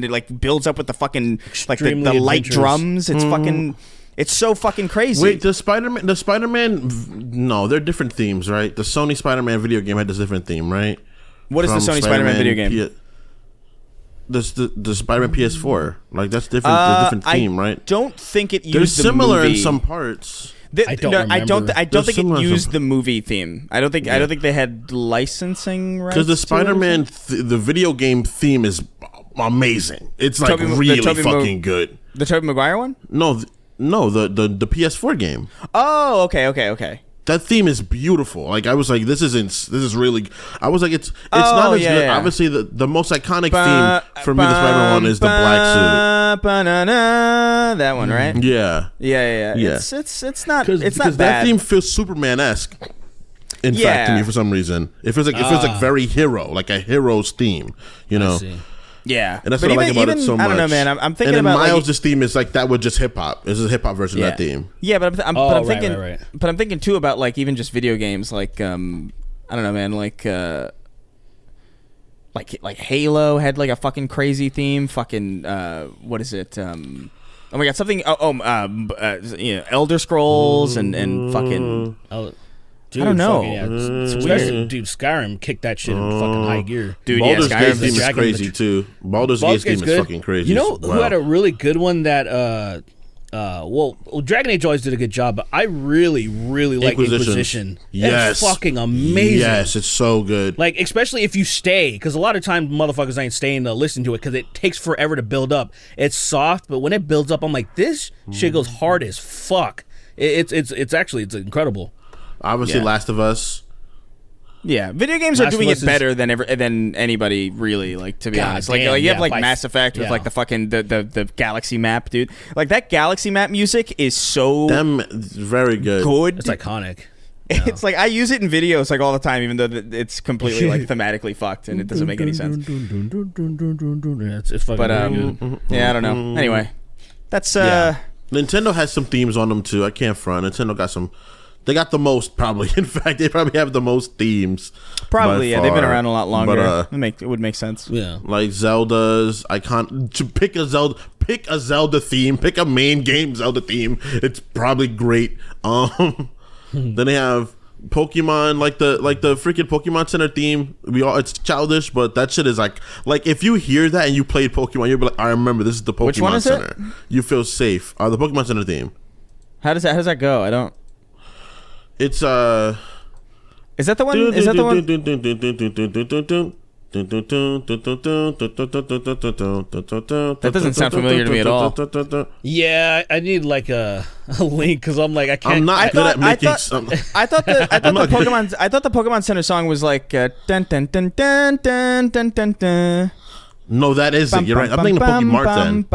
it like builds up with the fucking like the Extremely light adventurous. drums. It's fucking it's so fucking crazy. Wait, the Spider-Man, no, they're different themes, right? The Sony Spider-Man video game had this different theme, right? What is the From Sony Spider-Man video game? The Spider-Man PS4, like that's different. The different theme, right? Don't think it used They're the similar movie. in some parts. I don't I don't remember. I don't They're think it similar in used some- the movie theme. I don't think they had licensing rights. Because the to it or Spider-Man, something? the video game theme is amazing. It's like Tobey Mo- the really Tobey Mo- fucking good. the Tobey Maguire one. No, the PS4 game. Oh, okay. That theme is beautiful. Like I was like, this is really. I was like, it's Oh, not as yeah, good. yeah. Obviously, the most iconic theme for me, the Spider-Man one is the black That one, right? suit. Yeah, Yeah. Yeah. It's not because bad. that theme feels Superman-esque. In fact, to Yeah. me, for some reason, it feels like very hero, like a hero's theme. You know. I see. Yeah, And that's But what I like about it so much. I don't know, man. I'm thinking and then about Miles' like, theme is like that with just hip hop. It's a hip hop version yeah. of that theme. Yeah, but I'm Oh, right, thinking, right. but I'm thinking too about like even just video games, like I don't know, man, like Halo had like a fucking crazy theme. Fucking what is it? Oh my god, something. You know, Elder Scrolls and fucking. Oh, Dude, I don't know. fucking, yeah, Mm. especially, dude, Skyrim kicked that shit in fucking high gear. Dude, Baldur's yeah, Gate Skyrim's theme is Dragon crazy Age. too. Baldur's Gate Baldur's theme Gate's is good. fucking crazy. You know as who well. had a really good one that well, Dragon Age always did a good job, but I really, really like Inquisition. Yes, It's fucking amazing. Yes, it's so good. Like, especially if you stay, because a lot of times motherfuckers ain't staying to listen to it because it takes forever to build up. It's soft, but when it builds up, I'm like, this shit goes hard as fuck. It's incredible. Obviously, Yeah. Last of Us. Yeah, video games are Last of doing Us it is- better than anybody really, like, to be God honest. Like damn, you have yeah, like by- Mass Effect with yeah. like the fucking the galaxy map, dude. Like that galaxy map music is so Them very good. good. It's iconic. It's like I use it in videos like all the time, even though it's completely like thematically fucked and it doesn't make any sense. It's fucking But very good. yeah, I don't know. Anyway, that's Yeah. Nintendo has some themes on them too. I can't front. Nintendo got some. They got the most probably. In fact, they probably have the most themes. probably by yeah. They've been far. around a lot longer. But, It would make sense. Yeah. like Zelda's to pick a Zelda theme, pick a main game Zelda theme. It's probably great. Then they have Pokemon, like the freaking Pokemon Center theme. It's childish, but that shit is like if you hear that and you played Pokemon, you'll be like, I remember this is the Pokemon Which one is it? Center. You feel safe. The Pokemon Center theme. How does that go? I don't. It's Is that the one? Is that the one? That doesn't sound familiar to me at all. Yeah, I need like a link because I'm like, I can't. I'm not good at making something. I thought the Pokemon Center song was like dun dun dun dun dun dun dun dun. No, that isn't. You're right. I'm thinking of Pokemon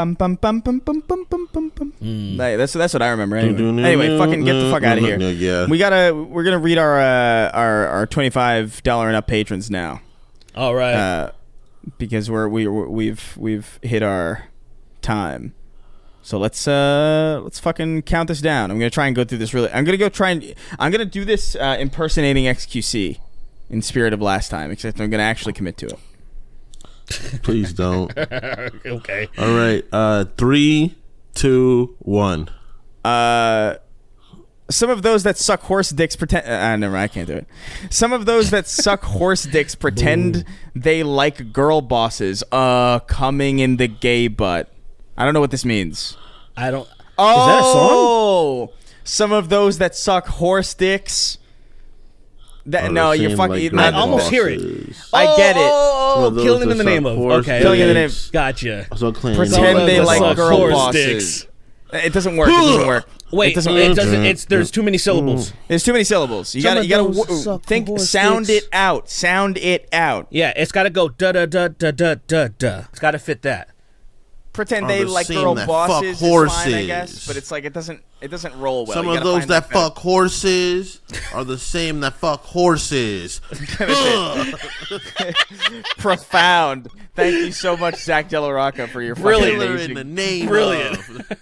then. Like, that's what I remember. Anyway, fucking get the fuck out of here. Yeah. We're gonna read our $25 and up patrons now, All right. because we've hit our time. So let's fucking count this down. I'm gonna try and go through this I'm gonna do this impersonating XQC in spirit of last time, except I'm gonna actually commit to it. Please don't. Okay. All right. 3, 2, 1. Some of those that suck horse dicks pretend. Never. I can't do it. Some of those that suck horse dicks pretend they like girl bosses. Coming in the gay butt. I don't know what this means. I don't. Oh, Is that a song? Some of those that suck horse dicks. No, you're fucking. I almost hear it. I get it. Oh, those killing that in the name suck of. horse Okay. Killing in the name. Gotcha. Also claim Pretend they that like suck girl horse bosses. dicks. It doesn't work. It doesn't work. Wait, It doesn't- it doesn't. It's there's too many syllables. There's too many syllables. You Some gotta of those suck think. horse Sound dicks. it out. Sound it out. Yeah, it's got to go da da da da da da da. It's got to fit that. Pretend Are they the like same girl that bosses. fuck Is fine, I guess, horses. but it's like it doesn't roll well. Some You of gotta those find that kind fuck horses are the same that fuck horses. profound. Thank you so much, Zach Delarocca, for your fucking Brilliant. Killer amazing. in the name Brilliant. of.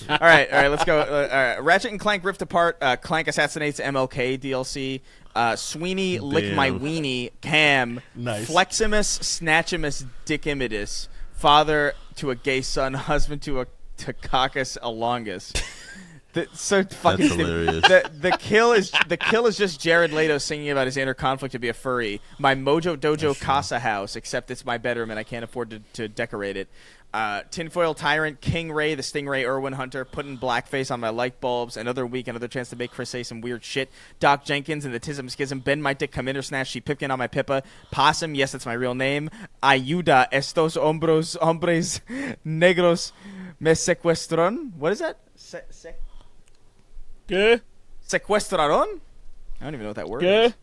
All right, let's go. All right. Ratchet and Clank Rift Apart. Clank assassinates MLK DLC. Sweeney lick my weenie. Cam. Nice. Fleximus Snatchimus Dickimitous. Father to a gay son. Husband to a Takakis Alongus. So fucking That's hilarious. the kill is just Jared Leto singing about his inner conflict to be a furry. My Mojo Dojo Casa house, except it's my bedroom and I can't afford to decorate it. Tinfoil Tyrant, King Ray, the Stingray Irwin Hunter, putting blackface on my light bulbs. Another week, another chance to make Chris say some weird shit. Doc Jenkins and the Tism Schism. Ben my dick come in or snatch. She Pipkin on my Pippa. Possum, yes, that's my real name. Ayuda, estos hombres negros me secuestron. What is that? Yeah. Secuestraron? I don't even know what that word Yeah. is.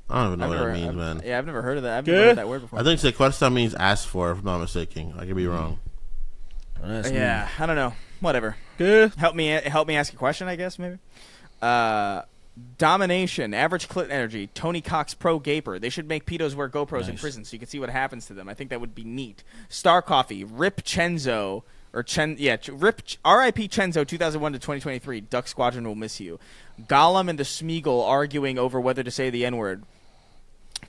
I don't even know what that means, man. Yeah, I've never heard of that. I've never heard that word before. I think sequestra means asked for, if I'm not mistaken. I could be wrong. Yeah, I don't know. Whatever. Yeah. Help me ask a question, I guess, maybe. Domination, average clit energy, Tony Cox pro gaper. They should make pedos wear GoPros in prison so you can see what happens to them. I think that would be neat. Star Coffee, Rip Chenzo, or Rip R.I.P. Chenzo 2001 to 2023. Duck Squadron will miss you. Gollum and the Smeagol arguing over whether to say the N-word.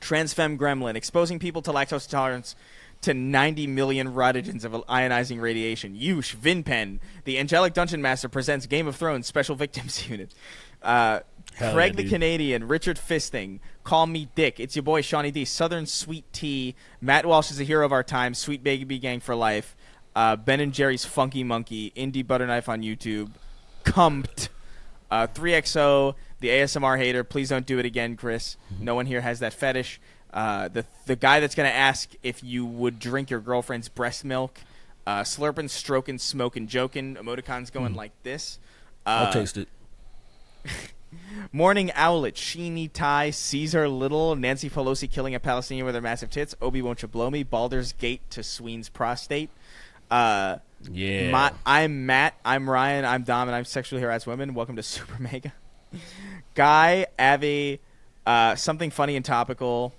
Transfem Gremlin, exposing people to lactose intolerance to 90 million rotogens of ionizing radiation. Yush, Vinpen, the Angelic Dungeon Master presents Game of Thrones Special Victims Unit. Craig yeah, the dude. Canadian, Richard Fisting, Call Me Dick. It's your boy Shawnee D, Southern Sweet Tea. Matt Walsh is a hero of our time. Sweet Baby Gang for life. Ben and Jerry's Funky Monkey. Indie Butterknife on YouTube. Cumped. 3XO, the ASMR hater. Please don't do it again, Chris. No one here has that fetish. The guy that's gonna ask if you would drink your girlfriend's breast milk. Slurping, stroking, smoking, joking. Emoticons going like this. I'll taste it. Morning Owlet, Sheeny Ty, Caesar Little, Nancy Pelosi killing a Palestinian with her massive tits, Obi Won't You Blow Me, Baldur's Gate to Sween's prostate. Yeah. I'm Matt, I'm Ryan, I'm Dom, and I'm sexually harassed women. Welcome to Super Mega. Guy, Avi, something funny and topical.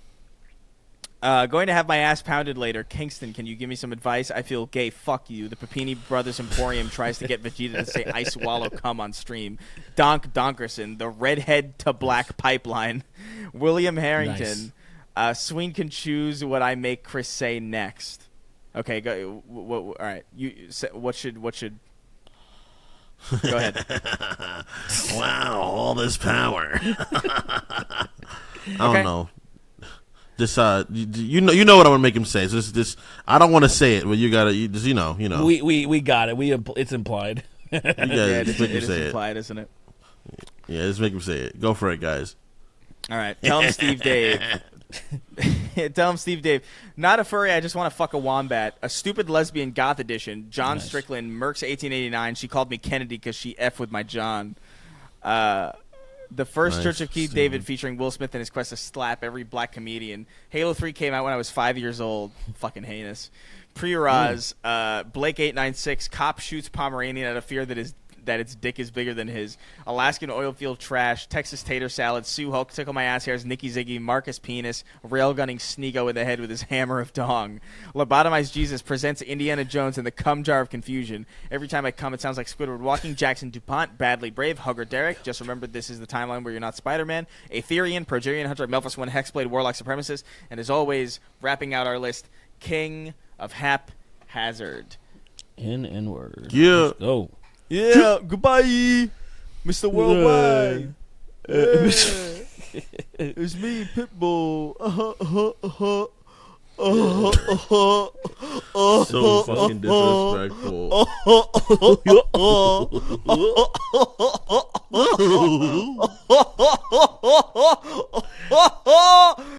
Going to have my ass pounded later. Kingston, can you give me some advice? I feel gay. Fuck you. The Papini Brothers Emporium tries to get Vegeta to say I swallow cum on stream. Donk Donkerson, the redhead to black pipeline. William Harrington. Sween can choose what I make Chris say next. Okay, go. All right. What should? Go ahead. Wow, all this power. I don't know. Just you know what I'm gonna make him say. So this I don't want to say it, but you gotta you know. We got it. It's implied. You gotta just make him say it. Implied, isn't it? Yeah, just make him say it. Go for it, guys. All right, tell him Steve Dave. Tell him Steve Dave. Not a furry. I just want to fuck a wombat. A stupid lesbian goth edition. John Strickland. Merck's 1889. She called me Kennedy because she f with my John. The first Church of Keith David featuring Will Smith in his quest to slap every black comedian. Halo 3 came out when I was 5 years old. Fucking heinous. Pre-Raz, Blake 896, cop shoots Pomeranian out of fear that its dick is bigger than his. Alaskan oil field trash, Texas tater salad, Sue Hulk, tickle my ass hairs, Nicky Ziggy, Marcus Penis, railgunning Sneeko in the head with his hammer of dong. Lobotomized Jesus presents Indiana Jones and the cum jar of confusion. Every time I come, it sounds like Squidward walking. Jackson DuPont, Badly Brave, Hugger Derek. Just remember this is the timeline where you're not Spider-Man. Aetherian, Progerian Hunter, Melphus One, Hexblade, Warlock Supremacist. And as always, wrapping out our list, King of Haphazard. N-word. Yeah. Let's go. Yeah, goodbye, Mr. Worldwide. Yeah. It's me, Pitbull. So fucking disrespectful.